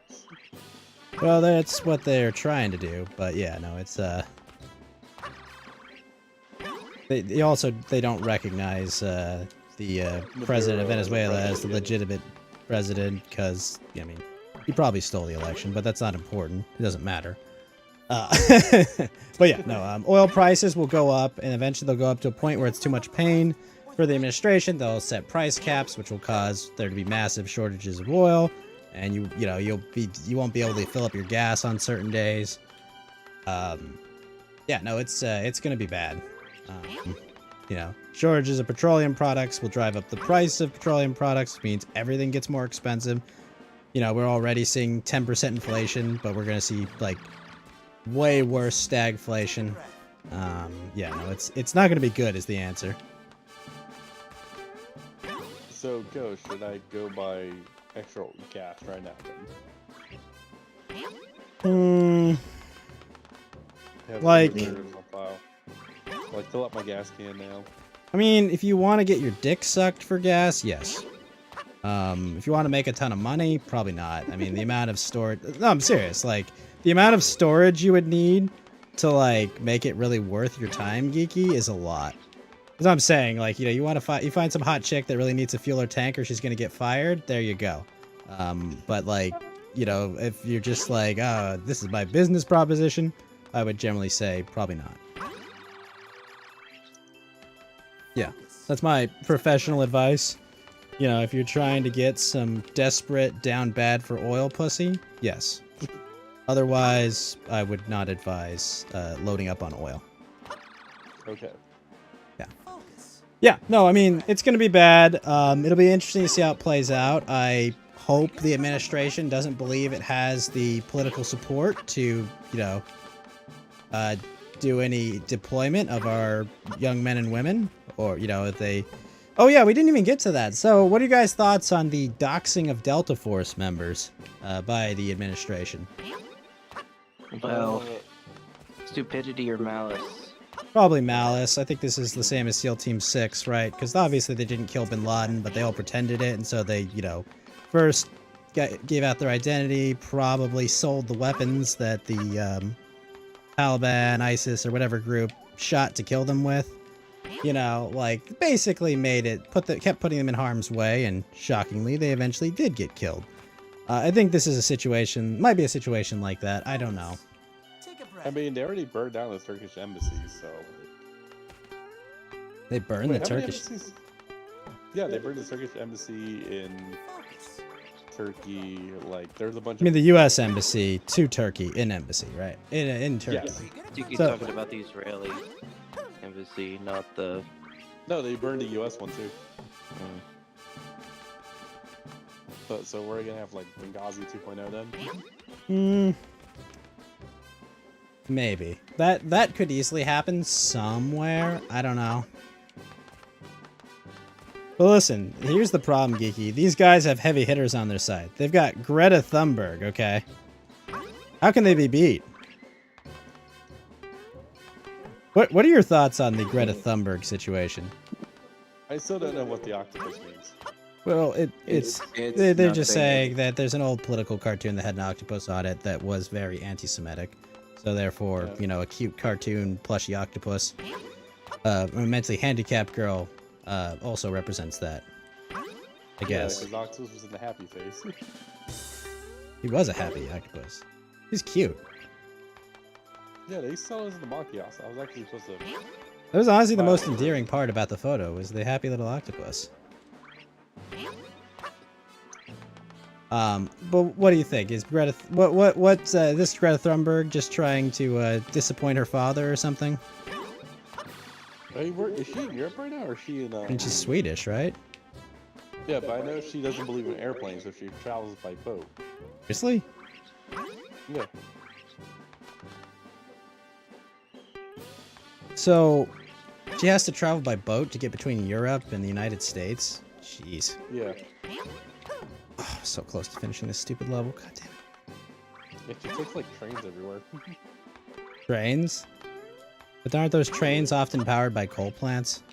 Well, that's what they're trying to do, but yeah, no, it's they don't recognize the president of Venezuela as the legitimate president because I mean he probably stole the election, but that's not important. It doesn't matter. But yeah, no, oil prices will go up, and eventually they'll go up to a point where it's too much pain for the administration. They'll set price caps, which will cause there to be massive shortages of oil, and you won't be able to fill up your gas on certain days. Yeah, no, it's gonna be bad. Shortages of petroleum products will drive up the price of petroleum products, which means everything gets more expensive. We're already seeing 10% inflation, but we're gonna see like way worse stagflation. Yeah, no, it's not gonna be good is the answer. So, should I go buy extra gas right now then? Have Like- reserves on file. Like, fill up my gas can now. I mean, if you want to get your dick sucked for gas, yes. If you want to make a ton of money, probably not. I mean, the amount of storage... No, I'm serious. Like, the amount of storage you would need to, like, make it really worth your time, Geeky, is a lot. That's what I'm saying. Like, you want to you find some hot chick that really needs to fuel her tank or she's going to get fired, there you go. But, like, if you're just like, oh, this is my business proposition, I would generally say probably not. Yeah, that's my professional advice. If you're trying to get some desperate, down bad for oil pussy, yes. Otherwise, I would not advise loading up on oil. Okay. Yeah, no, I mean, it's going to be bad. It'll be interesting to see how it plays out. I hope the administration doesn't believe it has the political support to, do any deployment of our young men and women. Or, if they... Oh, yeah, we didn't even get to that. So, what are you guys' thoughts on the doxing of Delta Force members by the administration? Well, stupidity or malice. Probably malice. I think this is the same as SEAL Team 6, right? Because obviously they didn't kill Bin Laden, but they all pretended it, and so they, first gave out their identity, probably sold the weapons that the Taliban, ISIS, or whatever group shot to kill them with. Basically made it, kept putting them in harm's way, and shockingly, they eventually did get killed. I think this is might be a situation like that. I don't know. I mean, they already burned down the Turkish embassy, so... They burned the Turkish... Yeah, they burned the Turkish embassy in Turkey. Like, there's a bunch I mean, the U.S. embassy to Turkey, in embassy, right? In Turkey. Yes. You're So- talking about the Israeli embassy, not the... No, they burned the U.S. one, too. So we're gonna have, like, Benghazi 2.0 then? Maybe. That could easily happen somewhere. I don't know. But listen, here's the problem, Geeky. These guys have heavy hitters on their side. They've got Greta Thunberg, okay? How can they be beat? What are your thoughts on the Greta Thunberg situation? I still don't know what the octopus means. Well, It's they're just nothing. saying that there's an old political cartoon that had an octopus on it that was very anti-Semitic. So therefore, a cute cartoon plushy octopus, a mentally handicapped girl, also represents that. I guess. Yeah, because octopus was in the happy face. He was a happy octopus. He's cute. Yeah, they sell us in the mall kiosk. I was actually supposed to... That was honestly the most endearing part about the photo, was the happy little octopus. But what do you think? Is Greta what's this Greta Thunberg just trying to disappoint her father or something? Hey, is she in Europe right now, or is she in... And she's Swedish, right? Yeah, but I know she doesn't believe in airplanes, so she travels by boat. Seriously? Yeah. So, she has to travel by boat to get between Europe and the United States? Jeez. Yeah. Oh, so close to finishing this stupid level. God damn it. Yeah, she takes, like, trains everywhere. Trains? But aren't those trains often powered by coal plants?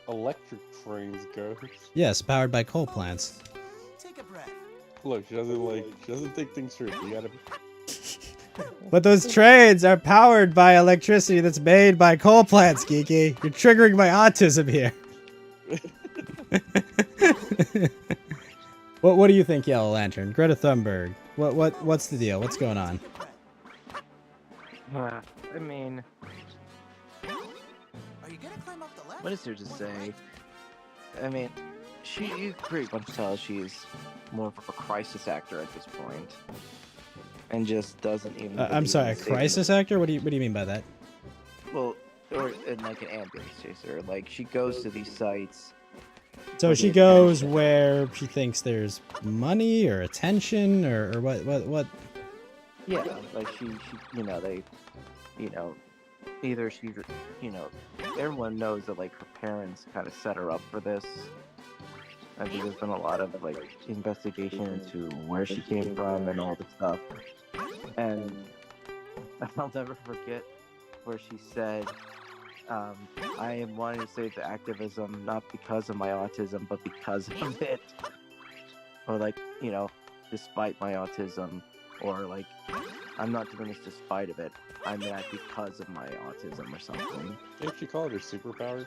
Electric trains, Ghost. Yes, powered by coal plants. Take a breath. Look, she doesn't take things through. You gotta. But those trains are powered by electricity that's made by coal plants, Geeky. You're triggering my autism here. What do you think, Yellow Lantern? Greta Thunberg. What's the deal? What's going on? I mean, Are you gonna climb up the ladder? what is there to Or the say? right? I mean, you pretty much tell she's more of a crisis actor at this point, and just doesn't even. I'm believe sorry, a in saving crisis actor? What do you mean by that? Well, or in like an ambulance chaser. Like she goes to these sites. So for she the goes attention. where she thinks there's money or attention or what? Yeah, like she, they, either she, everyone knows that like her parents kind of set her up for this. I think there's been a lot of like investigation into where she came from and all this stuff. And I'll never forget where she said, I am wanting to save the activism not because of my autism, but because of it. Or like, despite my autism. Or like, I'm not doing this despite of it. I'm mad because of my autism or something. Didn't she call it her superpower?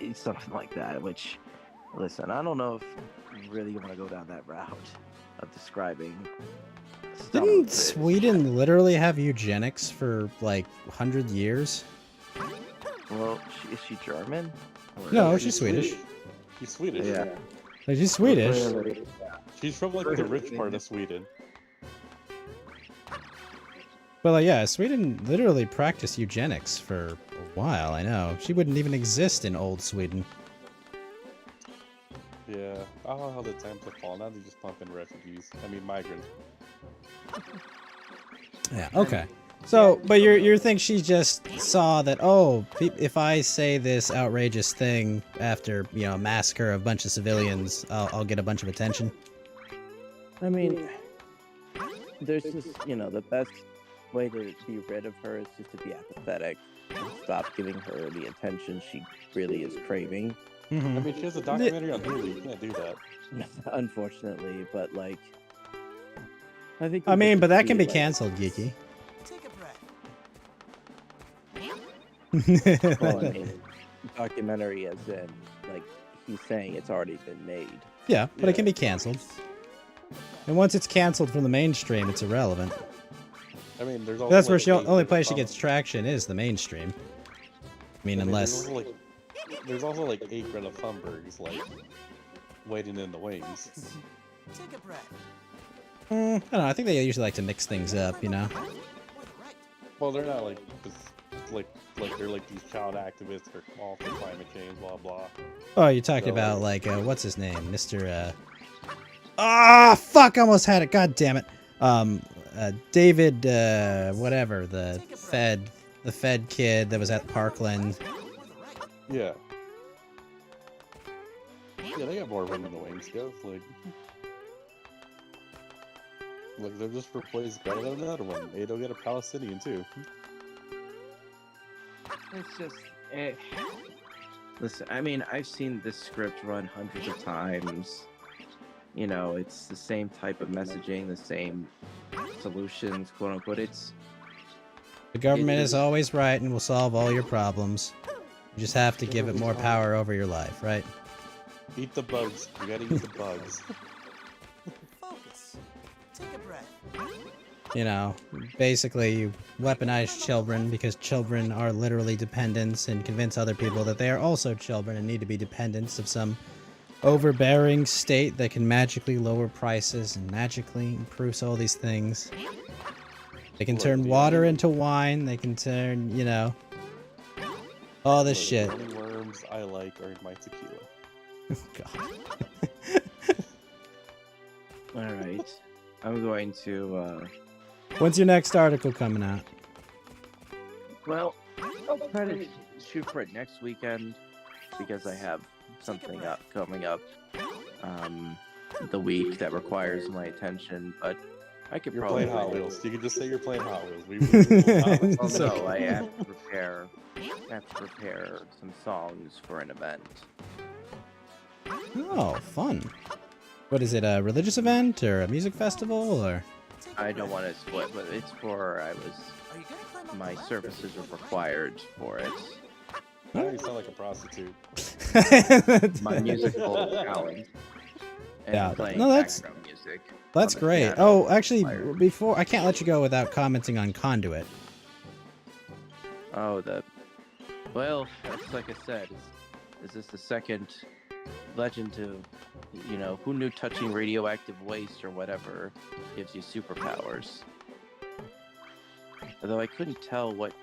It's something like that, which, listen, I don't know if you really want to go down that route of describing some of Didn't this. Sweden literally have eugenics for like 100 years? Well, is she German? Or- No, she's Swedish. She's Swedish. Yeah. Like, she's Swedish. Clearly, She's from like the rich part of Sweden. But like, yeah, Sweden literally practiced eugenics for a while. I know she wouldn't even exist in old Sweden. Yeah. I don't know how the times have fallen. Now they just pump in refugees. I mean migrants. Yeah. Okay. So, but you think she just saw that? Oh, if I say this outrageous thing after a massacre of a bunch of civilians, I'll get a bunch of attention. I mean, there's just, the best way to be rid of her is just to be apathetic and stop giving her the attention she really is craving. I mean, she has a documentary on Hulu. You can't do that. Unfortunately, but like, I think. I mean, but that can be like, canceled, Geeky. Take a breath. Well, I mean, documentary as in, like, he's saying it's already been made. Yeah, but it can Yeah. be canceled. And once it's canceled from the mainstream, it's irrelevant. I mean, there's also That's where like, she eight only place she Greta gets traction is the mainstream. I mean, Thunberg. unless There's also like 8 Greta Thunbergs like waiting in the wings. Take a breath. I don't know. I think they usually like to mix things up, you know. Or the right. Well, they're not like just like they're like these child activists or all for climate change, blah blah. Oh, you're talking So, about like what's his name, Mr. Ah, fuck! I almost had it. God damn it. David, whatever the Fed kid that was at Parkland. Or the right. Yeah. Yeah, they got more room in the wings, guys. Like they're just replaced better than another one. They'll get a Palestinian too. It's just, listen, I mean, I've seen this script run hundreds of times. It's the same type of messaging, the same solutions, quote unquote. The government is is- always right and will solve all your problems. You just have to give it more power over your life, right? Eat the bugs. You gotta eat the bugs. Focus. Take a breath. Basically you weaponize children because children are literally dependents and convince other people that they are also children and need to be dependents of some overbearing state that can magically lower prices and magically improves all these things. They can Look, turn dude. water into wine, they can turn, all this Look, shit. The only worms I like are in my tequila. God. All right. I'm going to, When's your next article coming out? well, I'll try to shoot for it next weekend because I have something coming up the week that requires my attention. But I could You're probably playing Hot play it. Wheels. You can just say you're playing Hot Wheels. We will Oh It's no, okay. I have to prepare some songs for an event. Oh, fun. What is it, a religious event or a music festival or? I don't want to split, but it's for my services are required for it. Now you sound like a prostitute. My musical talent. And Yeah, playing no, that's- background music. That's on the great. piano Oh, actually, required. before I can't let you go without commenting on Conduit. Oh, well, it's like I said, is this the second legend to, who knew touching radioactive waste or whatever gives you superpowers? Although I couldn't tell what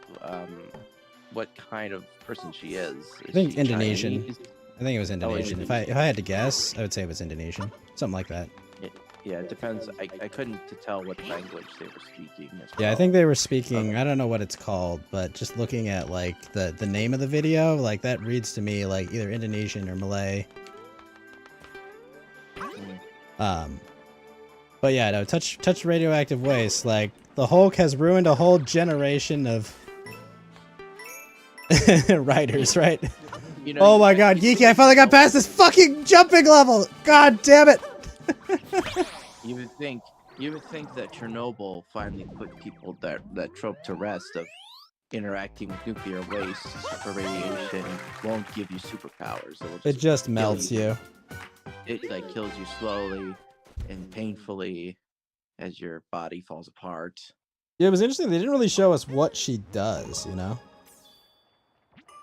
kind of person she is. I think she Indonesian. Chinese? I think it was Indonesian. If I had to guess, I would say it was Indonesian. Something like that. Yeah, it depends. I couldn't tell what language they were speaking as well. Yeah, I think they were speaking, I don't know what it's called, but just looking at like the name of the video, like that reads to me like either Indonesian or Malay. But yeah, no, touch radioactive waste. Like the Hulk has ruined a whole generation of writers, right? Oh my god, Geeky, I finally got past this fucking jumping level! God damn it! You would think that Chernobyl finally put people that trope to rest of interacting with nuclear waste for radiation won't give you superpowers. It just kill melts you. It like kills you slowly and painfully as your body falls apart. Yeah, it was interesting. They didn't really show us what she does, you know?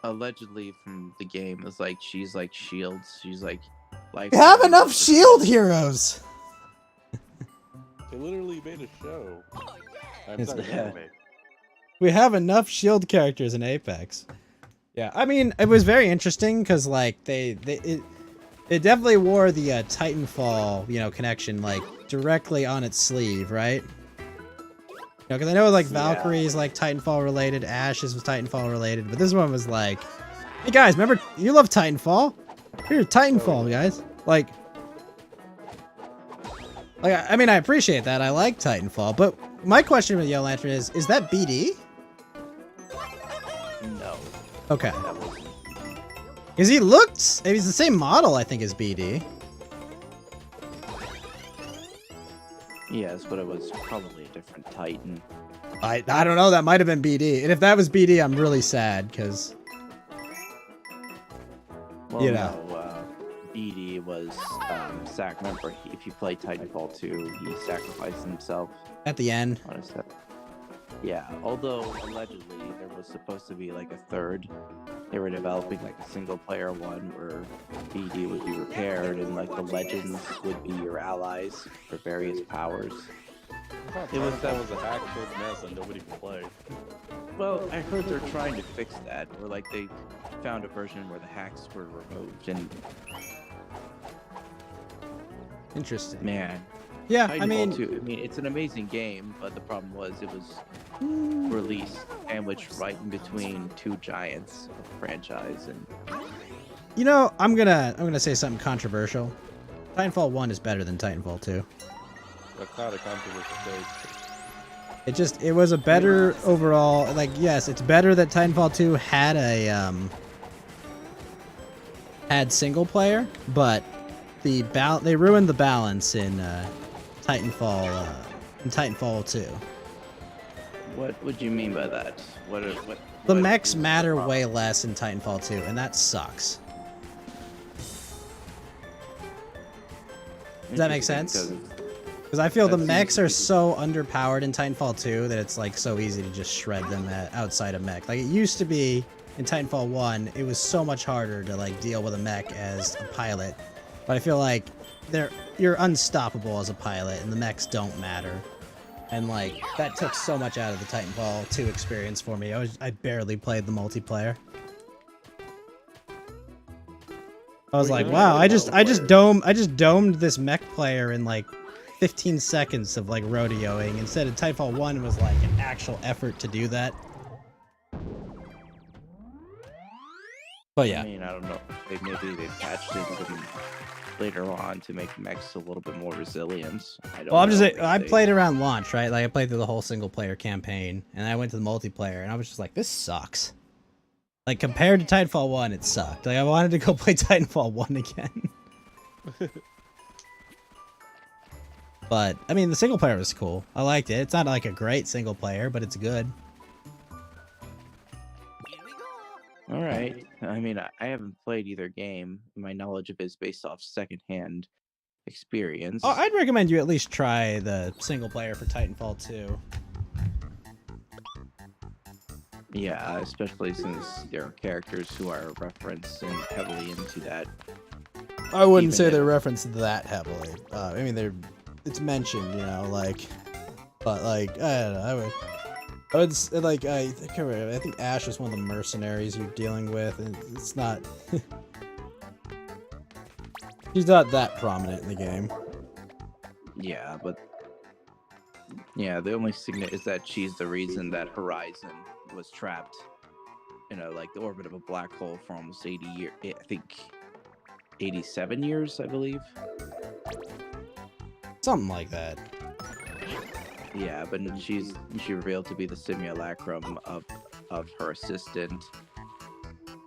Allegedly from the game, it's like she's like shields. She's like We have enough shield heroes! They literally made a show. I'm It's- sorry, anime. We have enough shield characters in Apex. Yeah, I mean, it was very interesting because like it definitely wore the Titanfall, connection like directly on its sleeve, right? Because I know like Valkyrie is like Titanfall related, Ashes was Titanfall related, but this one was like, hey guys, remember you love Titanfall? Here's Titanfall, guys. Like I mean, I appreciate that. I like Titanfall, but my question with Yellow Lantern is that BD? No. Okay. Because he looked, he's the same model, I think, as BD. Yes, but it was probably a different Titan. I don't know, that might have been BD. And if that was BD, I'm really sad, because... Well, You know. no, BD was remember, if you play Titanfall 2, he sacrificed himself At the end. on his head. Yeah, although allegedly there was supposed to be like a third. They were developing like a single player one where BD would be repaired and like the legends would be your allies for various powers. It was that was a hack-filled mess and nobody could play. Well, I heard they're trying to fix that, or like they found a version where the hacks were removed, and Interesting. man, Yeah, Titanfall I mean, 2, it's an amazing game, but the problem was it was released sandwiched right in between two giants of the franchise, and I'm gonna say something controversial. Titanfall 1 is better than Titanfall 2. That's not a controversial take. It was a better overall, like, yes, it's better that Titanfall 2 had had single player, but they ruined the balance in Titanfall 2. what would you mean by that? The mechs matter way less in Titanfall 2, and that sucks. Does that make sense? Because I feel the mechs are so underpowered in Titanfall 2 that it's like so easy to just shred them outside of mech. Like it used to be in Titanfall 1, it was so much harder to like deal with a mech as a pilot. But I feel like you're unstoppable as a pilot, and the mechs don't matter. And like that took so much out of the Titanfall 2 experience for me. I barely played the multiplayer. I was like, wow, I just domed this mech player in like 15 seconds of like rodeoing instead of Titanfall 1 was like an actual effort to do that. But yeah. I mean, I don't know. Maybe they patched it and later on to make mechs a little bit more resilient. I don't Well, I'm know just if I they- played around launch, right? Like I played through the whole single player campaign, and I went to the multiplayer, and I was just like, this sucks. Like compared to Titanfall 1, it sucked. Like I wanted to go play Titanfall 1 again. But I mean, the single player was cool. I liked it. It's not like a great single player, but it's good. All right. I mean, I haven't played either game. My knowledge of it is based off secondhand experience. Oh, I'd recommend you at least try the single player for Titanfall 2. Yeah, especially since there are characters who are referenced and heavily into that. I wouldn't Even say if- they're referenced that heavily. I mean, it's mentioned, you know, like, but like, I don't know. I think Ash is one of the mercenaries you're dealing with, and it's not. She's not that prominent in the game. Yeah, but yeah, the only signet is that she's the reason that Horizon was trapped in like the orbit of a black hole for almost 80 years. I think 87 years, I believe. Something like that. Yeah, but she revealed to be the simulacrum of her assistant,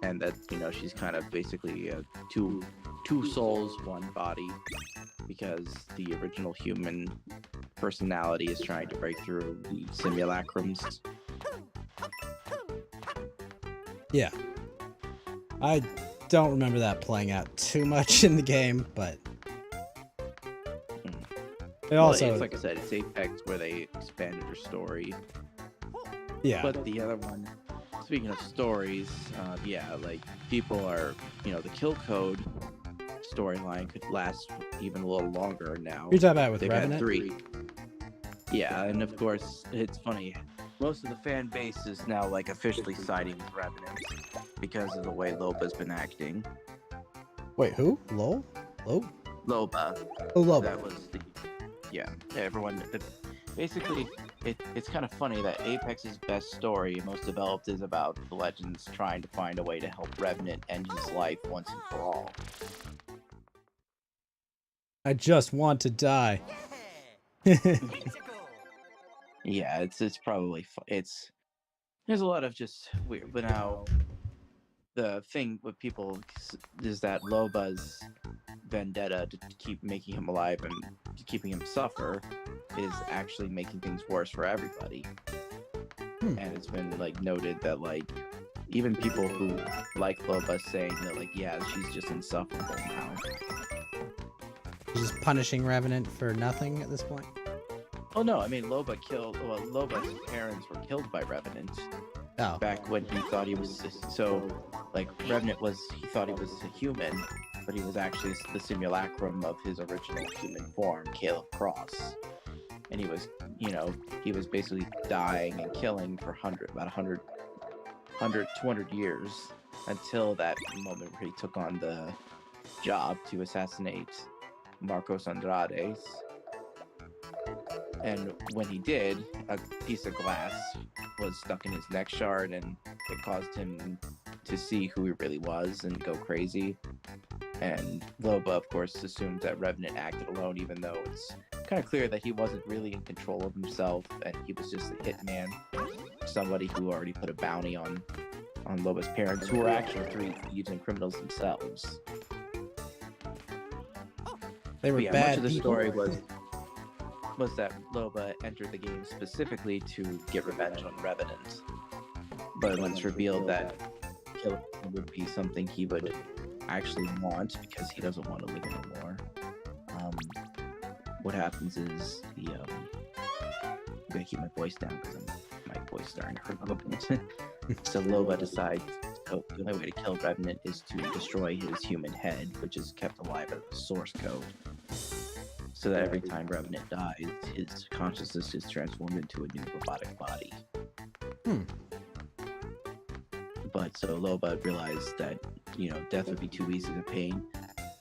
and that she's kind of basically two souls, one body, because the original human personality is trying to break through the simulacrums. Yeah. I don't remember that playing out too much in the game, but it also, it's like I said, it's Apex where they expanded her story. yeah. But the other one, speaking of stories, yeah, like people are, the kill code storyline could last even a little longer now. You're talking about with They've Revenant? had 3. Yeah, and of course, it's funny. Most of the fan base is now like officially siding with Revenant because of the way Loba's been acting. Wait, who? Low? Loba. Oh, Loba. That was the. Yeah, everyone. Basically, it's kind of funny that Apex's best story, most developed, is about the Legends trying to find a way to help Revenant end his life once and for all. I just want to die. Yeah, it's probably there's a lot of just weird, but now the thing with people is that Loba's vendetta to keep making him alive and keeping him suffer is actually making things worse for everybody. And it's been like noted that like even people who like Loba saying that like yeah, she's just insufferable now. Just punishing Revenant for nothing at this point? Oh no, I mean Loba's parents were killed by Revenant. Oh. Back when he thought he was Revenant he thought he was a human, but he was actually the simulacrum of his original human form, Caleb Cross. And he was basically dying and killing for about 200 years until that moment where he took on the job to assassinate Marcos Andrade. And when he did, a piece of glass was stuck in his neck shard, and it caused him to see who he really was and go crazy. And Loba, of course, assumed that Revenant acted alone, even though it's kind of clear that he wasn't really in control of himself, and he was just a hitman, somebody who already put a bounty on Loba's parents, who were actually 3 thieves and criminals themselves. They were But yeah, bad much of the people. story was that Loba entered the game specifically to get revenge on Revenant. But when it's revealed that killing him would be something he would actually want because he doesn't want to live anymore, what happens is I'm gonna keep my voice down because my voice starting to hurt a little bit. So Loba decides the only way to kill Revenant is to destroy his human head, which is kept alive as the source code. So that every time Revenant dies, his consciousness is transformed into a new robotic body. But so Loba realized that, death would be too easy to attain.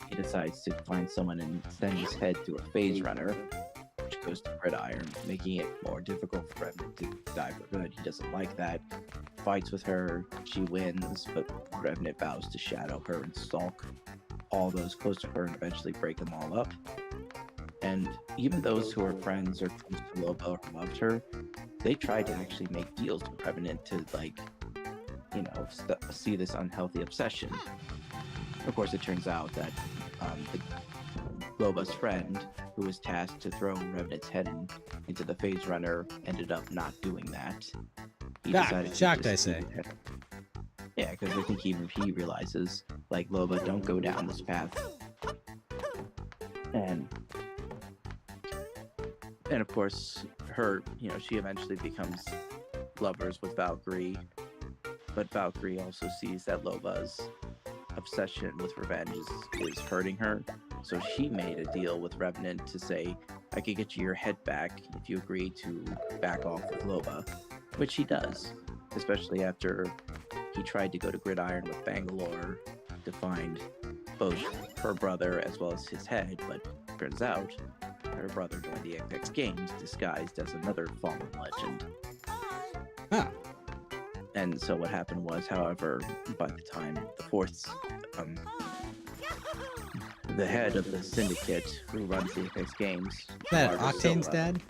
He decides to find someone and send his head through a phase runner, which goes to Gridiron, making it more difficult for Revenant to die for good. He doesn't like that. Fights with her, she wins, but Revenant vows to shadow her and stalk all those close to her and eventually break them all up. And even those who are friends or close to Loba or loved her, they tried to actually make deals with Revenant to, like, you know, see this unhealthy obsession. Of course, it turns out that Loba's friend, who was tasked to throw Revenant's head into the Phase Runner, ended up not doing that. He decided to Shocked, I just say. Yeah, because I think even he realizes, like, Loba, don't go down this path. And of course, her, you know, she eventually becomes lovers with Valkyrie, but Valkyrie also sees that Loba's obsession with revenge is hurting her, so she made a deal with Revenant to say, I could get you your head back if you agree to back off with Loba, which he does, especially after he tried to go to Gridiron with Bangalore to find both her brother as well as his head, but turns out her brother joined the Apex Games disguised as another fallen legend. Huh. And so what happened was, however, by the time the fourth, the head of the syndicate who runs the Apex Games, That Marcus Octane's Silva, dad?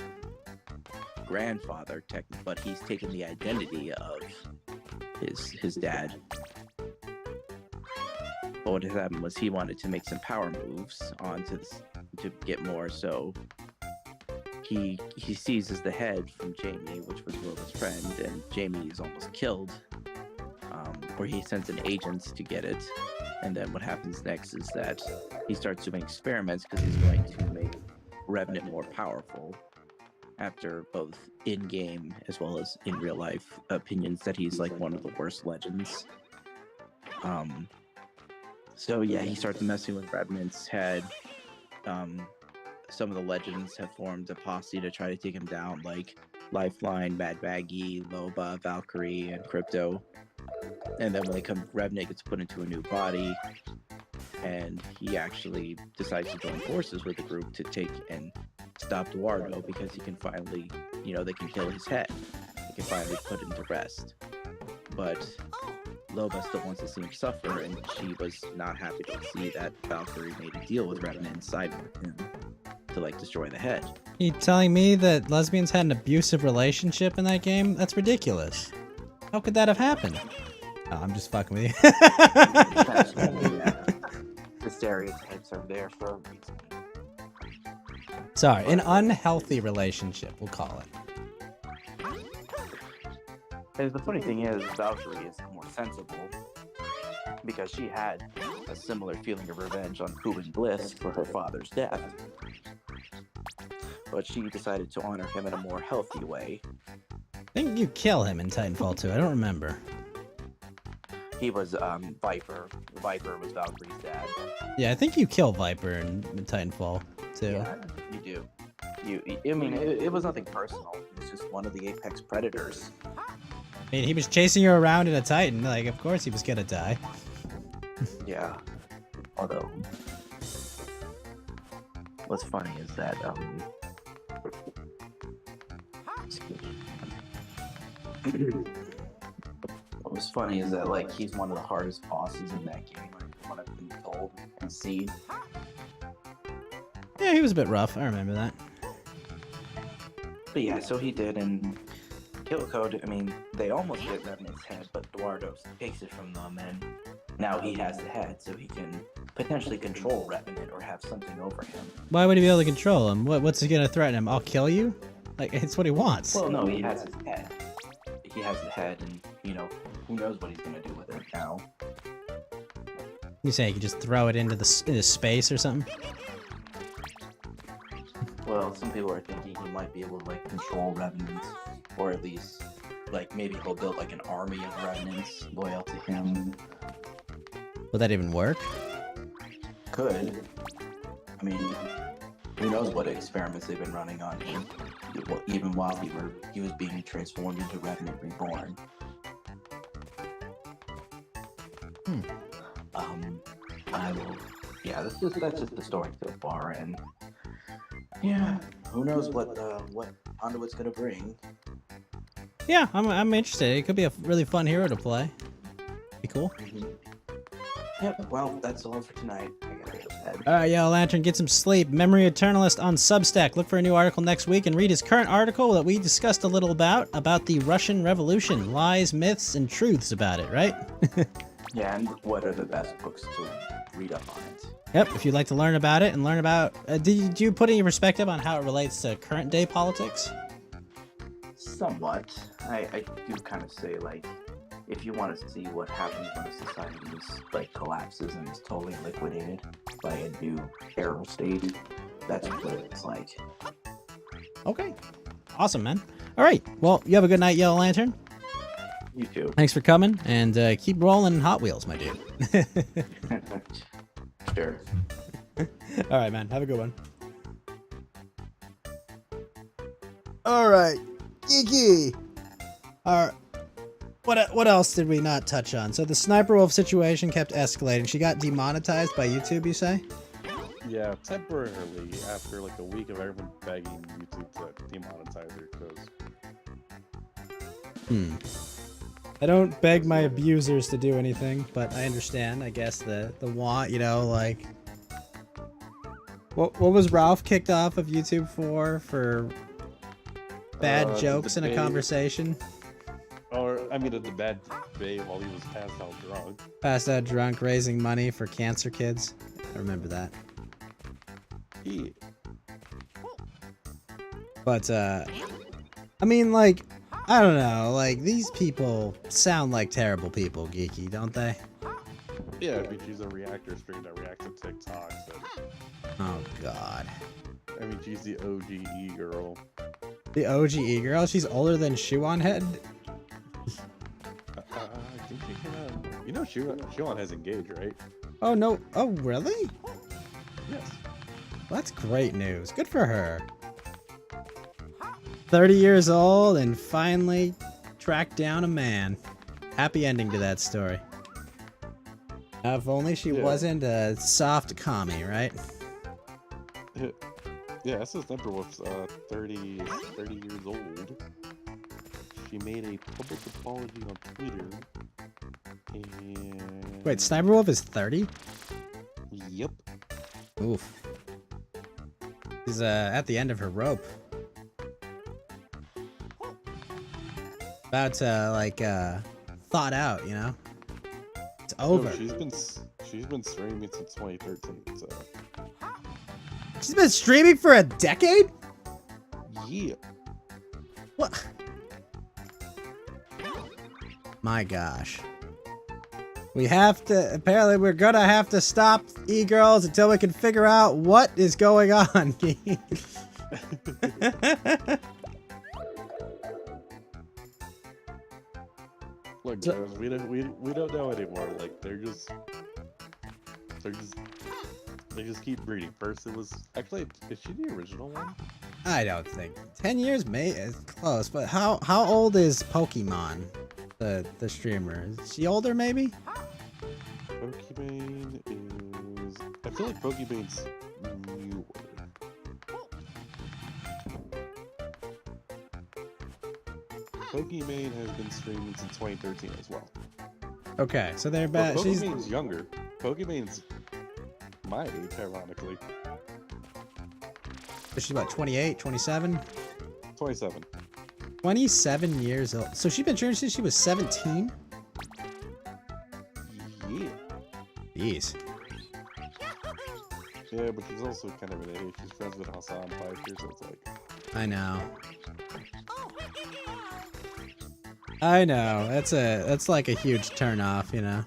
grandfather, but he's taken the identity of his dad. But what had happened was he wanted to make some power moves onto this to get more, so he seizes the head from Jamie, which was Loba's friend, and Jamie is almost killed, or he sends an agent to get it. And then what happens next is that he starts doing experiments because he's going to make Revenant more powerful, after both in-game as well as in real life opinions that he's like one of the worst legends. So yeah, he starts messing with Revenant's head. Some of the legends have formed a posse to try to take him down, like Lifeline, Mad Maggie, Loba, Valkyrie, and Crypto. And then when they come, Revenant gets put into a new body, and he actually decides to join forces with the group to take and stop Eduardo, because he can finally, you know, they can kill his head. They can finally put him to rest. But Loba still wants to see him suffer, and she was not happy to see that Valkyrie made a deal with Revenant and sided with him to, like, destroy the head. You telling me that lesbians had an abusive relationship in that game? That's ridiculous. How could that have happened? Oh, I'm just fucking with you. The stereotypes are there for a reason. Sorry, an unhealthy relationship, we'll call it. And the funny thing is, Valkyrie is more sensible, because she had a similar feeling of revenge on Kuben Bliss for her father's death. But she decided to honor him in a more healthy way. I think you kill him in Titanfall 2, I don't remember. He was Viper. Viper was Valkyrie's dad. Yeah, I think you kill Viper in Titanfall 2. Yeah, you do. I mean, it was nothing personal. It was just one of the Apex Predators. I mean, he was chasing you around in a Titan, like, of course he was gonna die. Yeah. Although, what's funny is that, what was funny is that, like, he's one of the hardest bosses in that game, like, what I've been told and seen. Yeah, he was a bit rough, I remember that. But yeah, so he did, and Kill Code, I mean, they almost get Revenant's head, but Eduardo takes it from them, and now he has the head, so he can potentially control Revenant or have something over him. Why would he be able to control him? What's he gonna threaten him? I'll kill you? Like, it's what he wants. Well, no, he has his head. He has the head, and, you know, who knows what he's gonna do with it now. You say he could just throw it into space or something? Well, some people are thinking he might be able to, like, control Revenants, or at least, like, maybe he'll build, like, an army of Revenants loyal to him. Will that even work? Could. I mean, who knows what experiments they've been running on him, even while he was being transformed into Revenant Reborn. Yeah, that's just the story so far, and yeah, who knows what Conduit's gonna bring. Yeah, I'm interested. It could be a really fun hero to play. Be cool. Yep. Well, that's all for tonight, I head. Alright, Yellow Lantern, get some sleep. Memory Eternalist on Substack. Look for a new article next week and read his current article that we discussed a little about the Russian Revolution. Lies, myths, and truths about it, right? Yeah, and what are the best books to read up on it? Yep, if you'd like to learn about it and learn about... did you put any perspective on how it relates to current day politics? Somewhat. I do kind of say, like, if you want to see what happens when a society is, like, collapses and is totally liquidated by a new feral state, that's what it's like. Okay. Awesome, man. Alright, well, you have a good night, Yellow Lantern. You too. Thanks for coming, and keep rolling Hot Wheels, my dude. Sure. Alright, man. Have a good one. Alright. Geeky! Alright. What else did we not touch on? So the Sniper Wolf situation kept escalating. She got demonetized by YouTube, you say? Yeah, temporarily after like a week of everyone begging YouTube to demonetize her because I don't beg my abusers to do anything, but I understand, I guess, the want, you know, like... What was Ralph kicked off of YouTube for bad jokes in a conversation? Or, I mean, the bad day while he was passed out drunk. Passed out drunk, raising money for cancer kids. I remember that. Yeah. But, I mean, like, I don't know, like, these people sound like terrible people, Geeky, don't they? Yeah, I mean, she's a reactor stream that reacts to TikTok, so... Oh, God. I mean, she's the OGE girl. The OGE girl? She's older than Shoe on Head? I think she can, you know, Shuan has engaged, right? Oh, no. Oh, really? Yes. Well, that's great news. Good for her. 30 years old and finally tracked down a man. Happy ending to that story. If only she wasn't a soft commie, right? Yeah, SS Timberwolf's 30 years old. She made a public apology on Twitter. And... Wait, Sniper Wolf is 30? Yep. Oof. She's at the end of her rope. About to, like, thought out, you know? It's over. No, she's been streaming since 2013, so... She's been streaming for a decade? Yeah. What? My gosh. We have to, apparently we're gonna have to stop e-girls until we can figure out what is going on. Look, guys, we don't know anymore. Like they just keep breeding. First it was actually, is she the original one? I don't think 10 years is close, but how old is Pokemon, the streamer? Is she older maybe? Pokemon is, I feel like Pokemon's newer. Pokemon has been streaming since 2013 as well. Okay, so they're bad. Well, She's Pokemon's younger. Pokemon's my age, ironically. she's about 28, 27? 27. 27 years old. So she's been streaming since she was 17? Yeah. Jeez. Yeah, but she's also kind of an age. She's friends with Hassan Piker, so it's like... I know. I know. That's like a huge turn off, you know.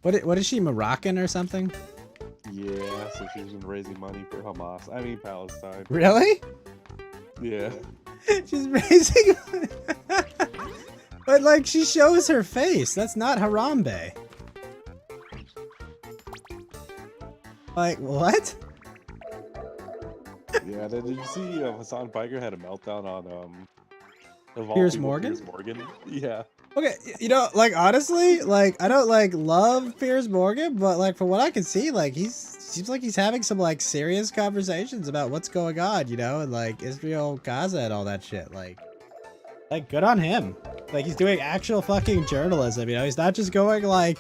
What is she, Moroccan or something? Yeah, so she's been raising money for Hamas. I mean Palestine. Really? Yeah. She's raising money. But like she shows her face. That's not Harambe. Like what? Yeah, did you see Hassan Piker had a meltdown on of all Piers people, Morgan? Piers Morgan? Yeah. Okay, you know, like honestly, like I don't like love Piers Morgan, but like from what I can see, like seems like he's having some like serious conversations about what's going on, you know, and like Israel, Gaza, and all that shit. Like good on him. Like he's doing actual fucking journalism, you know. He's not just going like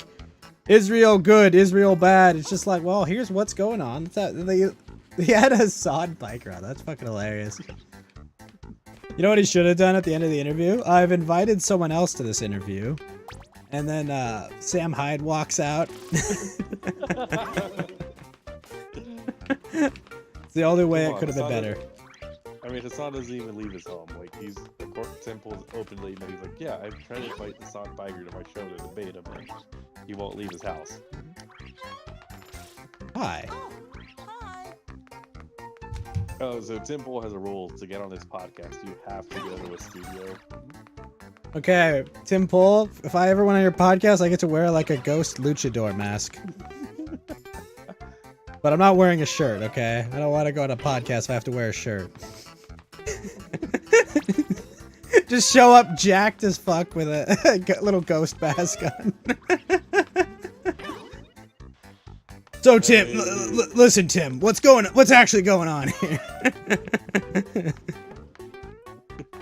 Israel good, Israel bad. It's just like, well, here's what's going on. They had a sod bike ride. That's fucking hilarious. You know what he should have done at the end of the interview? I've invited someone else to this interview. And then Sam Hyde walks out. It's the only way it could have been better. I mean, Hassan doesn't even leave his home. Like, he's the court temple openly, but he's like, yeah, I've tried to invite Hassan Biker to my show to debate him, and he won't leave his house. Why? Oh, so Temple has a rule to get on this podcast. You have to go to a studio. Okay, Tim Pool, if I ever went on your podcast, I get to wear like a ghost luchador mask. But I'm not wearing a shirt, okay? I don't want to go on a podcast if I have to wear a shirt. Just show up jacked as fuck with a little ghost mask on. So Tim, listen, Tim, what's actually going on here?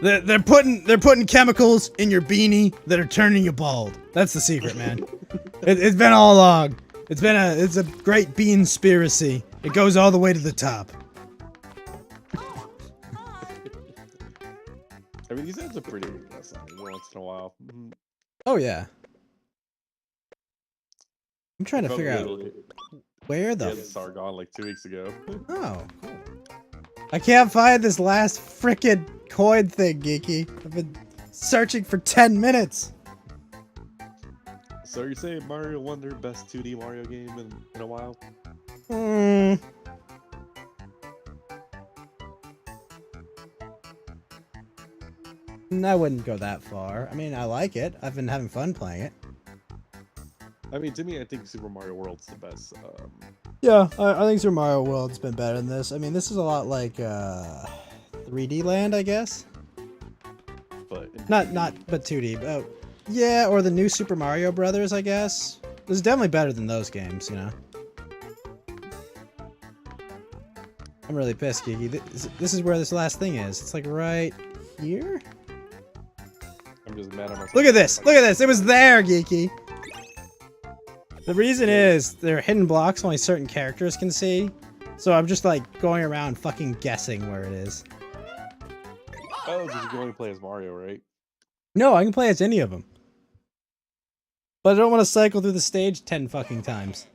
They're putting chemicals in your beanie that are turning you bald. That's the secret, man. It's been all along. It's a great beanspiracy. It goes all the way to the top. I mean, these ads are pretty good once in a while. Oh yeah. I'm trying to figure out where the. Yeah, the Sargon like 2 weeks ago. Oh, cool. I can't find this last frickin' coin thing, Geeky. I've been searching for 10 minutes. So you're saying Mario Wonder best 2D Mario game in a while? I wouldn't go that far. I mean, I like it. I've been having fun playing it. I mean, to me, I think Super Mario World's the best. Yeah, I think Super Mario World's been better than this. I mean, this is a lot like 3D Land, I guess. But but 2D. But yeah, or the new Super Mario Brothers, I guess. This is definitely better than those games, you know. I'm really pissed, Geeky. This is where this last thing is. It's like right here. I'm just mad at myself. Look at this! Look at this! It was there, Geeky! The reason is, they're hidden blocks only certain characters can see. So I'm just like going around fucking guessing where it is. Oh, because you can only play as Mario, right? No, I can play as any of them. But I don't want to cycle through the stage 10 fucking times.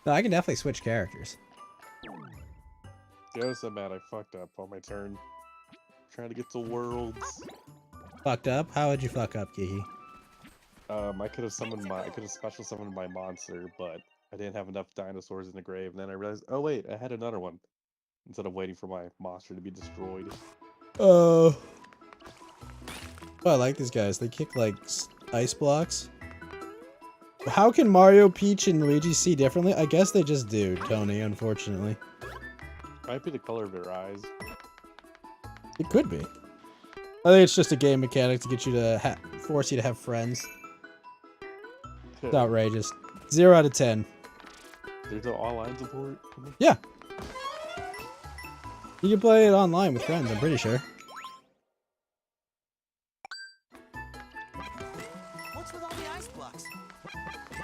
No, I can definitely switch characters. Yeah, so bad I fucked up on my turn. Trying to get to Worlds. Fucked up? How would you fuck up, Geeky? I could have special summoned my monster, but I didn't have enough dinosaurs in the grave. And then I realized, oh wait, I had another one. Instead of waiting for my monster to be destroyed. Oh, I like these guys. They kick like ice blocks. How can Mario, Peach, and Luigi see differently? I guess they just do, Tony, unfortunately. Might be the color of their eyes. It could be. I think it's just a game mechanic to get you to force you to have friends. It's outrageous. 0 out of 10. There's no online support? Yeah. You can play it online with friends, I'm pretty sure. What's with all the ice blocks?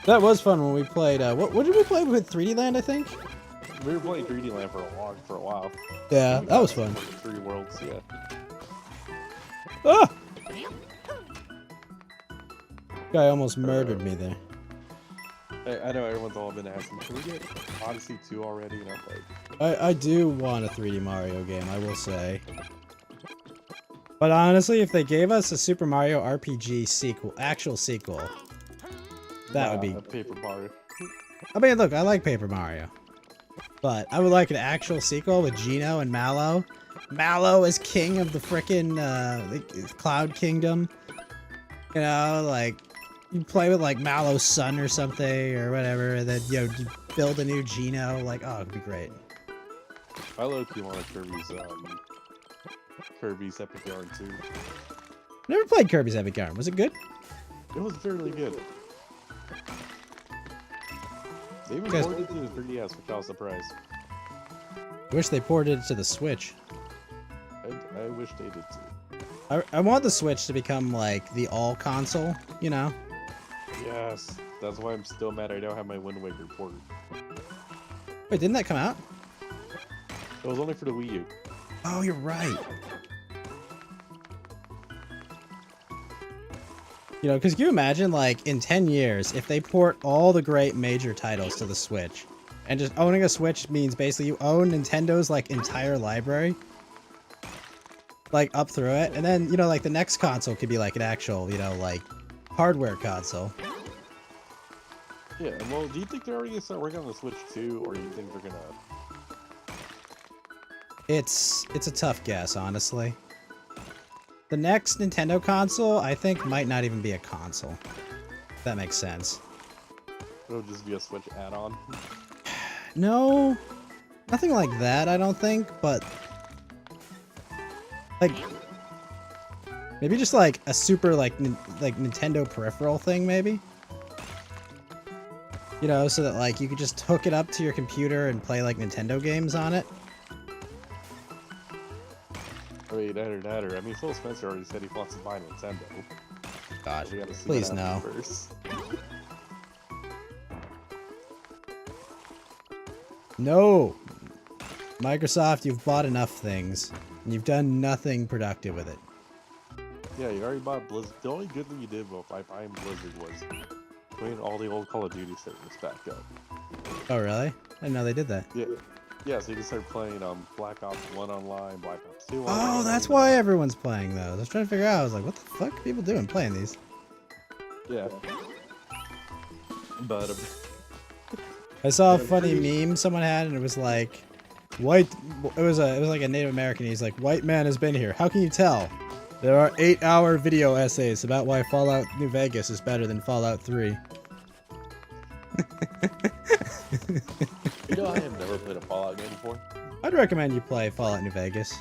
That was fun when we played, what did we play with 3D Land, I think? We were playing 3D Land for a while. Yeah, that was fun. 3 Worlds, yeah. Ah! Guy almost murdered me there. I know everyone's all been asking, can we get Odyssey 2 already? And I'm like... I do want a 3D Mario game, I will say. But honestly, if they gave us a Super Mario RPG sequel, actual sequel, that would be... Paper Mario. I mean, look, I like Paper Mario. But I would like an actual sequel with Geno and Mallow. Mallow is king of the frickin' Cloud Kingdom. You know, like... You play with like Mallow's son or something or whatever, and then you build a new Geno. Like, oh, it'd be great. I low-key want Kirby's Epic Yarn too. Never played Kirby's Epic Yarn. Was it good? It was fairly good. They even Guys- ported it to the 3DS, which I was surprised. I wish they ported it to the Switch. I wish they did too. I want the Switch to become like the all console, you know? Yes, that's why I'm still mad I don't have my Wind Waker port. Wait, didn't that come out? It was only for the Wii U. Oh, you're right. You know, because can you imagine, like, in 10 years, if they port all the great major titles to the Switch, and just owning a Switch means basically you own Nintendo's, like, entire library, like, up through it, and then, you know, like, the next console could be, like, an actual, you know, like, hardware console. Yeah, well, do you think they're already gonna start working on the Switch 2, or do you think they're gonna... It's a tough guess, honestly. The next Nintendo console, I think, might not even be a console. If that makes sense. It'll just be a Switch add-on? No, nothing like that, I don't think, but... Like... Maybe just, like, a super, like Nintendo peripheral thing, maybe? You know, so that, like, you could just hook it up to your computer and play, like, Nintendo games on it. I mean, I mean, Phil Spencer already said he wants to buy Nintendo. God, We gotta see please what no. happens first. No! Microsoft, you've bought enough things, and you've done nothing productive with it. Yeah, you already bought Blizzard. The only good thing you did by buying Blizzard was putting all the old Call of Duty servers back up. Oh, really? I didn't know they did that. Yeah, yeah. So you can start playing Black Ops 1 online, Black Ops 2 Oh, online. that's why everyone's playing those. I was trying to figure out, I was like, what the fuck are people doing playing these? Yeah. But I saw a funny meme someone had, and it was like, it was like a Native American. He's like, white man has been here. How can you tell? There are 8-hour video essays about why Fallout New Vegas is better than Fallout 3. you know, I have never played a Fallout game before. I'd recommend you play Fallout New Vegas.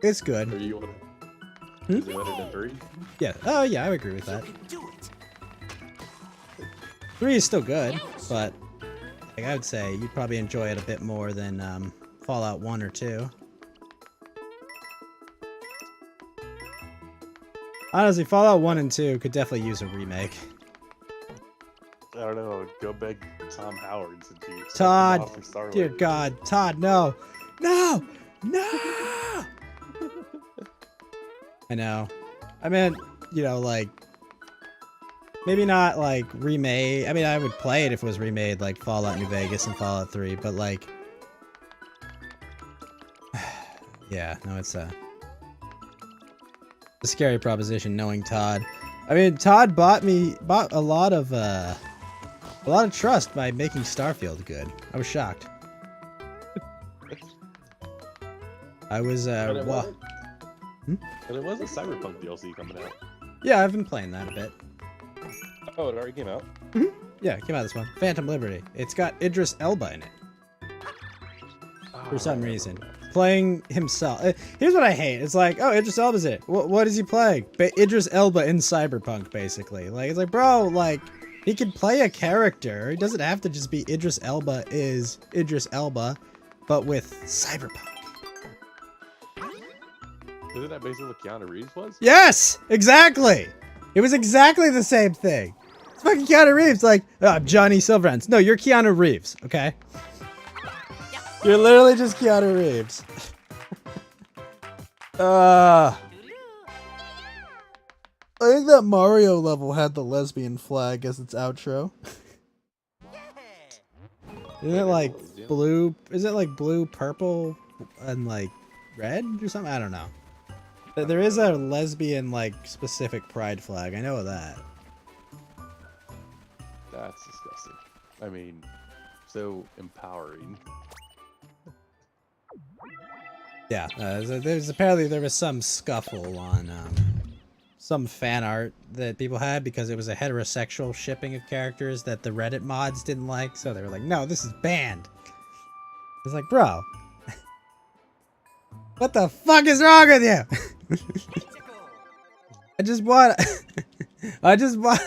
It's good. Are you? Is it better than 3? Yeah. Oh, yeah, I would agree with that. 3 is still good, but like, I would say you'd probably enjoy it a bit more than Fallout 1 or 2. Honestly, Fallout 1 and 2 could definitely use a remake. I don't know. Go beg Tom Howard to do Todd, something off of Star dear Wars. God, Todd, no, no, no. I know. I mean, you know, like, maybe not like remade. I mean, I would play it if it was remade, like Fallout New Vegas and Fallout 3, but like, yeah, no, it's a scary proposition knowing Todd. I mean, Todd bought a lot of trust by making Starfield good. I was shocked. I was And it wa- wasn't- And it was a Cyberpunk DLC coming out. Yeah, I've been playing that a bit. Oh, it already came out. Yeah, it came out this one. Phantom Liberty. It's got Idris Elba in it for some reason. Playing himself. Here's what I hate. It's like, oh, Idris Elba's in it. What is he playing? Idris Elba in Cyberpunk, basically. Like, it's like, bro, like, he can play a character. He doesn't have to just be Idris Elba is Idris Elba, but with Cyberpunk. Isn't that basically what Keanu Reeves was? Yes, exactly. It was exactly the same thing. It's fucking Keanu Reeves, like, oh, Johnny Silverhands. No, you're Keanu Reeves, okay? You're literally just Keanu Reeves. I think that Mario level had the lesbian flag as its outro. Isn't it like blue? Is it like blue, purple, and like red or something? I don't know. There is a lesbian like specific pride flag. I know that. That's disgusting. I mean, so empowering. Yeah, there's apparently there was some scuffle on some fan art that people had because it was a heterosexual shipping of characters that the Reddit mods didn't like, so they were like, "No, this is banned." It's like, bro, what the fuck is wrong with you? I just want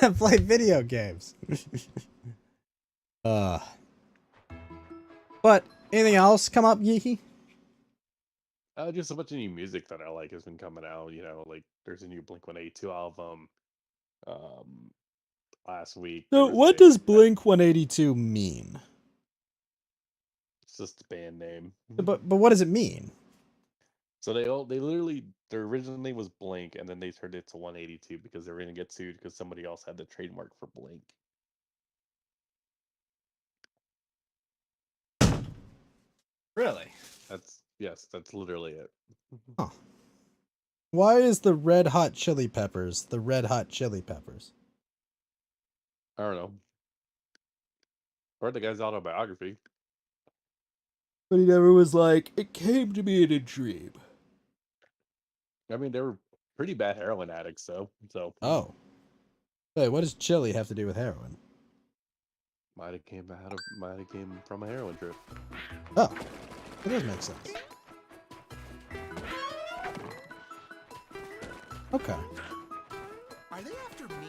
to play video games. But anything else come up, Geeky? Just a bunch of new music that I like has been coming out. You know, like there's a new Blink-182 album. Um, Last week there So, was what does Blink 182 mean? it's just a band name. But what does it mean? So they literally their original name was Blink, and then they turned it to 182 because they were gonna get sued because somebody else had the trademark for Blink. Really? That's literally it. Huh. Why is the Red Hot Chili Peppers the Red Hot Chili Peppers? I don't know. I read the guy's autobiography. But he never was like, it came to me in a dream. I mean, they were pretty bad heroin addicts, though. So Oh. Wait, what does chili have to do with heroin? might have came from a heroin trip. Oh, it does make sense. Okay. Are they after me?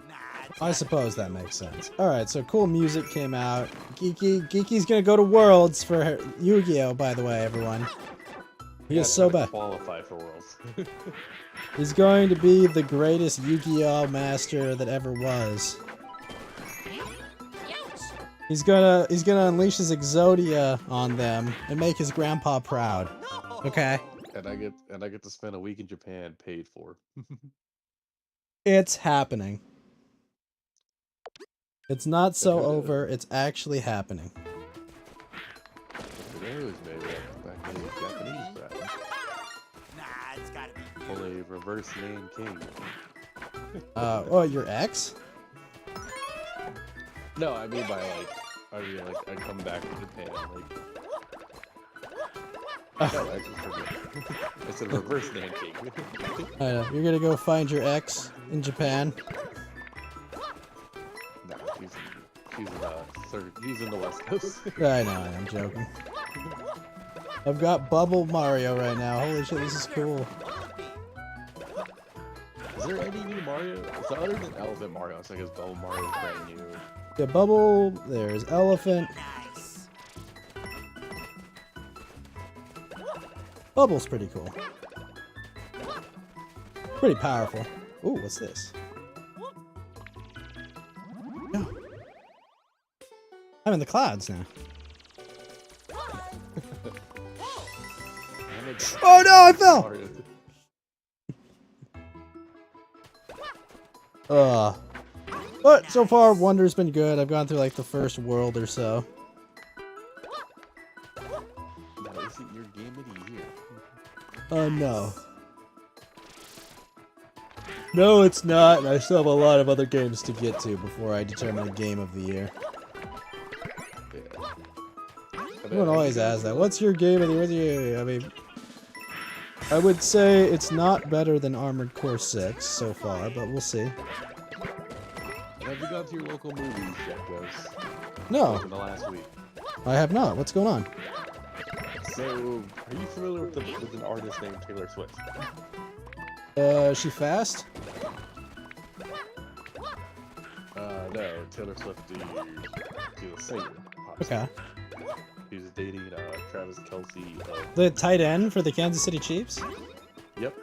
Nah, it's I not. suppose that makes sense. Alright, so cool music came out. Geeky's gonna go to Worlds for Yu-Gi-Oh, by the way, everyone. He Yeah, is so trying to bad. Qualify for Worlds. He's going to be the greatest Yu-Gi-Oh master that ever was. He's gonna unleash his Exodia on them and make his grandpa proud. No. Okay? and I get to spend a week in Japan paid for. It's happening. It's not so over, it's actually happening. Today was made back in the Japanese brand. Nah, it's gotta be. Only reverse man king. Oh, your ex? No, I mean I come back to Japan like. No, I just forget. I said reverse man king. I know. You're gonna go find your ex in Japan? No, she's in the West Coast. I know, I'm joking. I've got Bubble Mario right now. Holy shit, this is cool. Is there any new Mario? So other than Elephant Mario, I guess Bubble Mario is brand new. Yeah, Bubble, there's Elephant. Nice. Bubble's pretty cool. Pretty powerful. Ooh, what's this? Oh. I'm in the clouds now. Oh no, I fell! Mario. But so far, Wonder's been good. I've gone through like the first world or so. That isn't your game of the year. No. No, it's not. I still have a lot of other games to get to before I determine a game of the year. Yeah. Everyone always asks that. What's your game of the year? I mean, I would say it's not better than Armored Core 6 so far, but we'll see. Have you gone to your local movies yet, Ghost? No, In the last week. I have not. What's going on? So, are you familiar with an artist named Taylor Swift? Is she fast? No, Taylor Swift, she's a singer. Pop Okay. singer. She's dating Travis Kelce. The tight end for the Kansas City Chiefs? Yep.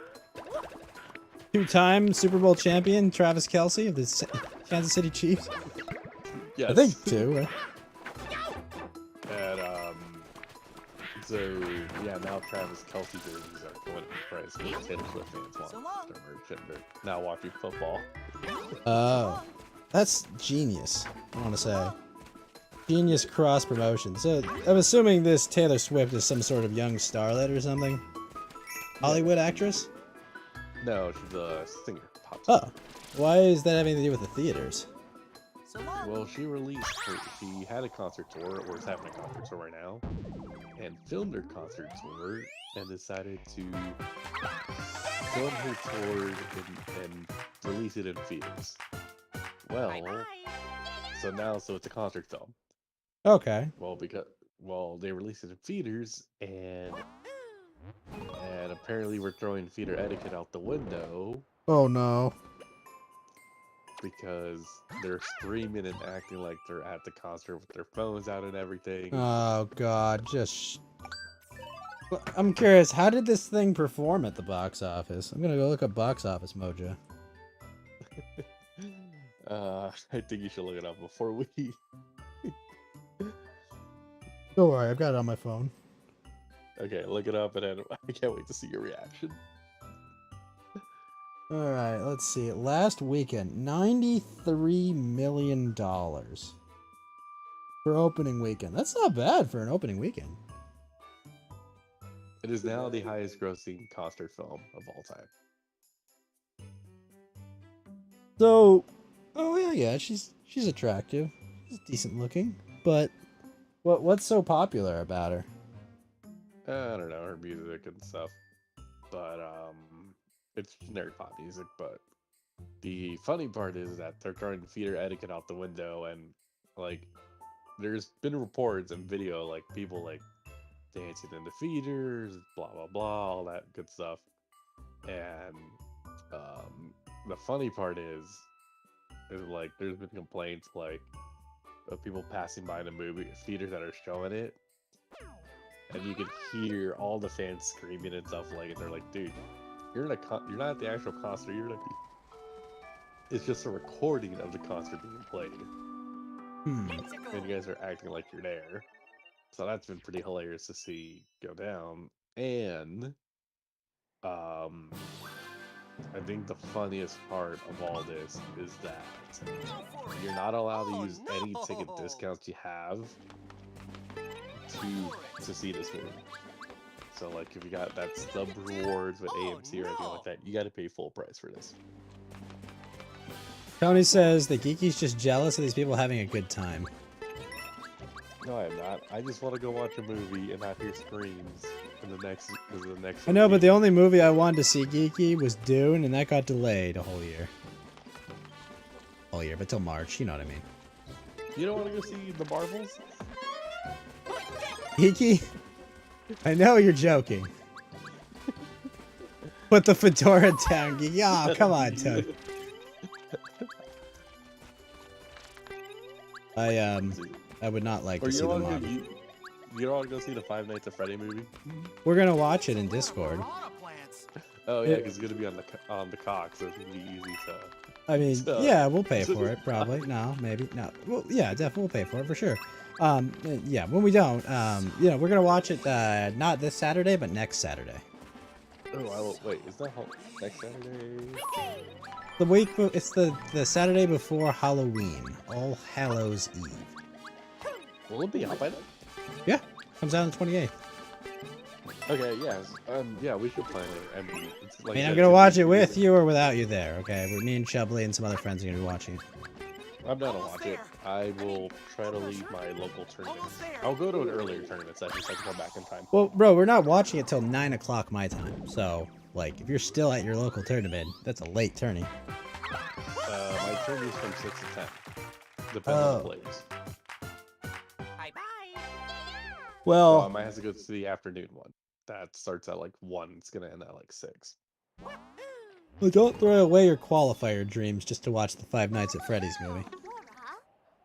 Two-time Super Bowl champion Travis Kelce of the Kansas City Chiefs? Yes. I think two, right? And so yeah, now Travis Kelce jerseys are going up in price because Taylor Swift fans want So long. their merch and they're now watching football. Oh. That's genius, I want to say. Genius cross promotion. So, I'm assuming this Taylor Swift is some sort of young starlet or something? Hollywood actress? No, she's a singer, pop singer. Oh. Why is that having to do with the theaters? So long. Well, she had a concert tour, or is having a concert tour right now, and filmed her concert tour, and decided to film her tour and release it in theaters. Well, so it's a concert film. Okay. Well, they released it in theaters, and apparently we're throwing theater etiquette out the window Oh no. because they're screaming and acting like they're at the concert with their phones out and everything. Oh god, just Well, I'm curious, how did this thing perform at the box office? I'm gonna go look up Box Office Mojo. I think you should look it up before we. Don't worry, I've got it on my phone. Okay, look it up, and then I can't wait to see your reaction. All right, let's see. Last weekend, $93 million for opening weekend. That's not bad for an opening weekend. It is now the highest grossing concert film of all time. So, oh yeah, she's attractive. She's decent looking, but what's so popular about her? I don't know, her music and stuff. But it's generic pop music, but the funny part is that they're trying to feed her etiquette out the window, and like there's been reports and video like people like dancing in the feeders, blah blah blah, all that good stuff. And the funny part is like there's been complaints like of people passing by the movie theaters that are showing it, and you can hear all the fans screaming and stuff like, and they're like, dude, you're you're not at the actual concert, you're like, it's just a recording of the concert being played, and you guys are acting like you're there. So that's been pretty hilarious to see go down. And I think the funniest part of all this is that you're not allowed to use any ticket discounts you have to see this movie. So like if you got that sub rewards with AMC or anything like that, you got to pay full price for this. Tony says the Geeky's just jealous of these people having a good time. No, I'm not. I just want to go watch a movie and not hear screams in the next. I know, but the only movie I wanted to see Geeky was Dune, and that got delayed a whole year. Whole year, but till March. You know what I mean. You don't want to go see the Marvels? Geeky, I know you're joking. Put the fedora down, Geeky. Oh, come on, Toad. I would not like to see the Marvel. You don't want to go see the Five Nights at Freddy movie? We're gonna watch it in Discord. Oh yeah, because it's gonna be on the cock, so it's gonna be easy to. I mean, yeah, we'll pay for it probably. No, maybe no. Well, yeah, definitely we'll pay for it for sure. Yeah, when we don't, you know, we're gonna watch it not this Saturday, but next Saturday. Oh, wait, is that next Saturday? The week, it's the Saturday before Halloween, All Hallows Eve. Will it be out by then? Yeah, comes out on the 28th. Okay, yes. Yeah, we should plan it. I mean, it's like I mean, I'm gonna watch it with you or without you there, okay? Me and Chubbly and some other friends are gonna be watching it. I'm down to watch it. I will try to leave my local tournament. I'll go to an earlier tournament session so I can come back in time. Well, bro, we're not watching it till 9 o'clock my time, so, like, if you're still at your local tournament, that's a late tourney. My turn is from 6 to 10. Depends on the players. Bye-bye. Well, I might have to go to the afternoon one. That starts at like 1. It's gonna end at like 6. well, don't throw away your qualifier dreams just to watch the Five Nights at Freddy's movie.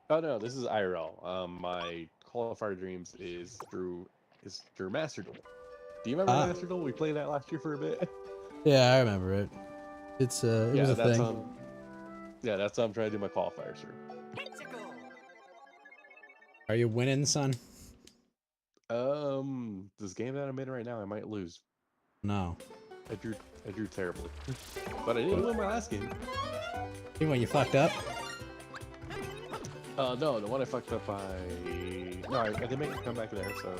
Oh no, this is IRL. My qualifier dreams is through Master Duel. Do you remember Master Duel? We played that last year for a bit. Yeah, I remember it. It was a thing. Yeah, that's what I'm trying to do my qualifiers through. Are you winning, son? This game that I'm in right now, I might lose. No. I drew terribly, but I didn't win my last game. Even when you fucked up? No, the one I fucked up no, I did make it come back there, so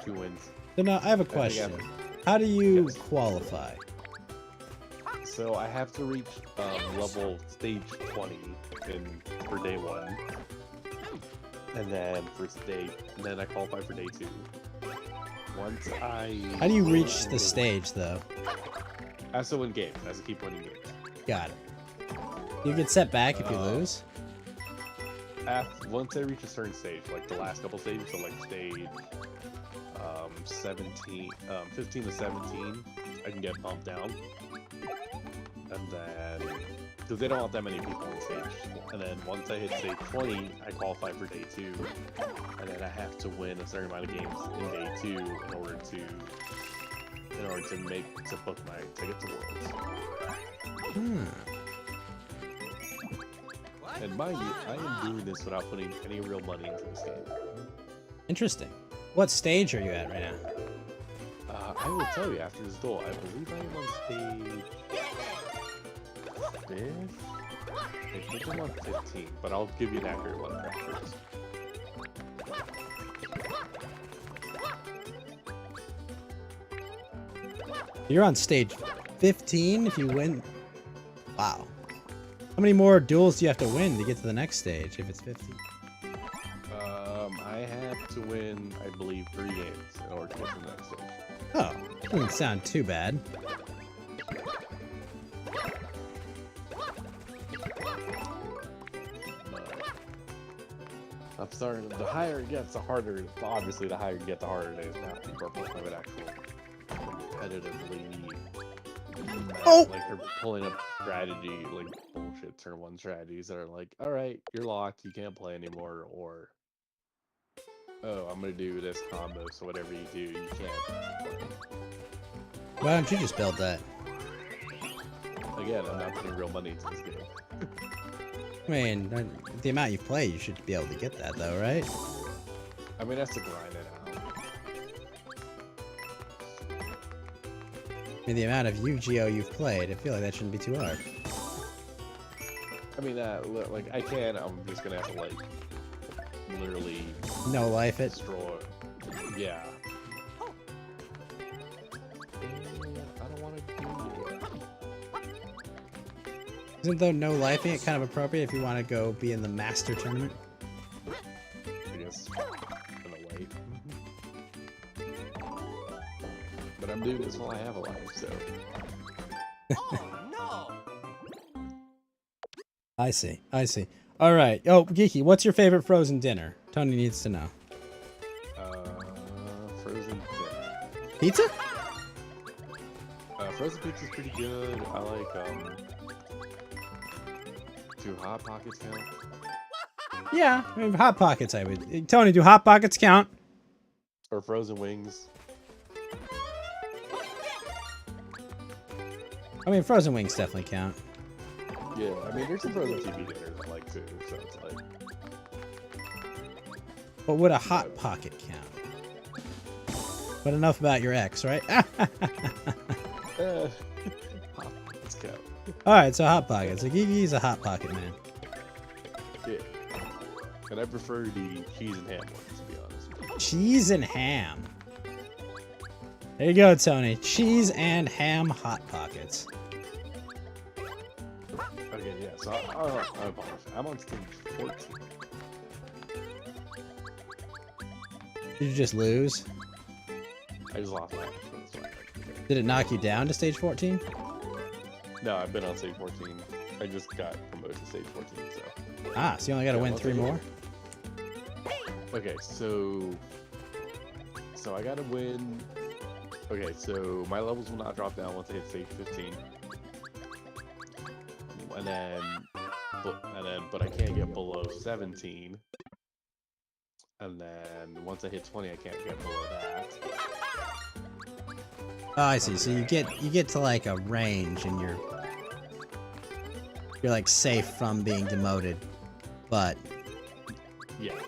2 wins. So now I have a question. How do you qualify? So I have to reach level stage 20 for day 1, and then I qualify for day 2. Once How do you reach the stage though? I have to win games. I have to keep winning games. Got it. You get set back if you lose? Once I reach a certain stage, like the last couple stages, so like stage 15 to 17, I can get bumped down. And then because they don't want that many people on stage. And then once I hit stage 20, I qualify for day 2, and then I have to win a certain amount of games in day 2 in order to book my ticket to Worlds. And mind you, I am doing this without putting any real money into this game. Interesting. What stage are you at right now? I will tell you after this duel. I believe I am on stage 5th. I think I'm on 15, but I'll give you an accurate one afterwards. You're on stage 15 if you win. Wow. How many more duels do you have to win to get to the next stage if it's 15? I have to win, I believe, 3 games in order to get to the next stage. Oh, doesn't sound too bad. I'm starting. The higher it gets, the harder. Obviously, the higher you get, the harder it is. Now people are pulling it actually competitively. Oh! Like they're pulling up strategy, like bullshit turn 1 strategies that are like, all right, you're locked, you can't play anymore, or oh, I'm gonna do this combo, so whatever you do, you can't play. Why don't you just build that? Again, I'm not putting real money into this game. I mean, the amount you play, you should be able to get that though, right? I mean, that's to grind it out. I mean, the amount of Yu-Gi-Oh you've played, I feel like that shouldn't be too hard. I mean, like, I can, I'm just gonna have to, like, literally No life it. destroy. Yeah. I don't want to do it. Isn't though no lifing it kind of appropriate if you want to go be in the master tournament? I guess, in a way. But I'm doing this while I have a life, so. Oh no! I see. I see. All right. Oh, Geeky, what's your favorite frozen dinner? Tony needs to know. Frozen dinner. Pizza? Frozen pizza's pretty good. I like, do Hot Pockets count? Yeah. I mean, Hot Pockets, I would. Tony, do Hot Pockets count? Or frozen wings? I mean, frozen wings definitely count. Yeah, I mean, there's some frozen TV dinners I like too, so it's like. But would a Hot Pocket count? But enough about your ex, right? Hot Pockets count. Alright, so Hot Pockets. So Geeky's a Hot Pocket man. Yeah. And I prefer the cheese and ham ones, to be honest. Cheese and ham. There you go, Tony. Cheese and ham Hot Pockets. Okay, yeah, so I apologize. I'm on stage 14. Did you just lose? I just lost my life. Did it knock you down to stage 14? No, I've been on stage 14. I just got promoted to stage 14, so. Ah, so you only gotta win 3 more? Okay, so I gotta win. Okay, so my levels will not drop down once I hit stage 15. But I can't get below 17. And then once I hit 20, I can't get below that. Oh, I see. So you get to like a range and you're like safe from being demoted, but Yeah.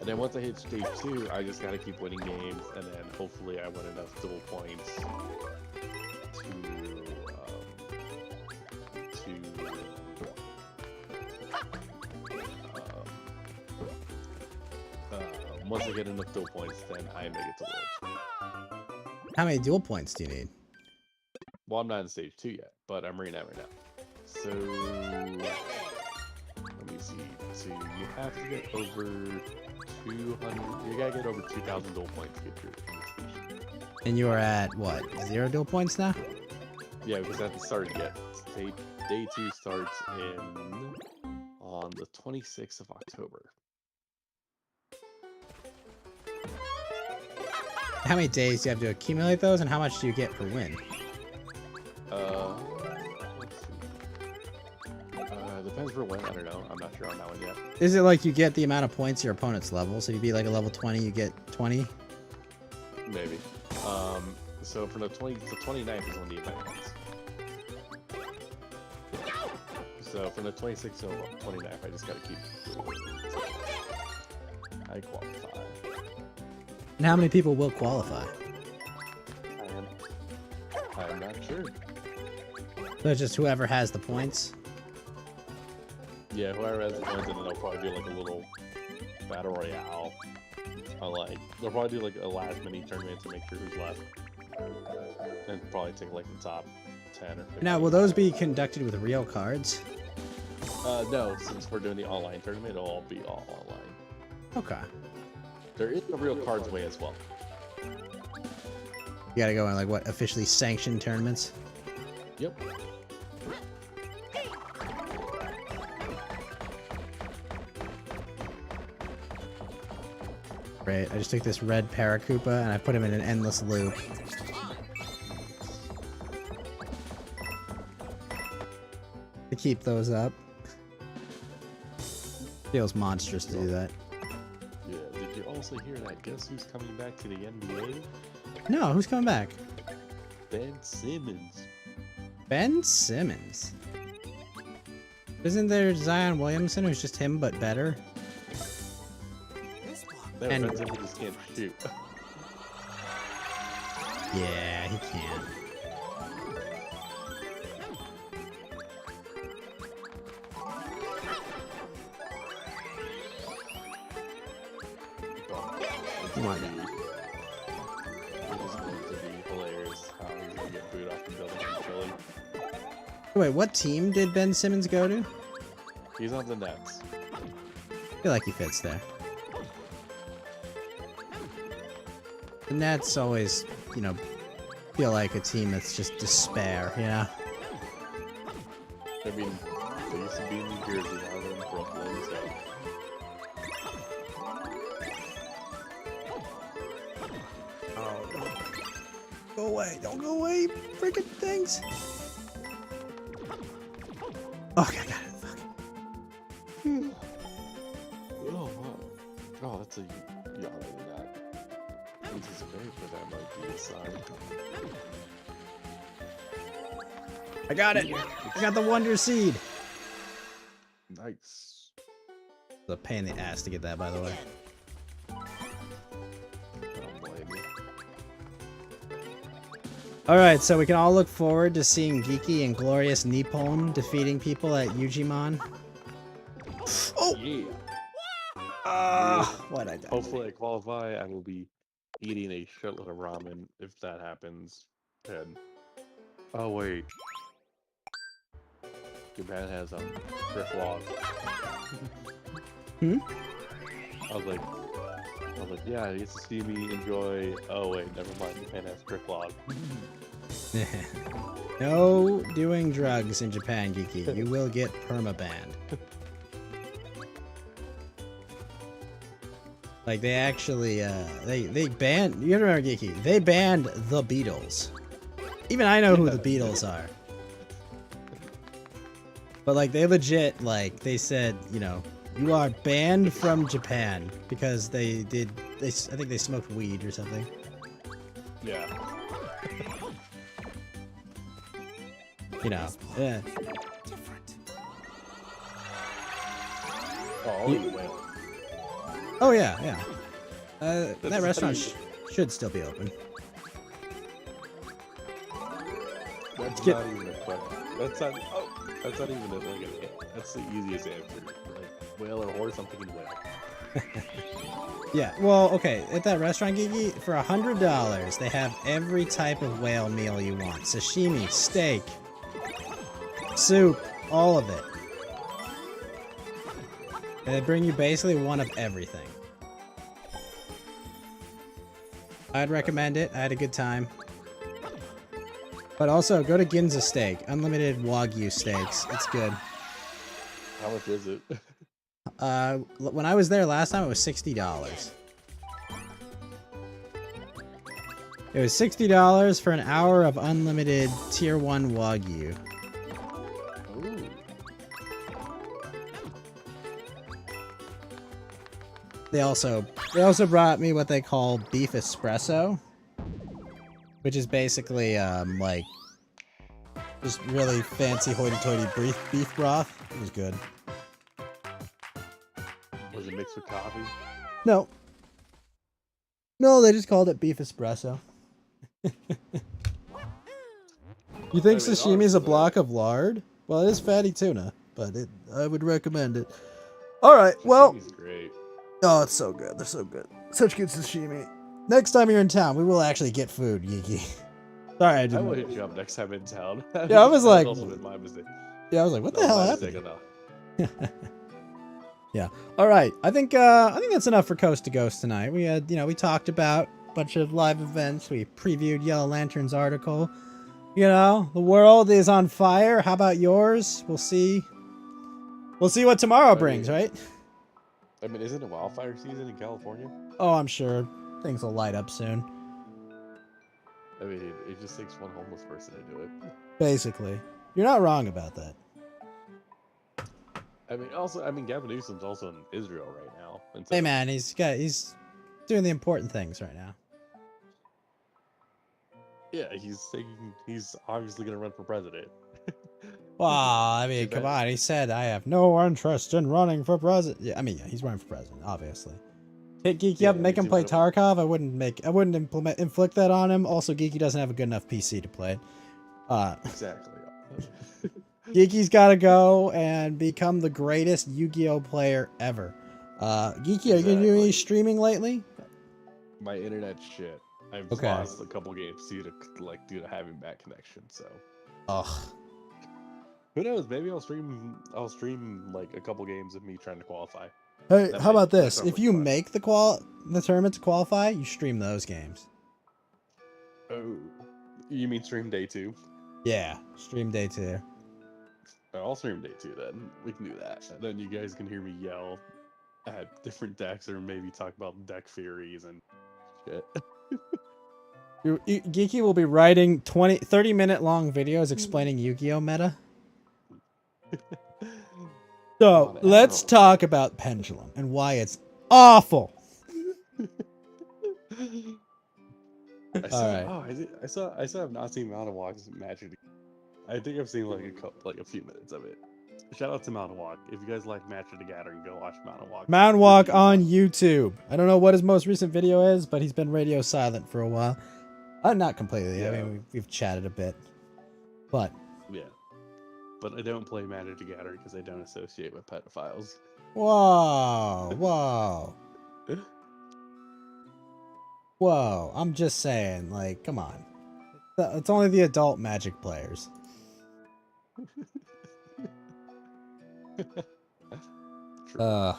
And then once I hit stage 2, I just gotta keep winning games, and then hopefully I win enough dual points once I get enough dual points, then I make it to Worlds. how many dual points do you need? Well, I'm not in stage 2 yet, but I'm reading that right now. So let me see. So you have to get over 200. You gotta get over 2,000 dual points to get your station. And you are at what? 0 dual points now? Yeah, because that hasn't started yet. Day 2 starts on the 26th of October. How many days do you have to accumulate those, and how much do you get per win? Let's see. for when, I don't know. I'm not sure on that one yet. Is it like you get the amount of points your opponent's level? So if you be like a level 20, you get 20? Maybe. So for the 29th is when the event ends. So from the 26th to 29th, I just gotta keep. I qualify. And how many people will qualify? I'm not sure. So it's just whoever has the points? Yeah, whoever has the points, and then they'll probably do like a little battle royale. They'll probably do like a last mini tournament to make sure who's left, and probably take like the top 10 or 15. Now, will those be conducted with real cards? No, since we're doing the online tournament, it'll all be all online. Okay. There is a real cards way as well. You gotta go in like what, officially sanctioned tournaments? Yep. Great. I just took this red Paracupa and I put him in an endless loop. To keep those up. Feels monstrous to do that. Yeah. Did you also hear that? Guess who's coming back to the NBA? No, who's coming back? Ben Simmons. Ben Simmons. Isn't there Zion Williamson who's just him but better? No, And- Ben Simmons just can't shoot. Yeah, he can. It's Why going to be hilarious how he's going to get booed off the building in Philly. Wait, what team did Ben Simmons go to? He's on the Nets. I feel like he fits there. The Nets always, you know, feel like a team that's just despair, you know? I mean, they used to be in New Jersey, now they're in Brooklyn, so... Oh, don't go away. Don't go away, freaking things. Okay, I got it. Fuck. Oh, wow. Oh, that's a yada than that. This is great, but that might be a sign. I got it. I got the Wonder Seed. Nice. It's a pain in the ass to get that, by the way. Don't blame me. Alright, so we can all look forward to seeing Geeky and Glorious Nippon defeating people at Yujimon. Oh! Yeah. Why'd I die? Hopefully I qualify. I will be eating a shitload of ramen if that happens. And oh wait, Japan has brick walls. Hmm? I was like, yeah, you get to see me enjoy. Oh wait, never mind. Japan has brick log. No doing drugs in Japan, Geeky. You will get permabanned. Like, they actually, they banned, you have to remember, Geeky, they banned the Beatles. Even I know who the Beatles are. But, like, they legit, like, they said, you know, you are banned from Japan because I think they smoked weed or something. Yeah. You know, yeah. Oh, I'll eat a whale. Oh, yeah, yeah. That That's restaurant funny. should still be open. That's Get- not even a question. That's not. Oh, that's not even a, like a. That's the easiest answer. Like whale or horse, I'm thinking whale. Yeah, well, okay, at that restaurant, Geeky, for $100, they have every type of whale meal you want. Sashimi, steak, soup, all of it. And they bring you basically one of everything. I'd recommend it. I had a good time. But also, go to Ginza Steak. Unlimited Wagyu steaks. It's good. How much is it? When I was there last time, it was $60. It was $60 for an hour of unlimited Tier 1 Wagyu. Ooh. They also brought me what they call beef espresso, which is basically like just really fancy hoity-toity beef broth. It was good. Was it mixed with coffee? No. No, they just called it beef espresso. You think I mean, sashimi is a honestly, block of lard? Well, it is fatty tuna, but I would recommend it. All right, well. Sashimi's great. Oh, it's so good. They're so good. Such good sashimi. Next time you're in town, we will actually get food, Yiki. Sorry, I I didn't. will hit you up next time in town. Yeah, I was That like, also been my mistake. yeah, I was like, what the That was hell my happened? mistake, Yeah. All right. I think that's enough for Coast to Ghost tonight. We had, we talked about a bunch of live events. We previewed Yellow Lantern's article. The world is on fire. How about yours? We'll see. We'll see what tomorrow brings, right? I mean, isn't it wildfire season in California? Oh, I'm sure things will light up soon. I mean, it just takes one homeless person to do it. Basically. You're not wrong about that. Gavin Newsom's also in Israel right now. And so, Hey man, he's doing the important things right now. yeah, he's obviously gonna run for president. Well, I mean, Too come bad. on. He said, I have no interest in running for president. Yeah, he's running for president, obviously. Hit Geeky Yeah, up, make me him too, play but- Tarkov. I wouldn't inflict that on him. Also, Geeky doesn't have a good enough PC to play it. Exactly. Geeky's got to go and become the greatest Yu-Gi-Oh player ever. Geeky, are you gonna do any Exactly. streaming lately? My internet's shit. I've Okay. lost a couple games due to having bad connection. So Ugh. who knows? Maybe I'll stream like a couple games of me trying to qualify. Hey, That how about might- this? that If sounds you fun. make the tournament to qualify, you stream those games. Oh, you mean stream day 2? Yeah, stream day 2. I'll stream day 2 then. We can do that. And then you guys can hear me yell at different decks or maybe talk about deck theories and shit. Geeky will be writing 30-minute long videos explaining Yu-Gi-Oh meta. So, God, let's ow. talk about Pendulum and why it's awful. I saw, Alright. I still have not seen Mountain Walk's Magic. I think I've seen like a few minutes of it. Shout out to Mountain Walk. If you guys like Magic the Gathering, go watch Mountain Walk. Mountain Walk on YouTube. I don't know what his most recent video is, but he's been radio silent for a while. Not completely. I Yeah. mean, we've chatted a bit. But, Yeah. But I don't play Magic the Gathering because I don't associate with pedophiles. whoa, whoa. Whoa, I'm just saying, like, come on. It's only the adult Magic players. True.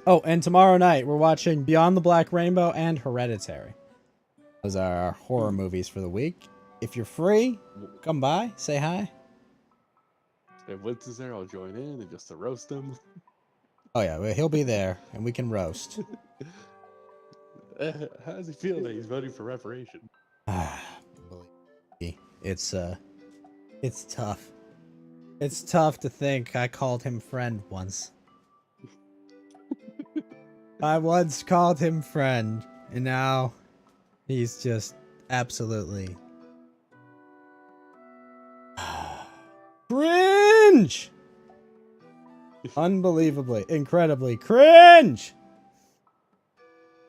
Oh, and tomorrow night we're watching Beyond the Black Rainbow and Hereditary. Those are our horror movies for the week. If you're free, come by, say hi. If Woods is there, I'll join in and just to roast him. Oh yeah, well, he'll be there and we can roast. How does he feel that he's voting for reparation? Believe me, it's tough. It's tough to think I called him friend once. I once called him friend, and now he's just absolutely cringe. Unbelievably, incredibly cringe.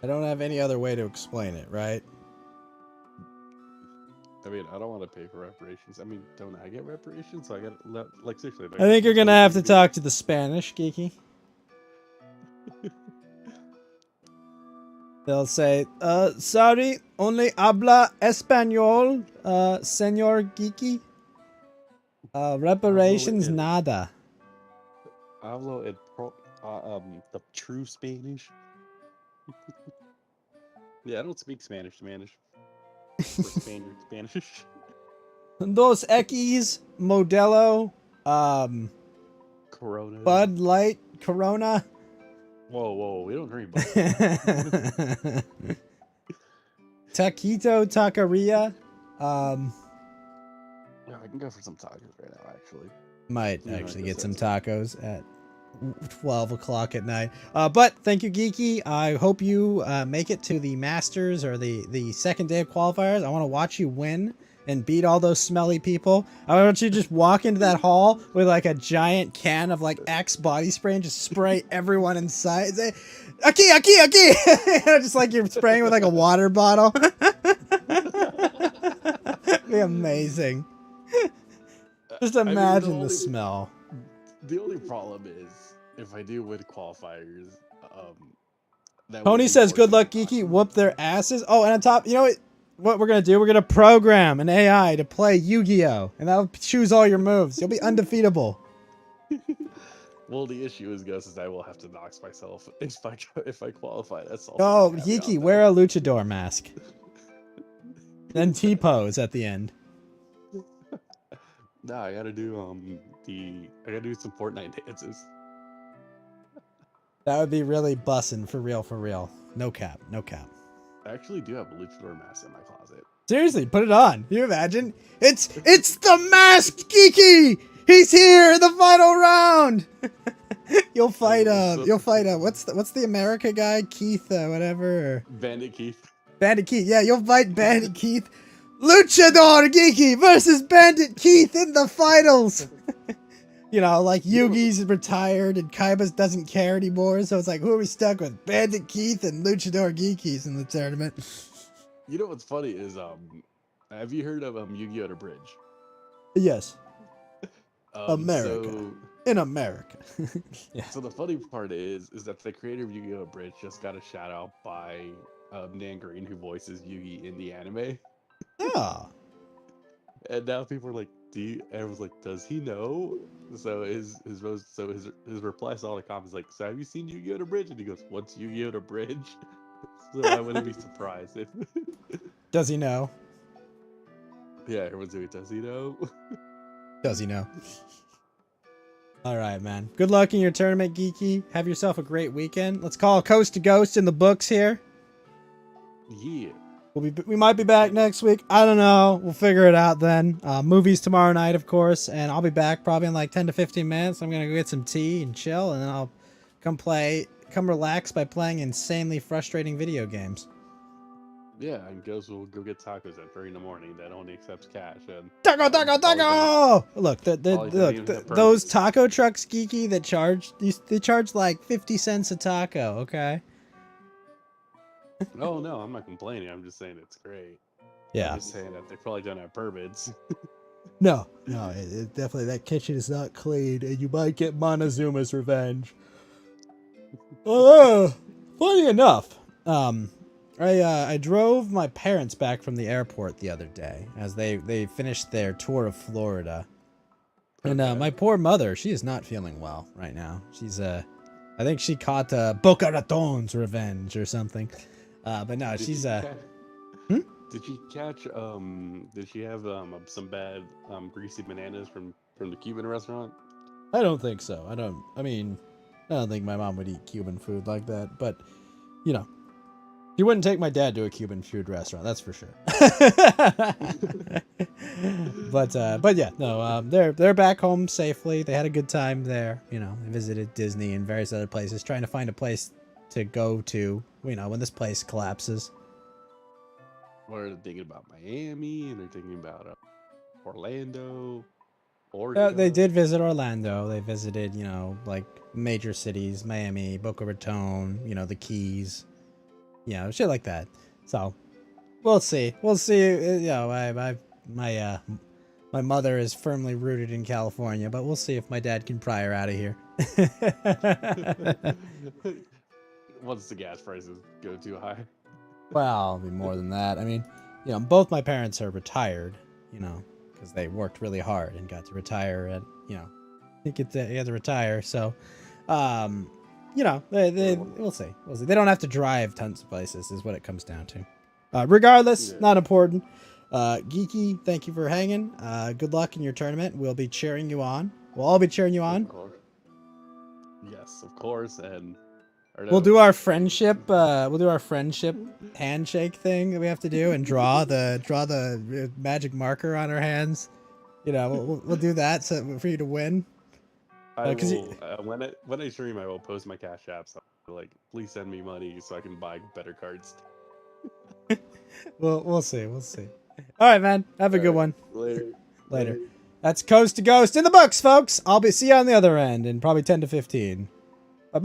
I don't have any other way to explain it, right? I mean, I don't want to pay for reparations. I mean, don't I get reparations? So I got like seriously. I think you're gonna have to talk to the Spanish, Geeky. They'll say, sorry, only habla español, señor Geeky. Reparations, in- nada. Hablo the true Spanish. Yeah, I don't speak Spanish. Or Spaniard Spanish. Dos X, Modelo, Corona. Bud Light, Corona. Whoa, we don't drink Bud. Taquito, Taqueria. Yeah, I can go for some tacos right now, actually. Might Yeah, actually I get guess some that's tacos at 12 o'clock at night. But thank you, Geeky. I hope you make it to the Masters or the second day of qualifiers. I want to watch you win and beat all those smelly people. I want you to just walk into that hall with like a giant can of like Axe body spray and just spray everyone inside. Say, Aki, Aki, Aki! Just like you're spraying with like a water bottle. Be amazing. Just I mean, imagine the only- smell. The only problem is if I do win qualifiers, that Tony would be says, "Good luck, fortunate. Geeky. Whoop their asses." Oh, and on top, you know what we're gonna do? We're gonna program an AI to play Yu-Gi-Oh, and that'll choose all your moves. You'll be undefeatable. Well, the issue is, Gus, is I will have to dox myself if I qualify. That's all. Oh, Geeky, wear a luchador mask. Then T-pose at the end. Nah, I gotta do I gotta do some Fortnite dances. That would be really bussin' for real, for real. No cap, no cap. I actually do have a luchador mask in my closet. Seriously, put it on. Can you imagine? It's the masked Geeky. He's here in the final round. You'll fight what's the America guy, Keith, whatever. Or... Bandit Keith. Bandit Keith, yeah, you'll fight Bandit Keith. Luchador Geeky versus Bandit Keith in the finals. You know, like Yugi's retired and Kaiba's doesn't care anymore, so it's like, who are we stuck with? Bandit Keith and Luchador Geekies in the tournament. You know what's funny is have you heard of Yu-Gi-Oh! The Bridge? Yes. America. So, In America. Yeah. so the funny part is that the creator of Yu-Gi-Oh! Bridge just got a shout out by Nan Green, who voices Yugi in the anime. Oh. And now people are like, everyone's like, does he know? So his reply to all the comments like, so have you seen Yu-Gi-Oh! The Bridge? And he goes, what's Yu-Gi-Oh! The Bridge? So I wouldn't be surprised if Does he know? yeah, everyone's doing, does he know? Does he know? All right, man. Good luck in your tournament, Geeky. Have yourself a great weekend. Let's call Coast to Ghost in the books here. Yeah. We might be back next week. I don't know. We'll figure it out then. Movies tomorrow night, of course, and I'll be back probably in like 10 to 15 minutes. I'm gonna go get some tea and chill, and then I'll come relax by playing insanely frustrating video games. Yeah, and will go get tacos at 3 in the morning that only accepts cash. And Taco! Look, the those taco trucks, Geeky, they charge like 50 cents a taco. Okay. oh no, I'm not complaining. I'm just saying it's great. Yeah. I'm just saying that they probably don't have permits. No, it definitely, that kitchen is not clean, and you might get Montezuma's revenge. Funny enough, I drove my parents back from the airport the other day as they finished their tour of Florida, and my poor mother, she is not feeling well right now. She's I think she caught Boca Raton's revenge or something, but no, she's Did she catch did she have some bad greasy bananas from the Cuban restaurant? I don't think so. I don't think my mom would eat Cuban food like that, but you know, she wouldn't take my dad to a Cuban food restaurant, that's for sure. but yeah, no, they're back home safely. They had a good time there. You know, they visited Disney and various other places, trying to find a place to go to, you know, when this place collapses. Or they're thinking about Miami, and they're thinking about Orlando. Oregon. They did visit Orlando. They visited, you know, like major cities, Miami, Boca Raton, you know, the Keys, you know, shit like that. So we'll see. We'll see. You know, my mother is firmly rooted in California, but we'll see if my dad can pry her out of here. Once the gas prices go too high. Well, it'll be more than that. I mean, you know, both my parents are retired, you know, because they worked really hard and got to retire at, you know, they had to retire. So, you know, we'll see. We'll see. They don't have to drive tons of places, is what it comes down to. Regardless, not important. Geeky, thank you for hanging. Good luck in your tournament. We'll be cheering you on. We'll all be cheering you on. Yes, of course, and. We'll do our friendship. Handshake thing that we have to do, and draw the magic marker on our hands. You know, we'll do that so for you to win. I 'cause will, when I stream, I will post my cash apps. I'll be like, please send me money so I can buy better cards. We'll see. We'll see. All right, man. Have a good one. Later. Later. That's Coast to Ghost in the books, folks. I'll see you on the other end in probably 10 to 15.